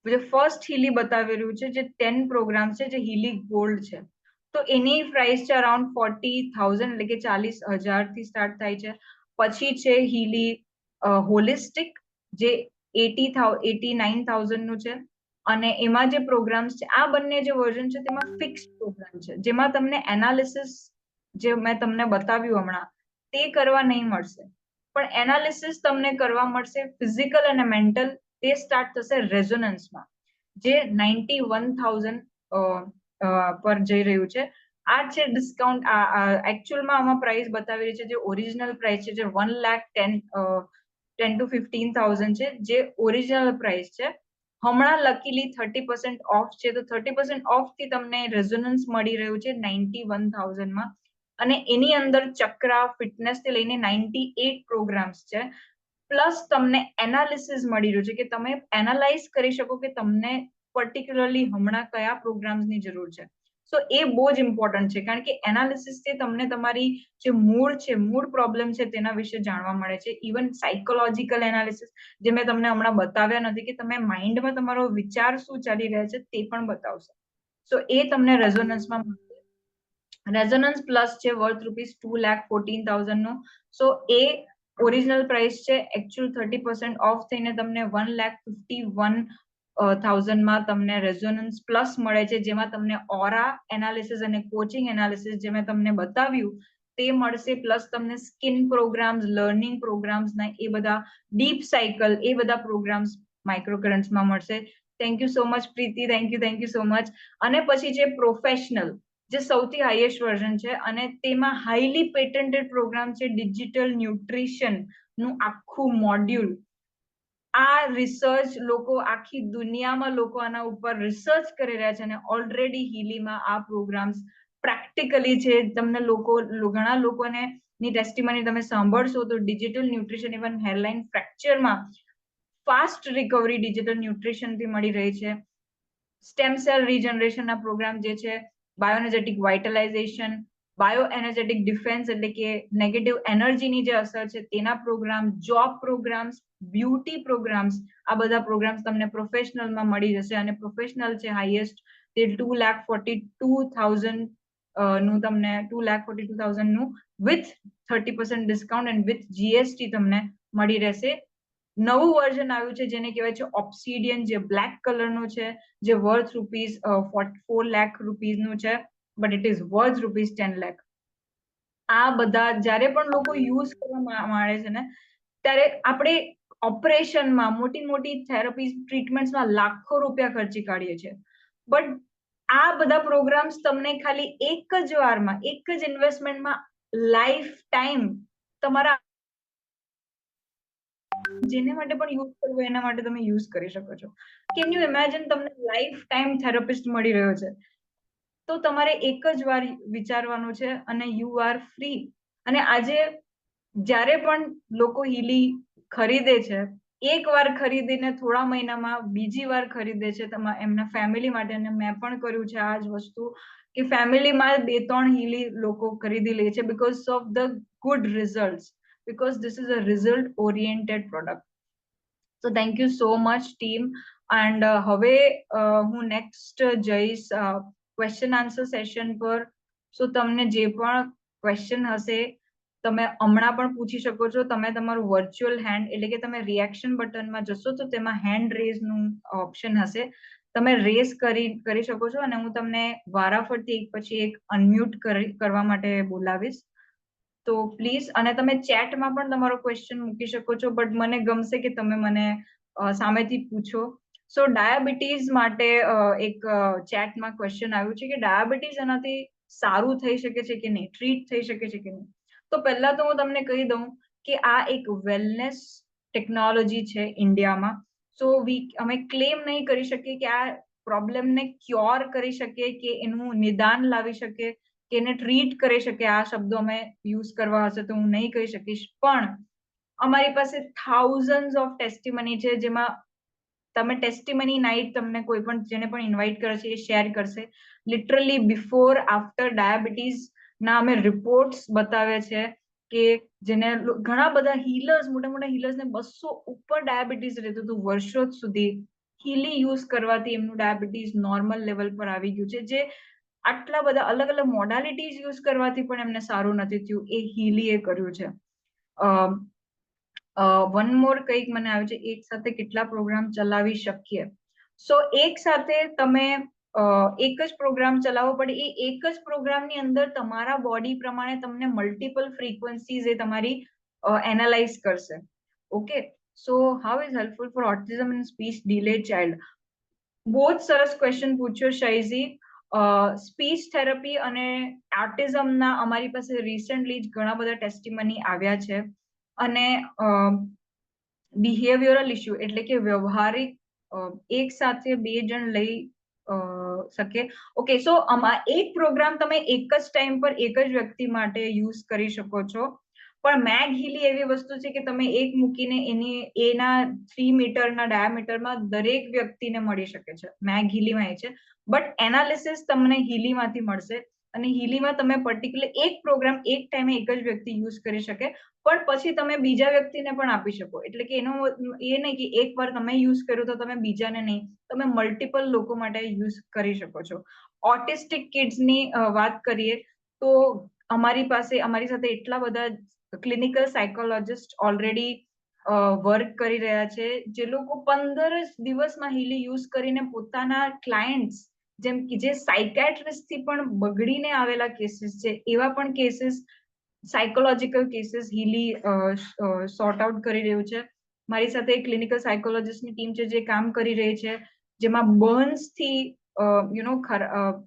જે ફર્સ્ટ હીલી બતાવી રહ્યું છે જે 10 પ્રોગ્રામ છે જે હીલી ગોલ્ડ છે. તો એની પ્રાઇસ છે અરાઉન્ડ 40,000, એટલે કે 40,000 થી સ્ટાર્ટ થાય છે. પછી છે હીલી હોલિસ્ટિક જે 89,000 નું છે. અને એમાં જે પ્રોગ્રામ્સ છે, આ બંને જે વર્ઝન છે તેમાં ફિક્સ પ્રોગ્રામ છે જેમાં તમને એનાલિસિસ જે મેં તમને બતાવ્યું હમણાં તે કરવા નહીં મળશે, પણ એનાલિસિસ તમને કરવા મળશે ફિઝિકલ અને મેન્ટલ. તે સ્ટાર્ટ થશે રેઝોનન્સમાં. જે 91,000 પર જઈ રહ્યું છે. આ છે ડિસ્કાઉન્ટ. એકચ્યુઅલમાં આમાં પ્રાઇસ બતાવી રહી છે, જે ઓરિજિનલ પ્રાઇસ છે જે 1,10,000 to 15,000 છે, જે ઓરિજિનલ પ્રાઇસ છે. હમણાં લકીલી 30% ઓફ છે, તો 30% ઓફ થી તમને રેઝોનન્સ મળી રહ્યું છે 91,000 માં. અને એની અંદર ચક્રા ફિટનેસ થી લઈને 98 પ્રોગ્રામ્સ છે. પ્લસ તમને એનાલિસિસ મળી રહ્યું છે કે તમે એનાલાઇઝ કરી શકો કે તમને પર્ટિક્યુલરલી હમણાં કયા પ્રોગ્રામ્સની જરૂર છે. સો એ બહુ જ ઇમ્પોર્ટન્ટ છે, કારણ કે એનાલિસિસ થી તમને તમારી જે મૂળ પ્રોબ્લેમ છે તેના વિશે જાણવા મળે છે. ઇવન સાયકોલોજીકલ એનાલિસિસ, જે મેં તમને હમણાં બતાવ્યા નથી, કે તમે માઇન્ડમાં તમારો વિચાર શું ચાલી રહ્યા છે તે પણ બતાવશે. સો એ તમને રેઝોનન્સમાં મળશે. રેઝોનન્સ પ્લસ છે વર્થ ₹2,14,000 નો. સો એ ઓરિજિનલ પ્રાઇસ છે. એકચ્યુઅલ 30% ઓફ થઈને તમને 1,51,000 માં તમને રેઝોનન્સ પ્લસ મળે છે, જેમાં તમને ઓરા એનાલિસિસ અને કોચિંગ એનાલિસિસ જે મેં તમને બતાવ્યું તે મળશે. પ્લસ તમને સ્કિન પ્રોગ્રામ્સ, લર્નિંગ પ્રોગ્રામ્સ ના એ બધા ડીપ સાયકલ, એ બધા પ્રોગ્રામ્સ માઇક્રોકરન્ટ્સમાં મળશે. Thank you so much Preeti, thank you so much. અને પછી જે પ્રોફેશનલ, જે સૌથી હાઈએસ્ટ વર્ઝન છે, અને તેમાં હાઈલી પેટન્ટેડ પ્રોગ્રામ છે ડિજિટલ ન્યુટ્રિશન નું આખું મોડ્યુલ. આ રિસર્ચ લોકો આખી દુનિયામાં લોકો આના ઉપર રિસર્ચ કરી રહ્યા છે, અને ઓલરેડી હીલીમાં આ પ્રોગ્રામ્સ પ્રેક્ટિકલી છે. તમને ઘણા લોકોને ની ટેસ્ટિમની તમે સાંભળશો તો ડિજિટલ ન્યુટ્રિશન ઇવન હેરલાઇન ફ્રેક્ચરમાં ફાસ્ટ રિકવરી ડિજિટલ ન્યુટ્રિશન થી મળી રહી છે. સ્ટેમ સેલ રીજનરેશન ના પ્રોગ્રામ જે છે, bioenergetic vitalization, bio energetic defence એટલે કે નેગેટિવ એનર્જીની જે અસર છે તેના programme, job programmes, beauty programmes, આ બધા પ્રોગ્રામ્સ તમને પ્રોફેશનલમાં મળી જશે. અને પ્રોફેશનલ છે હાઈએસ્ટ તે 2,42,000 નું તમને 2,42,000 નું with 30% discount and with GST તમને મળી રહેશે. નવું વર્ઝન આવ્યું છે જેને કહેવાય છે ઓબ્સિડિયન, જે બ્લેક કલરનું છે, જે વર્થ ₹4 લાખ નું છે, but it is worth ₹10 lakh. આ બધા જ્યારે પણ લોકો યુઝ કરવા માંડે છે ને, ત્યારે આપણે ઓપરેશનમાં, મોટી મોટી થેરાપી ટ્રીટમેન્ટ્સમાં લાખો રૂપિયા ખર્ચી કાઢીએ છીએ. બટ આ બધા પ્રોગ્રામ્સ તમને ખાલી એક જ વારમાં, એક જ ઇન્વેસ્ટમેન્ટમાં લાઈફ ટાઈમ તમારા જેને માટે પણ યુઝ કરવું એના માટે તમે યુઝ કરી શકો છો. કેન યુ ઇમેજિન, તમને લાઈફ ટાઈમ થેરાપિસ્ટ મળી રહ્યો છે. તો તમારે એક જ વાર વિચારવાનું છે અને યુ આર ફ્રી. અને આજે જ્યારે પણ લોકો હીલી ખરીદે છે, એક વાર ખરીદીને થોડા મહિનામાં બીજી વાર ખરીદે છે એમના ફેમિલી માટે. અને મેં પણ કર્યું છે આ જ વસ્તુ, કે ફેમિલીમાં 2-3 હીલી લોકો ખરીદી લે છે because of the good result, because this is a result oriented product. So thank you so much team. And હવે હું નેક્સ્ટ જઈશ ક્વેશ્ચન આન્સર સેશન પર. સો તમને જે પણ ક્વેશ્ચન હશે તમે હમણાં પણ પૂછી શકો છો. તમે તમારું વર્ચ્યુઅલ હેન્ડ, એટલે કે તમે રિએક્શન બટનમાં જશો તો તેમાં હેન્ડ રેઝ નું ઓપ્શન હશે, તમે રેઝ કરી શકો છો. અને હું તમને વારાફરતી એક પછી એક અનમ્યુટ કરવા માટે બોલાવીશ. તો પ્લીઝ, અને તમે ચેટમાં પણ તમારો ક્વેશ્ચન મૂકી શકો છો, બટ મને ગમશે કે તમે મને સામેથી પૂછો. સો ડાયાબિટીસ માટે એક ચેટમાં ક્વેશ્ચન આવ્યું છે કે ડાયાબિટીસ એનાથી સારું થઈ શકે છે કે નહીં, ટ્રીટ થઈ શકે છે કે નહીં. તો પહેલા તો હું તમને કહી દઉં કે આ એક વેલનેસ ટેકનોલોજી છે ઇન્ડિયામાં. સો અમે ક્લેમ નહીં કરી શકીએ કે આ પ્રોબ્લેમને ક્યોર કરી શકીએ, કે એનું નિદાન લાવી શકીએ, કે એને ટ્રીટ કરી શકે. આ શબ્દો અમે યુઝ કરવા હશે તો હું નહીં કહી શકીશ, પણ અમારી પાસે થાઉઝન્ડ ઓફ ટેસ્ટિમની છે, જેમાં તમે ટેસ્ટિમની નાઇટ તમને કોઈ પણ જેને પણ ઇન્વાઇટ કરે છે એ શેર કરશે. લિટરલી બિફોર આફ્ટર ડાયાબિટીસ ના અમે રિપોર્ટ્સ બતાવે છે કે જેને ઘણા બધા હીલર્સ, મોટા મોટા હીલર્સને 200 ઉપર ડાયાબિટીસ રહેતું હતું વર્ષો સુધી. હીલી યુઝ કરવાથી એમનું ડાયાબિટીસ નોર્મલ લેવલ પર આવી ગયું છે. જે આટલા બધા અલગ અલગ મોડાલિટીઝ યુઝ કરવાથી પણ એમને સારું નથી થયું, એ હીલીએ કર્યું છે. વન મોર કંઈક મને આવ્યું છે, એક સાથે કેટલા પ્રોગ્રામ ચલાવી શકીએ. સો એક સાથે તમે એક જ પ્રોગ્રામ ચલાવવો પડે. એ એક જ પ્રોગ્રામની અંદર તમારા બોડી પ્રમાણે તમને મલ્ટિપલ ફ્રીક્વન્સીઝ એ તમારી એનાલાઇઝ કરશે. Okay, so how is helpful four autism and speech delay child. બહુ જ સરસ ક્વેશ્ચન પૂછ્યો શૈજી. સ્પીચ થેરપી અને ઓટિઝમના અમારી પાસે રિસેન્ટલી જ ઘણા બધા ટેસ્ટિમની આવ્યા છે, અને બિહેવિયરલ ઇસ્યુ એટલે કે વ્યવહારિક એક સાથે બે જણ લઈ શકે. ઓકે, સો એક પ્રોગ્રામ તમે એક જ ટાઈમ પર એક જ વ્યક્તિ માટે યુઝ કરી શકો છો, પણ મેગ હીલી એવી વસ્તુ છે કે તમે એક મૂકીને એના 3 મીટરના ડાયામીટરમાં દરેક વ્યક્તિને મળી શકે છે. મેગ હીલીમાં એ છે, બટ એનાલિસિસ તમને હીલીમાંથી મળશે, અને હીલીમાં તમે પર્ટિક્યુલર એક પ્રોગ્રામ એક ટાઈમે એક જ વ્યક્તિ યુઝ કરી શકે, પણ પછી તમે બીજા વ્યક્તિને પણ આપી શકો. એટલે કે એનો એ નહીં કે એકવાર તમે યુઝ કર્યું તો તમે બીજાને નહીં, તમે મલ્ટિપલ લોકો માટે યુઝ કરી શકો છો. ઓટિસ્ટિક કિડ્સની વાત કરીએ તો અમારી સાથે એટલા બધા ક્લિનિકલ સાયકોલોજીસ્ટ ઓલરેડી વર્ક કરી રહ્યા છે, જે લોકો 15 દિવસમાં હીલી યુઝ કરીને પોતાના ક્લાયન્ટ્સ, જેમ કે જે સાયકેટ્રિસ્ટ થી પણ બગડીને આવેલા કેસીસ છે, એવા પણ cases, psychological cases hilly sort out કરી રહ્યું છે. મારી સાથે ક્લિનિકલ સાયકોલોજીસ્ટની ટીમ છે જે કામ કરી રહી છે, જેમાં બર્ન્સ થી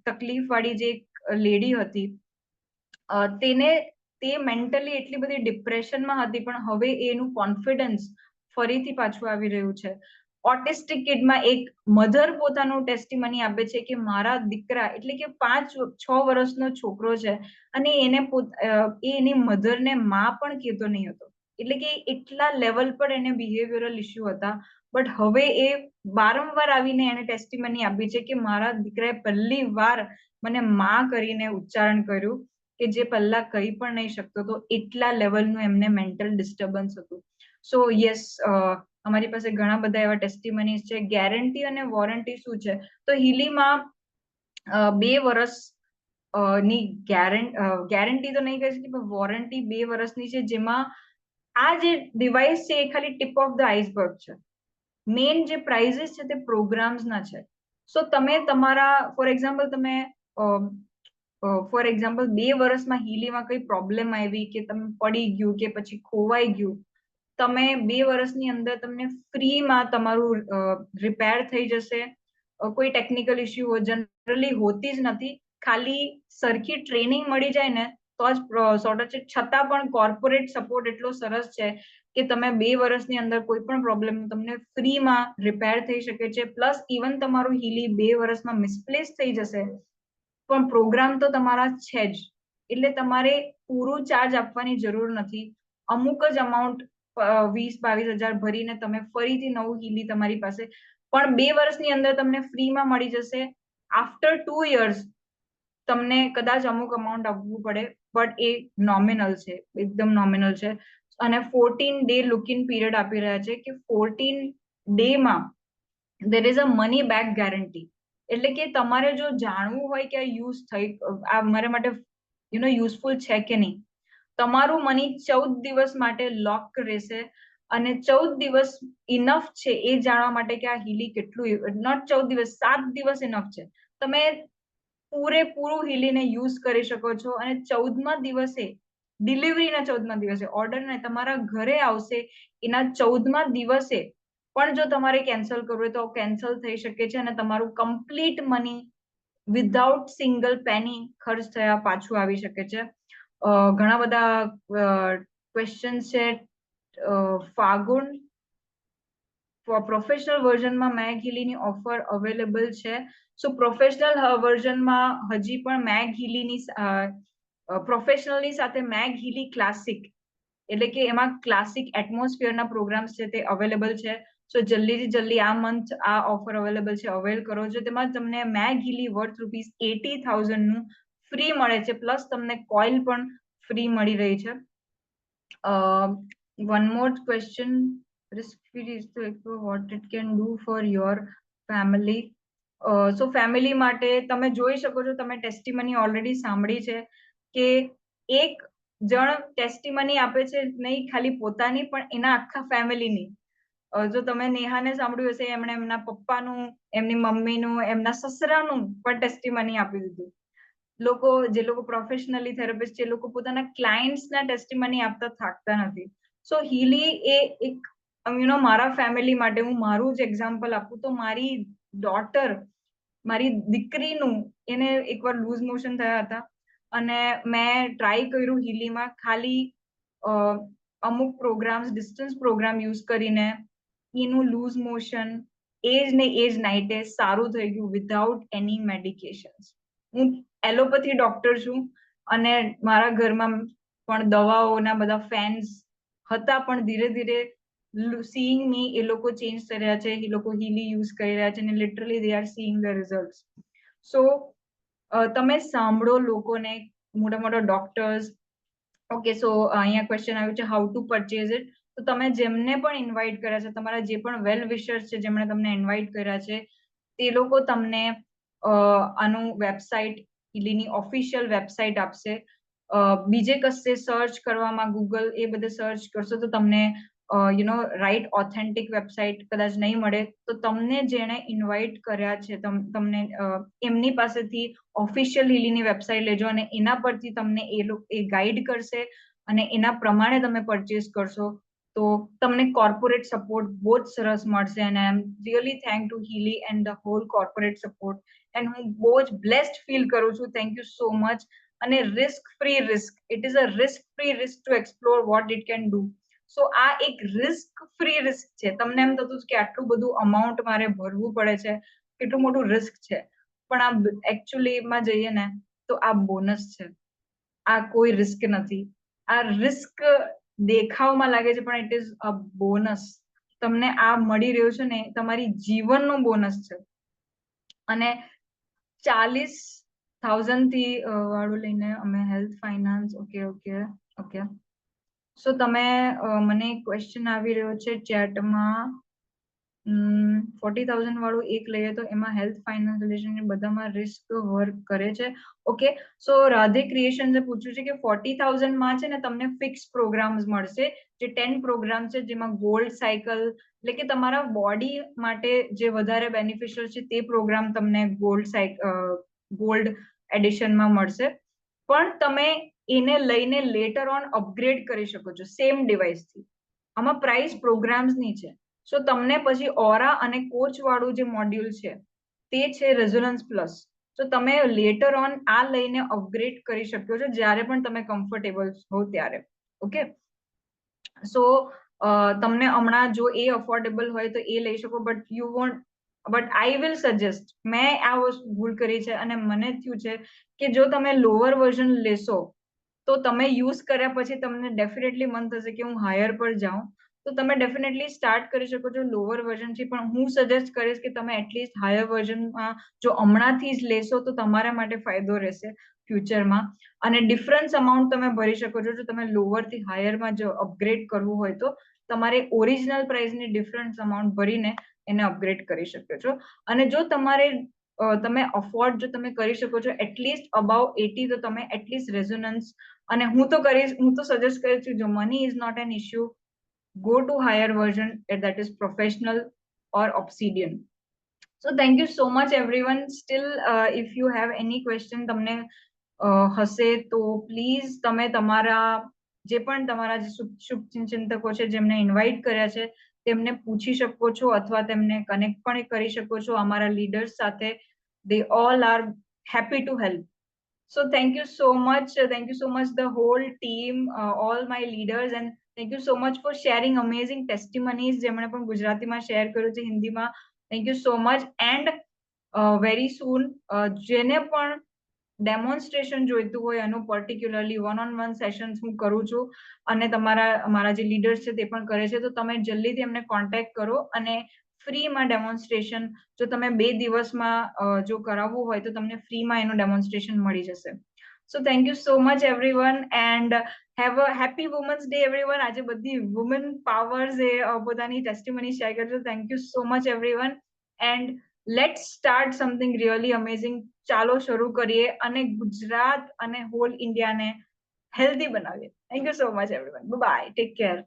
તકલીફ વાળી જે લેડી હતી, તે મેન્ટલી એટલી બધી ડિપ્રેશનમાં હતી, પણ હવે એનું કોન્ફિડન્સ ફરીથી પાછું આવી રહ્યું છે. ઓટિસ્ટિક કિડમાં એક મધર પોતાનું ટેસ્ટિમની આપે છે કે મારા દીકરા, એટલે કે 5-6 વર્ષનો છોકરો છે, અને એની મધરને માં પણ કહેતો નહીં હતો. એટલે કે એટલા લેવલ પર એને બિહેવિયરલ ઇસ્યુ હતા, બટ હવે એ વારંવાર આવીને એને ટેસ્ટિમની આપી છે કે મારા દીકરાએ પહેલી વાર મને માં કરીને ઉચ્ચારણ કર્યું, કે જે પહેલા કહી પણ નહીં શકતો હતો. એટલા લેવલનું એમને મેન્ટલ ડિસ્ટર્બન્સ હતું. સો યસ, અમારી પાસે ઘણા બધા એવા ટેસ્ટિમનીઝ છે. ગેરંટી અને વોરંટી શું છે? તો હીલીમાં 2 વર્ષ ની ગેરંટી તો નહીં કહી શકીએ, પણ વોરંટી 2 વર્ષની છે, જેમાં આ જે ડિવાઇસ છે એ ખાલી ટીપ ઓફ ધ આઈસબર્ગ છે. મેઇન જે પ્રાઇઝીસ છે તે પ્રોગ્રામ્સના છે. સો તમે તમારા ફોર એક્ઝામ્પલ 2 વર્ષમાં હીલીમાં કઈ પ્રોબ્લેમ આવી, કે તમે પડી ગયું કે પછી ખોવાઈ ગયું, તમે 2 વર્ષની અંદર તમને ફ્રીમાં તમારું રિપેર થઈ જશે. કોઈ ટેકનિકલ ઇસ્યુ જનરલી હોતી જ નથી, ખાલી સરખી ટ્રેનિંગ મળી જાય ને તો જ સોર્ટ છે. છતાં પણ કોર્પોરેટ સપોર્ટ એટલો સરસ છે કે તમે 2 વર્ષની અંદર કોઈ પણ પ્રોબ્લેમ તમને ફ્રીમાં રિપેર થઈ શકે છે. પ્લસ ઇવન તમારું હીલી 2 વર્ષમાં મિસપ્લેસ થઈ જશે, પણ પ્રોગ્રામ તો તમારા છે જ, એટલે તમારે પૂરું ચાર્જ આપવાની જરૂર નથી. અમુક જ અમાઉન્ટ 20-22 હજાર ભરીને તમે ફરીથી નવું હીલી તમારી પાસે, પણ 2 વર્ષની અંદર તમને ફ્રીમાં મળી જશે. આફ્ટર 2 years તમને કદાચ અમુક અમાઉન્ટ આપવું પડે, બટ એ નોમિનલ છે, એકદમ નોમિનલ છે. અને 14 ડે લુક ઇન પીરિયડ આપી રહ્યા છે, કે 14 ડેમાં there is a money back guarantee. એટલે કે તમારે જો જાણવું હોય કે આ યુઝ થઈ, આ મારા માટે યુઝફુલ છે કે નહીં, તમારું મની 14 દિવસ માટે લોક રહેશે, અને 14 દિવસ ઇનફ છે એ જાણવા માટે કે આ હીલી કેટલું, નોટ 14 દિવસ, 7 દિવસ ઇનફ છે. તમે પૂરેપૂરું હીલીને યુઝ કરી શકો છો, અને 14મા દિવસે, ડિલિવરીના 14મા દિવસે, ઓર્ડર તમારા ઘરે આવશે એના 14મા દિવસે પણ જો તમારે કેન્સલ કરવું હોય તો કેન્સલ થઈ શકે છે, અને તમારું complete money without single penny ખર્ચ થયા પાછું આવી શકે છે. ઘણા બધા ક્વેશ્ચન છે. ફાગુન, પ્રોફેશનલ વર્ઝનમાં મેગ હીલીની ઓફર અવેલેબલ છે. સો પ્રોફેશનલ વર્ઝનમાં હજી પણ મેગ હીલીની પ્રોફેશનલની સાથે મેગ હીલી ક્લાસિક, એટલે કે એમાં ક્લાસિક એટમોસ્ફિયરના પ્રોગ્રામ્સ છે તે અવેલેબલ છે. સો જલ્દીથી જલ્દી આ મંથ આ ઓફર અવેલેબલ છે, અવેલ કરો છો. તેમાં તમને મેગ હીલી વર્થ ₹80,000 નું ફ્રી મળે છે, પ્લસ તમને કોઇલ પણ ફ્રી મળી રહી છે. One more question, what it can do for your family. So family માટે તમે જોઈ શકો છો, તમે ટેસ્ટિમની ઓલરેડી સાંભળી છે કે એક જણ ટેસ્ટિમની આપે છે, નહીં ખાલી પોતાની, પણ એના આખા ફેમિલીની. જો તમે નેહાને સાંભળ્યું હશે, એમણે એમના પપ્પાનું, એમની મમ્મીનું, એમના સસરાનું પણ ટેસ્ટિમની આપી દીધું. જે લોકો પ્રોફેશનલી થેરાપિસ્ટ છે, એ લોકો પોતાના ક્લાયન્ટ્સના ટેસ્ટિમની આપતા થાકતા નથી. સો હીલી એ એક મારા ફેમિલી માટે, હું મારું જ એક્ઝામ્પલ આપું તો, મારી ડોટર, મારી દીકરીનું એને એકવાર લૂઝ મોશન થયા હતા અને મેં ટ્રાય કર્યું હિલીમાં ખાલી અમુક પ્રોગ્રામ્સ, ડિસ્ટન્સ પ્રોગ્રામ યુઝ કરીને એનું લૂઝ મોશન એજ ને એજ નાઇટે સારું થઈ ગયું વિધાઉટ એની મેડિકેશન્સ. હું એલોપેથી ડોક્ટર છું અને મારા ઘરમાં પણ દવાઓના બધા ફેન્સ હતા, પણ ધીરે ધીરે સીઈંગ મી એ લોકો ચેન્જ થઈ રહ્યા છે, એ લોકો હીલી યુઝ કરી રહ્યા છે અને literally they are seeing the results. So તમે સાંભળો લોકોને, મોટા મોટા ડોક્ટર્સ. ઓકે, સો અહીંયા ક્વેશ્ચન આવ્યું છે હાઉ ટુ પરચેઝ ઇટ. તો તમે જેમને પણ ઇન્વાઇટ કર્યા છે, તમારા જે પણ વેલ વિશર્સ છે જેમણે તમને ઇન્વાઇટ કર્યા છે, તે લોકો તમને આનું વેબસાઇટ, હીલીની ઓફિશિયલ વેબસાઇટ આપશે. બીજે કશે સર્ચ કરવામાં, ગૂગલ એ બધે સર્ચ કરશો તો તમને રાઈટ ઓથેન્ટિક વેબસાઇટ કદાચ નહીં મળે. તો તમને જેણે ઇન્વાઇટ કર્યા છે તમને એમની પાસેથી ઓફિશિયલ હીલીની વેબસાઇટ લેજો અને એના પરથી તમને એ ગાઈડ કરશે અને એના પ્રમાણે તમે પરચેસ કરશો તો તમને કોર્પોરેટ સપોર્ટ બહુ જ સરસ મળશે. અને I am really thank to Healy and the whole corporate support. And હું બહુ જ બ્લેસ્ડ ફીલ કરું છું. Thank you so much. અને risk free risk, it is a risk free risk to explore what it can do. So આ એક રિસ્ક ફ્રી રિસ્ક છે. તમને એમ થતું કે આટલું બધું અમાઉન્ટ મારે ભરવું પડે છે, કેટલું મોટું રિસ્ક છે, પણ આ એકચ્યુઅલીમાં જઈએ ને તો આ બોનસ છે. આ કોઈ રિસ્ક નથી. આ રિસ્ક દેખાવમાં લાગે છે પણ ઇટ ઇઝ અ બોનસ. તમને આ મળી રહ્યો છે ને તમારી જીવનનો બોનસ છે. અને 40,000 થી વાળું લઈને અમે હેલ્થ ફાઇનાન્સ. ઓકે. સો તમે મને ક્વેશ્ચન આવી રહ્યો છે ચેટમાં, 40,000 વાળું એક લઈએ તો એમાં હેલ્થ ફાઇનાન્સ રિલેશન બધામાં રિસ્ક વર્ક કરે છે. ઓકે, સો રાધે ક્રિએશન્સે પૂછ્યું છે કે 40,000 માં છે ને તમને ફિક્સ પ્રોગ્રામ્સ મળશે, જે 10 પ્રોગ્રામ છે જેમાં ગોલ્ડ સાયકલ, એટલે કે તમારા બોડી માટે જે વધારે બેનિફિશિયલ છે તે પ્રોગ્રામ તમને ગોલ્ડ એડિશનમાં મળશે. પણ તમે એને લઈને લેટર ઓન અપગ્રેડ કરી શકો છો સેમ ડિવાઇસથી. આમાં પ્રાઇસ પ્રોગ્રામ્સની છે. સો તમને પછી ઓરા અને કોચ વાળું જે મોડ્યુલ છે તે છે રેઝોનન્સ પ્લસ. તો તમે લેટર ઓન આ લઈને અપગ્રેડ કરી શકો છો જ્યારે પણ તમે કમ્ફર્ટેબલ હો ત્યારે. ઓકે, સો તમને હમણાં જો એ અફોર્ડેબલ હોય તો એ લઈ શકો, બટ આઈ વિલ સજેસ્ટ, મેં આ વસ્તુ ભૂલ કરી છે અને મને થયું છે કે જો તમે લોઅર વર્ઝન લેશો તો તમે યુઝ કર્યા પછી તમને ડેફિનેટલી મન થશે કે હું હાયર પર જાઉં. તો તમે ડેફિનેટલી સ્ટાર્ટ કરી શકો છો લોઅર વર્ઝનથી, પણ હું સજેસ્ટ કરીશ કે તમે એટલીસ્ટ હાયર વર્ઝનમાં જો હમણાંથી જ લેશો તો તમારા માટે ફાયદો રહેશે ફ્યુચરમાં. અને ડિફરન્સ અમાઉન્ટ તમે ભરી શકો છો. જો તમે લોઅરથી હાયરમાં જો અપગ્રેડ કરવું હોય તો તમારે ઓરિજિનલ પ્રાઇસની ડિફરન્સ અમાઉન્ટ ભરીને એને અપગ્રેડ કરી શકો છો. અને જો તમારે તમે અફોર્ડ જો તમે કરી શકો છો એટલીસ્ટ અબાઉ 80, તો તમે એટલીસ્ટ રેઝોનન્સ, અને હું તો સજેસ્ટ કરીશ કે જો money is not an issue, go to higher version that is professional or Obsidian. So thank you so much everyone. Still if you have any question તમને હશે તો પ્લીઝ તમે તમારા જે પણ તમારા શુભચિંતકો છે જેમને ઇન્વાઇટ કર્યા છે તેમને પૂછી શકો છો અથવા તેમને કનેક્ટ પણ કરી શકો છો અમારા લીડર્સ સાથે. They all are happy to help. So thank you so much the whole team, all my leaders, and thank you so much for sharing amazing testimonies જેમણે પણ ગુજરાતીમાં શેર કર્યું છે હિન્દીમાં. Thank you so much. And very soon જેને પણ ડેમોન્સ્ટ્રેશન જોઈતું હોય એનું પર્ટિક્યુલરલી one-on-one સેશન્સ હું કરું છું અને અમારા જે લીડર્સ છે તે પણ કરે છે, તો તમે જલ્દીથી એમને કોન્ટેક્ટ કરો અને ફ્રીમાં ડેમોન્સ્ટ્રેશન જો તમે 2 દિવસમાં જો કરાવવું હોય તો તમને ફ્રીમાં એનું ડેમોન્સ્ટ્રેશન મળી જશે. So thank you so much everyone and have a happy Women's Day everyone. આજે બધી women powers એ પોતાની ટેસ્ટિમની શેર કરજો. Thank you so much everyone and let's start something really amazing. ચાલો શરૂ કરીએ અને ગુજરાત અને હોલ ઇન્ડિયાને હેલ્ધી બનાવીએ. Thank you so much everyone. Bye bye. Take care.